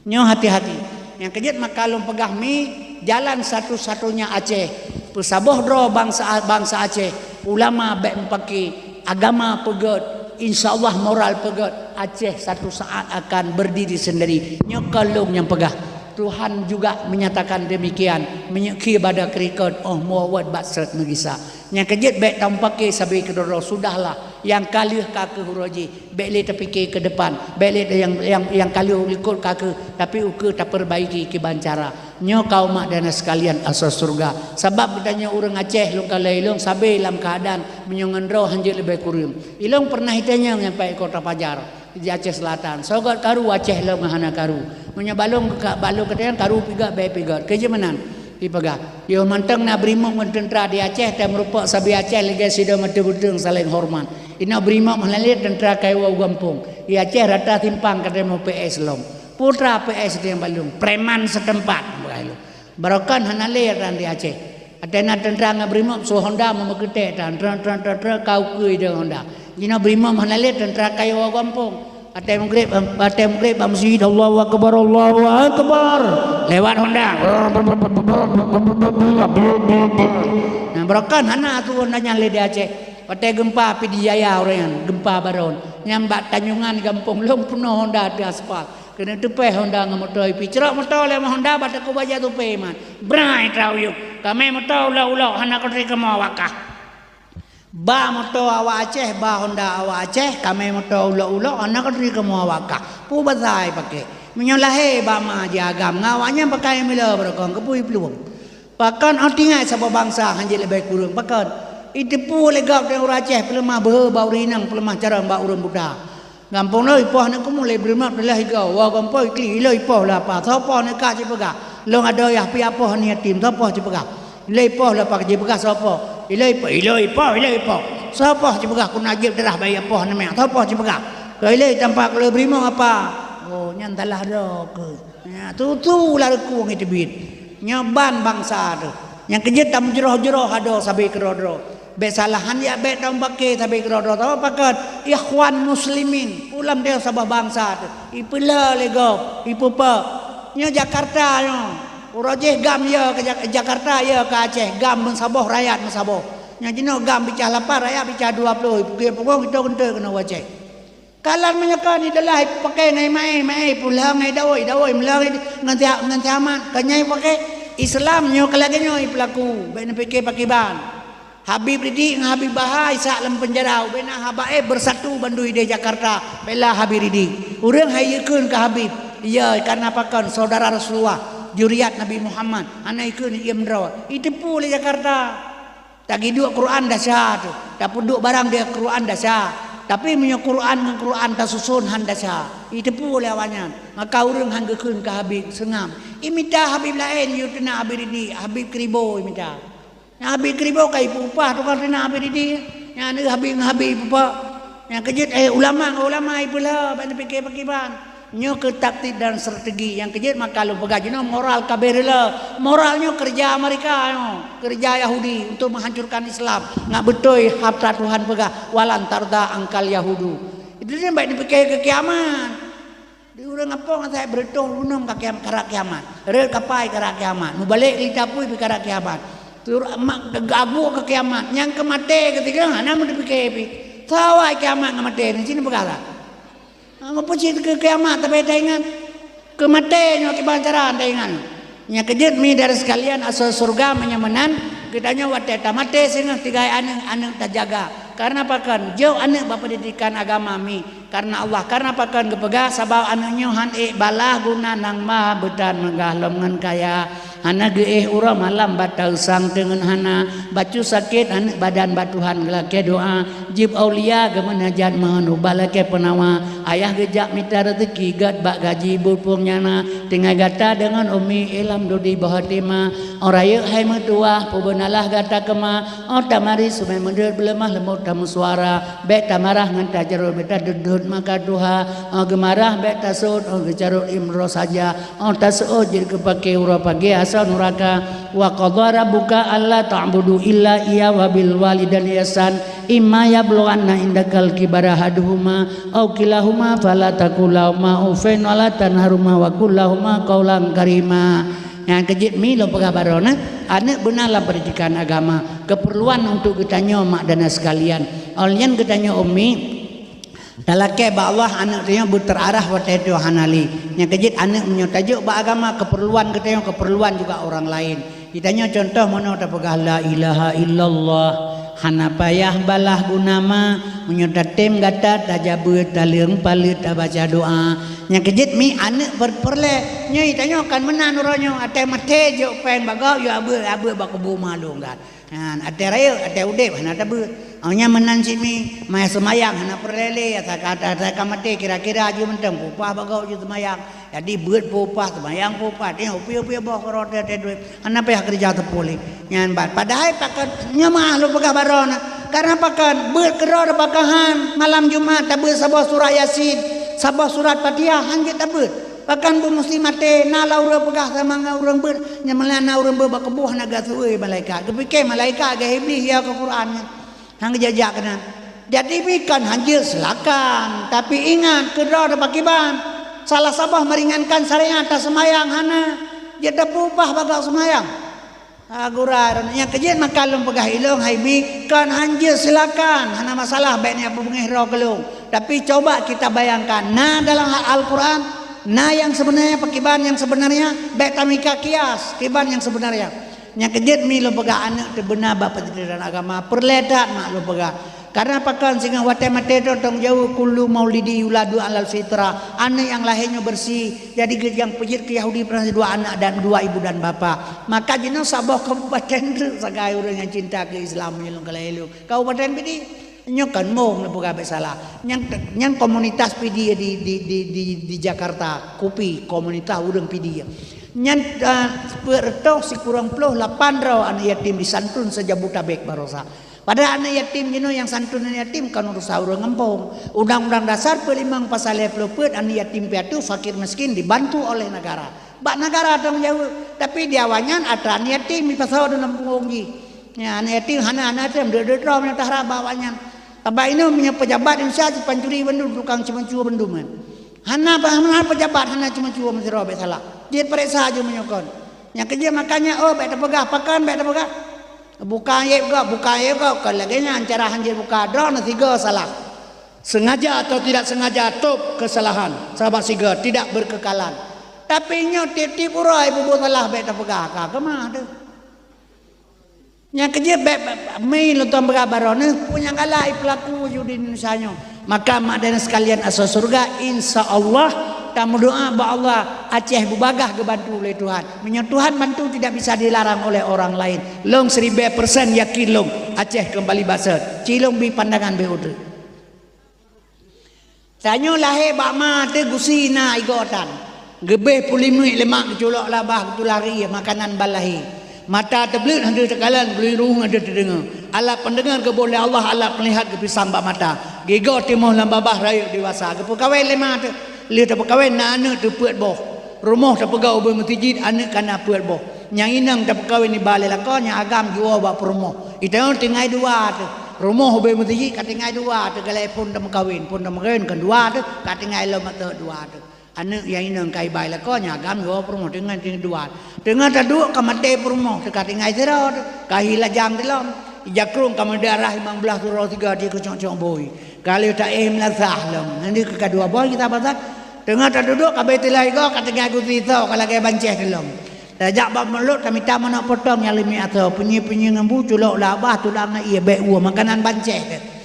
nyo hati-hati yang kejut makalung pegah mi jalan satu-satunya Aceh pesaboh dro bangsa Aceh ulama baik mempaki agama pegot insyaallah moral pegot Aceh satu saat akan berdiri sendiri nyo kalung yang pegah Tuhan juga menyatakan demikian menyeki pada kerikot oh muawad baksat megisa yang kejut baik tampake sabi kedoro sudahlah yang kalih kake huroji baik le terfikir ke depan baik le yang kalih likut kake tapi uke tak perbaiki kiban cara nyo kaum mak dan sekalian asal surga sebab ditanya orang Aceh lung kalai ilung sabi dalam keadaan menyongendro hanjir lebih kurang ilung pernah hitanya sampai kota Pajar di Aceh Selatan sogat karu Aceh lo ngahana karu menyabalung balung kedayan karu piga bae piga kerja menan dipegah yo manteng na brimo mententera di Aceh teh merupa sabi Aceh lega sida mate budeng saling hormat ina brimo melalit tentera kaiwa gampung di Aceh rata timpang kada mau PS long putra PS yang balung preman setempat barokan hanale ran di Aceh atena tentera ngabrimo so Honda memegete dan tran kau kui de Honda ina brimo melalit tentera kaiwa gampung Atem grip masjid Allahu akbar lewat Honda nah berakan hana tu nanya le di Aceh pate gempa pidijaya orang gempa baron nyambat Tanjungan kampung long penuh Honda di aspal kena tepe Honda ngamotoi picerak motor le Honda bata ko baja tupe man brai trau yuk kami motor ulah hana ko rika mawakah ba moto awak Aceh ba Honda awak Aceh kami moto ulo anak kadri kamu awakah pu bazai pakai menyolahe ba ma jagam ngawanya pakai mila berkong kepui peluang pakan artinya sebab bangsa hanjil lebih kurang pakan itu pu legap dengan orang Aceh pelemah beh bau rinang pelemah cara ba urang budak gampang lo ipoh nak kamu le bermak belah igau wa gampang ikli lo ipoh lah apa sapa nak ka cipega lo ada ya pi apa ni tim sapa cipega le ipoh lah pak cipega sapa Ilai po. Siapa cipegah ku najib darah bayi apa namanya? Siapa cipegah? Ilai tampak le brimo apa? Oh nyantalah do ke. Ya tu lah ku ngit bit. Nyoban bangsa tu. Yang kejut tam jeroh-jeroh ado sabi kerodro. Be salahan ya be tambake sabi kerodro. Tahu pakat ikhwan muslimin. Ulam dia sabah bangsa tu. Ipela lego, ipupa. Nya Jakarta nyo. Urajeh gam ya ke Jakarta ya ke Aceh gam mensaboh rakyat mensaboh nya jino gam bicah 8 rakyat bicah 20 pergi pokok kita kenta kena Aceh kalan menyeka ni dalah pakai ngai mai pulang ngai dawai melang nganti amat kanyai pakai Islam nyo kelagi nyo pelaku ben fikir pakai ban Habib Ridi dengan Habib Bahai sak lem penjara bena habae bersatu bandui di Jakarta bela Habib Ridi urang hayekeun ke Habib iya karena pakan saudara Rasulullah juriat Nabi Muhammad anak ikut ia merawat itu pula Jakarta tak duduk Quran dasar tu tak duduk barang dia Quran dasar tapi punya Quran dengan Quran tak susun han dasar itu pula awalnya maka orang hanggekeun ke Habib sengam imita Habib lain you kena Habib ini Habib Kribo imita Yang habis keribau kai upah tu kan nak habis di. Yang ni habis apa? Yang kejut ulama pula ban fikir pakiban. Nyo ke taktik dan strategi yang kejut maka lu pegajino moral kabirila. Moralnya kerja Amerika kerja Yahudi untuk menghancurkan Islam. Ngak betul harta Tuhan pegah walan tarda angkal Yahudu. Itu dia baik dipikir ke kiamat. Dia orang apa saya bertong lunong ke kiamat. Rel kapai ke kiamat. Nu balik litapui ke kiamat. Gagu ke kiamat yang kemate ketika mana mau dipikir sawai kiamat kemate di sini berkata apa sih ke kiamat tapi tak ingat kemate nyo kebancaran tak ingat nya kejut mi dari sekalian asal surga menyamanan kitanya wate tamate sehingga tiga anak terjaga karena apa kan jauh anak bapa didikan agama mi karena Allah karena apa kan kepegah sabab anaknya han balah guna nang ma bedan menggah lomngan kaya hana geeh ura malam batau sang dengan hana bacu sakit hana badan batuhan gelake doa jib aulia gemenajat manu balake penawa ayah gejak mita rezeki gat bak gaji bulpung nyana tinggal gata dengan umi ilam dodi bahatima oraya hai metua pubenalah gata kema tamari sumai mendur belemah lemut tamu suara bet tamarah ngan tajarul beta dudut maka duha gemarah bet tasud gejarul imro saja tasud jadi kepake ura pagi asal nuraka wa qadara rabbuka alla ta'budu illa iya wa bil walidaini ihsan imma yablughanna indakal kibara haduhuma aw kilahuma fala taqulahuma ufain wala tanharuma wa kullahuma qaulan karima. Yang kejit mi lo pagabarona anak benarlah pendidikan agama keperluan untuk kita nyomak dan sekalian oleh kita umi dalake ba Allah anak dia berterarah wa taitu hanali yang kejit anak menyotajuk ba agama keperluan kita keperluan juga orang lain kitanya contoh mana ta pegah la ilaha illallah hana payah balah gunama menyotatem gata tajabut taleung palit baca doa yang kejit mi anak berperle nya itanya kan menan uronyo ate mate jo pen bagau yo abe bakubu malu kan ate raya ate udep hana tabe nya menan si mi mai semayang hana perlele kata kamate kira-kira aja menteng upah bagau je semayang jadi beut upah semayang upah dia upi boh rote te duit hana payah kerja tepuli nyan bat padahal pakan nya mah lu pegah barona karena pakan beut keror bakahan malam Jumat tabe sabah surah Yasin sabah surat Fatihah hanjit tabut pakan bu muslimate na laura pegah sama urang ber nyamelana urang ber bakebuh naga suwe malaikat kepike malaikat ga iblis ya ke Quran hang jajak kena jadi bikan hanjit silakan tapi ingat kedra ada pakiban salah sabah meringankan syariat atas semayang hana jeda pupah bagal semayang agurar nya kejit makalung pegah ilung haibi kan hanjit silakan hana masalah baiknya pengeh ro kelung tapi coba kita bayangkan nah dalam Al-Quran nah yang sebenarnya pakiban yang sebenarnya betamika kias kiban yang sebenarnya yang kejit mi lo pegah anak tebenar bapa dan agama perledat mak lo pegah karena pakan sehingga wate mate tong jauh kullu maulidi yuladu alal fitrah anak yang lahirnya bersih jadi yang pejit ke Yahudi pernah dua anak dan dua ibu dan bapa maka jino sabah kabupaten sagai orang yang cinta ke Islam nyelung kalailu kabupaten pidi nyokan mong na buka salah yang komunitas pidi di Jakarta kopi komunitas urang pidi yang perto si kurang puluh 8 anak yatim disantun sejabutabek barosa pada anak yatim gino yang santun anak yatim kan urus urang ngempong undang-undang dasar pelimang pasal 24 anak yatim piatu fakir miskin dibantu oleh negara bak negara dong jauh tapi di awalnya ada anak yatim di pasal dalam punggi ya anak yatim hana anak yatim dede-dede menyatah bawanya tabak ini punya pejabat yang saja pancuri bendum tukang cuma-cua bendum hana pejabat hana cuma-cua mesti robek salah dia periksa aja menyokon yang kerja makanya baik pegah pakan baik pegah buka ye kau kalau lagi antara hanjir buka drone tiga salah sengaja atau tidak sengaja top kesalahan sahabat siga tidak berkekalan tapi nyo tip-tip urai bubu salah baik pegah kemana tu yang kerja main lontar berabarone punya galai pelaku judi Indonesia nyo maka mak dan sekalian asal surga insyaallah tamu doa ba Allah Aceh bubagah kebantu oleh Tuhan menyat Tuhan bantu tidak bisa dilarang oleh orang lain long 1000% yakin long Aceh kembali basah cilong bi pandangan beudre sanyo lahir bak ma te gusina igotan gebeh pulimui lemak colok labah tu lari makanan balahi Mata terbelit handa tekalan beli ruhung handa terdengar. Alat pendengar ke boleh Allah, alat melihat ke pisang bak mata. Gego timoh lambabah raya dewasa. Ke pekawai lemah tu. Lihat pekawai na anak tu puat boh. Rumah tak pegau bermutijid anak kana puat boh. Yang inang tak pekawai ni balai lakon yang agam jual bak rumah. Itu yang tinggal dua tu. Rumah bermutijid kat tinggal dua tu. Kalau pun tak kawin kan dua tu. Kat tinggal lo mata dua tu. Anak yang inang kai bayi lah kau nyagam jual rumah dengan dua. Dengan terdua kamate rumah dekat tinggal serot. Kahilah jam dalam. Jakrung kamu darah 15 turun 3 dia kecong-cong boy. Kalau tak melasah lem. Nanti ke kedua boy kita pasal. Dengan terduduk kabe tilai kau kat tinggal aku tito kalau gaya banceh dalam. Tajak bab melut kami tak mana potong yang limi atau penyi-penyi ngembu culok labah tulang na ia baik makanan banceh.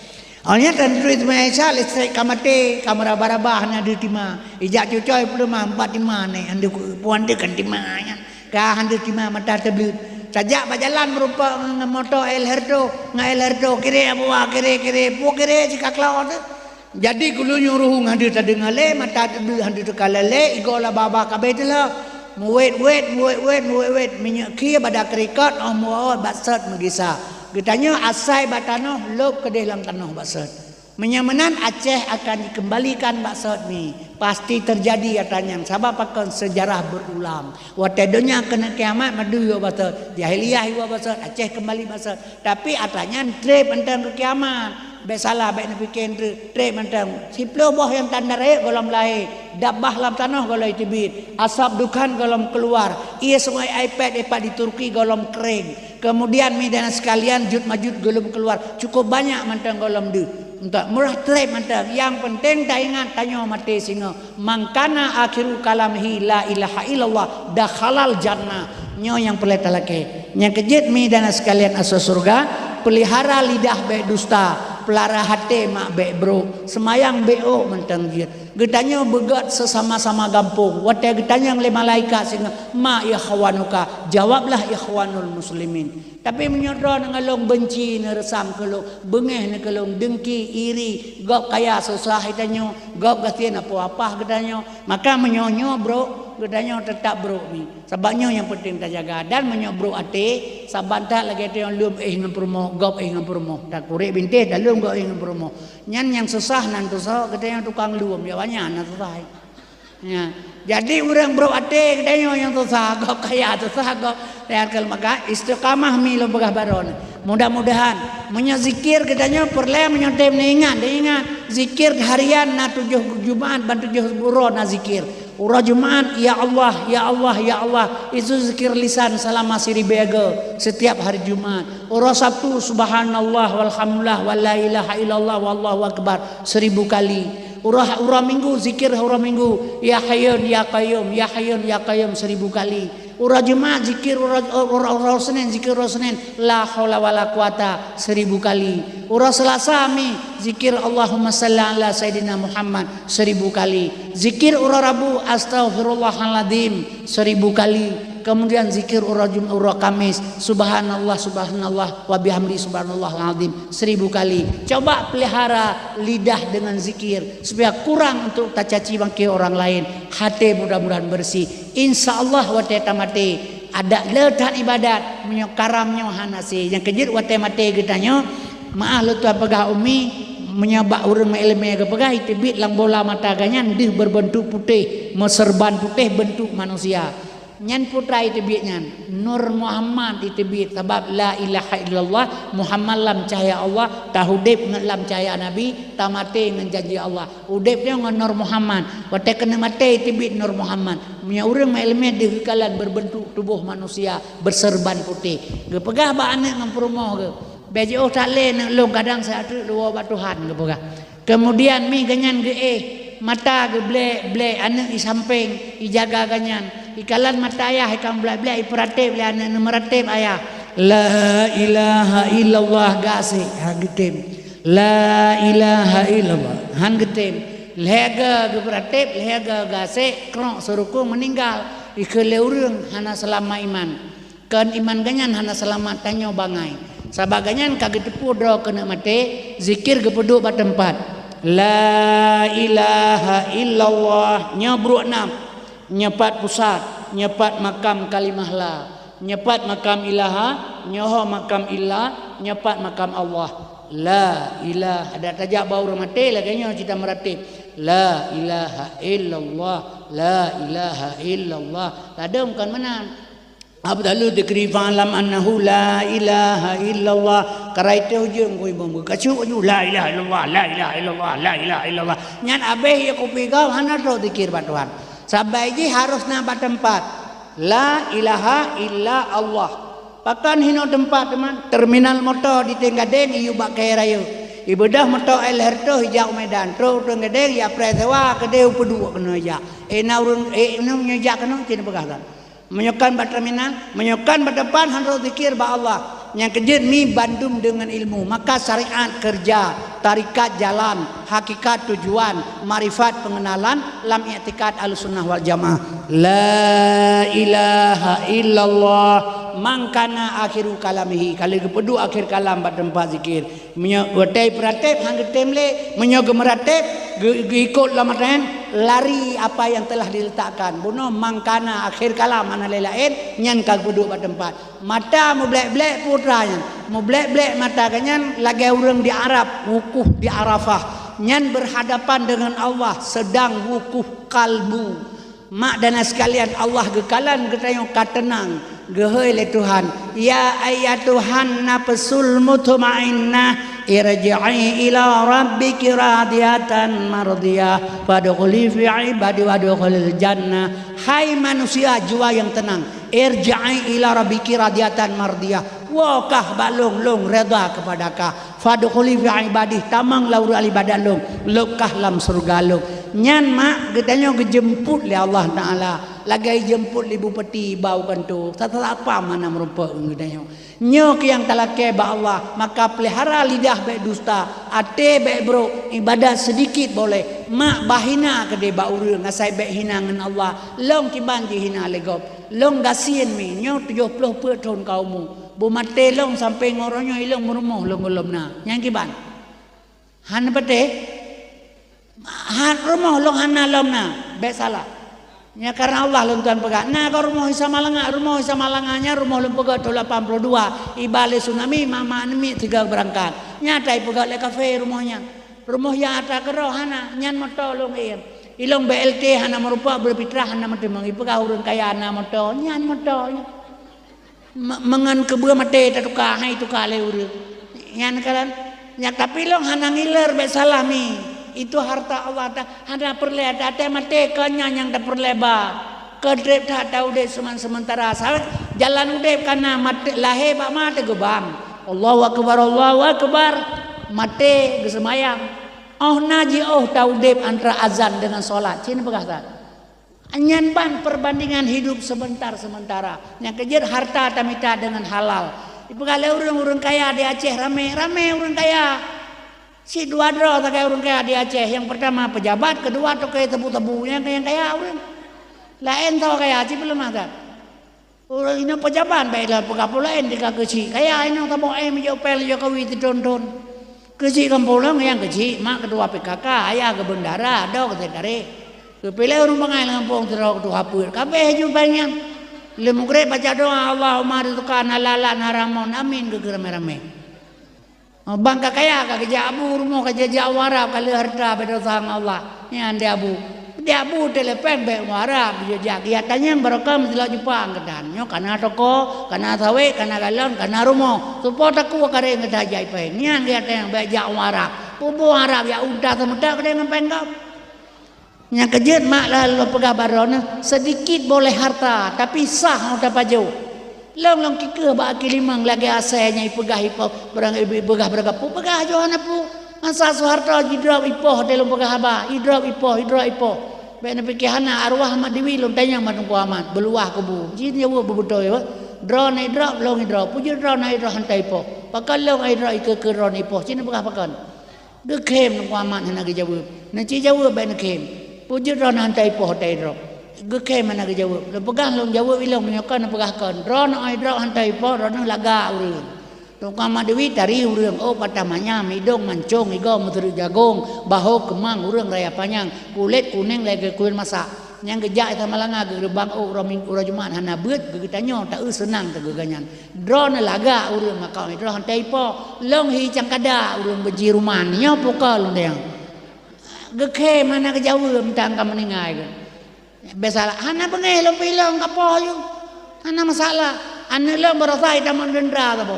Awalnya tentu Malaysia listrik kamate kamera barabah na di tima ijak cucoy peluma 45 ni anda puan dia kan tima nya ka anda tima mata tebelit sajak berjalan merupa motor El Herdo kiri apa kiri jika kelawat jadi gulu nyuruh anda terdengar le mata tebelit anda tekalale igola baba kabeh lah wait minyak kia pada krikat mau batsat megisa Getanya asai batanoh lop ke dalam tanah baksud. Menyamanan Aceh akan dikembalikan baksud ni. Pasti terjadi katanya. Sebab akan sejarah berulang. Watedonya kena kiamat madu yo baksud. Jahiliyah yo baksud. Aceh kembali baksud. Tapi atanya trip tentang ke kiamat. Baik salah baik nak fikir trip tentang. Siplo boh yang tanda raya golom lahir. Dabah lam tanah golom itibit. Asap dukan golom keluar. Ia sungai iPad di Turki golom kering. Kemudian medan sekalian jut majut golom keluar. Cukup banyak mantang golom du. Untuk murah trip mantang. Yang penting tak ingat tanya mati singa. Mangkana akhiru kalamhi la ilaha illallah dakhalal jannah. Nyo yang pelita laki. Yang kejit medan sekalian asal surga. Pelihara lidah baik dusta. Pelara hati mak baik bro. Semayang BO mantang jit. Getanya begat sesama-sama gampung. Wadah getanya oleh malaikat sehingga ma ikhwanuka. Jawablah ikhwanul muslimin. Tapi menyodor ngalong benci neresam kelong. Bengeh ne kelong dengki iri. Gop kaya susah hitanya. Gop gatian apa-apa getanya. Maka menyonyo bro. Getanya tetap bro ni. Sebabnya yang penting kita jaga. Dan menyobro hati. Sabantak lagi itu yang lum dengan perumoh. Gop dengan perumoh. Tak kurik bintih. Dan lum gop dengan perumoh. Yang susah nanti susah. Getanya tukang lum. Jawabnya anak susah. Ya. Jadi orang bro hati. Getanya yang susah. Gop kaya susah. Gop. Lihat maka istiqamah mi lo begah baron. Mudah-mudahan menyazikir kitanya perle menyotem ingat zikir harian na 7 Jumat ban 7 buro na zikir. Ura Jumat ya Allah ya Allah ya Allah itu zikir lisan selama siribega setiap hari Jumat. Ura Sabtu subhanallah walhamdulillah wala ilaha illallah wallahu akbar 1000 kali. Ura Minggu zikir ura Minggu ya hayyun ya qayyum ya hayyun ya qayyum 1000 kali. Ura Jumat zikir ura Senin zikir ura Senin la haula wala quwata 1000 kali. Ura Selasa mi zikir Allahumma salli ala sayidina Muhammad 1000 kali. Zikir ura Rabu astaghfirullahaladzim 1000 kali. Kemudian zikir ura Kamis subhanallah subhanallah wa bihamdi subhanallahal-azim 1000 kali. Coba pelihara lidah dengan zikir supaya kurang untuk tak caci maki orang lain. Hati mudah-mudahan bersih. Insyaallah wa mati ada letak ibadat menyokaramnya hanasi. Yang kejut wa mati getanya maah lu tuan pegah umi menyabak urang ilmu ke pegah itibit lang bola mata ganyan dih berbentuk putih meserban putih bentuk manusia. Nyan putra itibit nyan Nur Muhammad itibit sebab la ilaha illallah Muhammad lam cahaya Allah tahudib lam cahaya Nabi tamate dengan janji Allah udibnya dengan Nur Muhammad wate kena mate itibit Nur Muhammad punya urang ilmu dihekalan berbentuk tubuh manusia berserban putih ge pegah ba anak ngam perumoh ge beje oh tak le nak long kadang saya tu dua bat Tuhan ge pegah kemudian mi ganyan ge mata ge ble anak di samping dijaga ganyan ikalan mata ayah ikam bela iperatib le anak meratib ayah la ilaha illallah gasi hagitim la ilaha illallah han gitim lega geperatib lega gasi krok suruku meninggal ikele urang hana selama iman kan iman ganyan hana selama tanyo bangai sabaganyan kage tepu dro kena mate zikir gepeduk ba tempat la ilaha illallah nyabruk 6 nyepat pusat nyepat makam kalimah la nyepat makam ilaha, nyoho makam ilah, nyepat makam Allah. La ilaha, ada tajak bau mati lah kayaknya kita meratib. La ilaha illallah, la ilaha illallah. Tadam kan mana? Abdalu dikri fa'lam annahu la ilaha illallah. Karai teh hujung koi bom kacu aju la ilaha illallah, la ilaha illallah, la ilaha illallah. Nyan abeh ya kopi kau hana do dikir ba Tuhan. Sabai ji harus nampak tempat. La ilaha illa Allah. Pakan hino tempat teman. Terminal motor di Tenggaden iu bak kaya raya. Ibu dah motor el herto hijau Medan. Tro Tenggaden ya presewa kedeu pedua kena ja. Naurun nyejak kena cina pegah. Menyokan bat terminal, menyokan bat depan harus zikir ba Allah. Yang kejut mi bandum dengan ilmu. Maka syariat kerja, tarikat jalan, hakikat tujuan, marifat pengenalan, lam i'tikad Ahlussunnah wal Jamaah. La ilaha illallah mangkana akhiru kalamihi. Kalau kepedu akhir kalam bat tempat zikir. Menyokai peratib hang temle, menyoga meratib ikut lamaran lari apa yang telah diletakkan. Buno mangkana akhir kalam ana lain nyan kag kepedu bat tempat. Mata mu blek-blek putranya. Mu blek-blek mata kanyan lagi urang di Arab, wukuf di Arafah. Nyan berhadapan dengan Allah sedang wukuf kalbu. Mak dan sekalian Allah gekalan getayong katenang gehoi le Tuhan. Ya ayat Tuhan nafsul mutmainnah irji'i ila rabbiki radiyatan mardiyah fadkhuli fi ibadi wadkhulil jannah. Hai manusia jiwa yang tenang, irji'i ila rabbiki radiyatan mardiyah. Wakah balung long reda kepadakah. Fadkhuli fi ibadi tamang lauru ibadah long lokah lam surga long. Nyan mak getanya gejemput le Allah Taala. Lagai jemput li bupati bau kan tu. Tak apa mana merupa getanya. Nyo ke yang talake ba Allah, maka pelihara lidah baik dusta, ate baik bro, ibadah sedikit boleh. Mak bahina ke de ba urang ngasai baik hina ngan Allah. Long kiban ji hina legop. Long gasien mi nyo 70 pe tahun kaumu. Bu mate long sampai ngoronyo ilong merumuh long golomna. Yang kiban. Han pete han rumah long hana lomna baik salah. Ya karena Allah long tuan pegat. Nah kau rumah isa malanganya rumah long pegat 82 ibale tsunami mama anemi 3 berangkat. Nyatai pegat le kafe rumahnya. Rumah yang ada kerohana nyan moto long ilong BLT hana merupa berfitrah hana mati mangi pegat urang kaya hana moto nyan moto. Mengan kebua mate tatuka hai tu kale urang. Nyan kalan nya tapi long hana ngiler baik salah mi. Itu harta Allah ada perle ada mate kanya yang tak perleba kedrep tak tahu deh sementara jalan udep karena mate lahe bak mate gebang Allahu akbar mate gesemayang naji tahu dep antara azan dengan solat cina pegah anyan ban perbandingan hidup sementara yang kejar harta tamita dengan halal ibu kali urang kaya di Aceh rame urang kaya. Si dua dro tak kayak orang kaya di Aceh. Yang pertama pejabat, kedua tuh kayak tebu-tebunya kayak kaya orang. Lain tau kayak Aceh belum ada. Orang ini pejabat baiklah pegapul lain di kecil. Kayak ini tamu jo pel jo kawi don. Kecil kampung yang kecil mak kedua PKK, ayah ke bendara, ada ke tentara. Kepilih orang bangai kampung terus kedua hapur. Kabeh jupanya. Lemugre baca doa Allahumma rizqana halalan haramun amin ke rame-rame. Bangka kaya kerja abu rumah kerja jawara kalau harta pada sang Allah ni ande abu dia abu telepon be wara bija kiatanya yang barokah mesti jumpa kedan nyo kana toko kana sawe kana galon kana rumah supaya taku kare ngedajai pe ni ande yang be jawara pupu harap ya udah semudah kede ngampen kau nya kejet mak lalu pegah barona sedikit boleh harta tapi sah udah paju long kike ba kilimang lagi asanya ipegah ipo berang ibegah beragapu pegah johana pu asa suharto hidrop ipo hotel pegah ba hidrop ipo be na pikihana arwah mak dewi long tanyang matungku amat beluah kebu jin nyawa bebutoy wa drone hidrop long hidrop puju drone hidrop hantai ipo pakal long hidrop ike ke drone ipo cina pegah pakan de kem nungku amat hana ge jawab na ci jawab be na kem puju drone hantai ipo hotel hidrop geke mana ke jawab le pegang long jawab ilong menyokan pegahkan ron ai drok hantai po ron laga urang tong kama dewi tari urang oh patamanya midong mancong igo muteri jagong baho kemang urang raya panjang kulit kuning lagi kuil masak Yang gejak itu malanga gerbang ura Jumat hana beut gegitanyo tak senang tak geganyan. Drone laga urang makau ni drone taipo long hi cangkada urang beji rumah ni nyo pokol ndeng. Gekhe mana ke Jawa mentang ka meningai ke. Biasalah hana bengeh long pilong kapo yo. Hana masalah. Ane long berasai taman dendra ta po.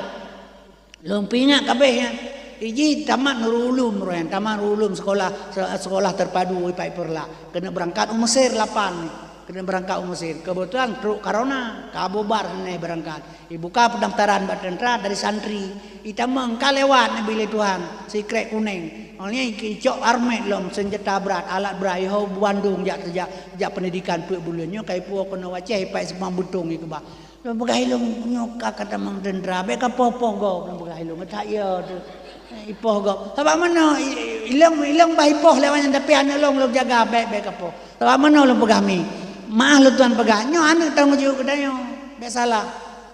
Long pingat kabeh ya. Iji tamat Nurul Ulum royan, tamat Nurul Ulum sekolah terpadu Ipai Perla. Kena berangkat Mesir 8. Kena berangkat Mesir. Kebetulan corona, kabobar nih berangkat. Dibuka pendaftaran batendra dari santri. Itamang kalewat nih bilih Tuhan, si krek kuning. Oleh cok armet lom senjata berat, alat berat yo Bandung jak pendidikan pu bulannya kai pu kena waceh Ipai semang butung iku ba. Pegahilung nyoka kata mang dendra be ka popo go pegahilung tak ya tu. Ipoh go. Sebab mana ilang bah ipoh lawan tapi anak long jaga baik apa. Sebab mana long pegami. Maah lu tuan pegah. Nyo anak tanggung jawab kedayo. Baik salah.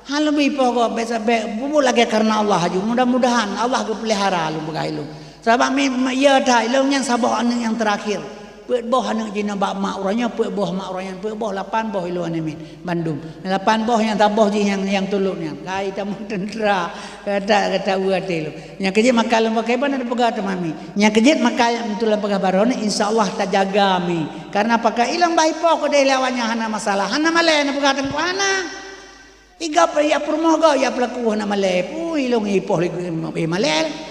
Hal lebih ipoh go biasa baik bubu lagi karena Allah haju. Mudah-mudahan Allah ge pelihara lu pegah ilung. Sebab ya dah ilung yang sabah anak yang terakhir. Puet boh anak jina bak mak uranya puet boh mak uranya puet boh 8 boh ilu anemin Bandung 8 boh yang taboh ji yang tuluknya kai tamu tendera kata uat lu nya kejit makal pakai ban ada pegah mami nya kejit makal mentulan pegah barone insyaallah tak jaga mi karena pakai ilang bahi po ko dei lawannya hana masalah hana male na pegah teng ana iga ya permoh go ya pelaku hana male pu ilung ipoh male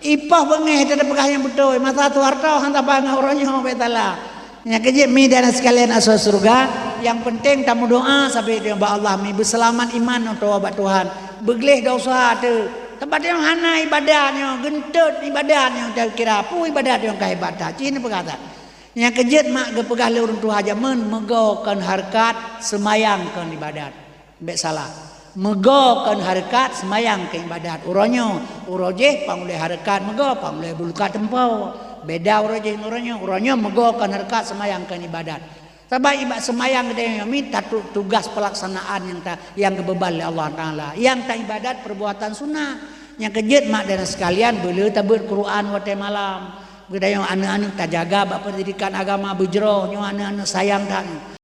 Ipah bengeh ada pegah yang betul. Masa tu harta hantar bangga orangnya betala. Yang kejip mi dan sekalian asal surga. Yang penting tamu doa sampai dia ba Allah mi berselamat iman untuk obat Tuhan. Begleh dosa tu. Tempat yang hana ibadahnya, gentut ibadahnya tak kira pu ibadat yang kehebatan. Cina berkata. Yang kejip mak ge pegah le urang Tuhan jaman megokan harkat semayangkan ibadat. Bek salah. Megokan harkat semayang ke ibadat uronyo urojeh pangulih harkat mego pangulih buluka tempau beda uronyo megokan harkat semayang ke ibadat sebab ibadat semayang gede minta tugas pelaksanaan yang kebebal oleh Allah Taala yang tak ibadat perbuatan sunnah yang kejut mak dan sekalian boleh tabut Quran wate malam gede yang anak-anak tak jaga bab pendidikan agama bujroh nyo anak-anak sayang tak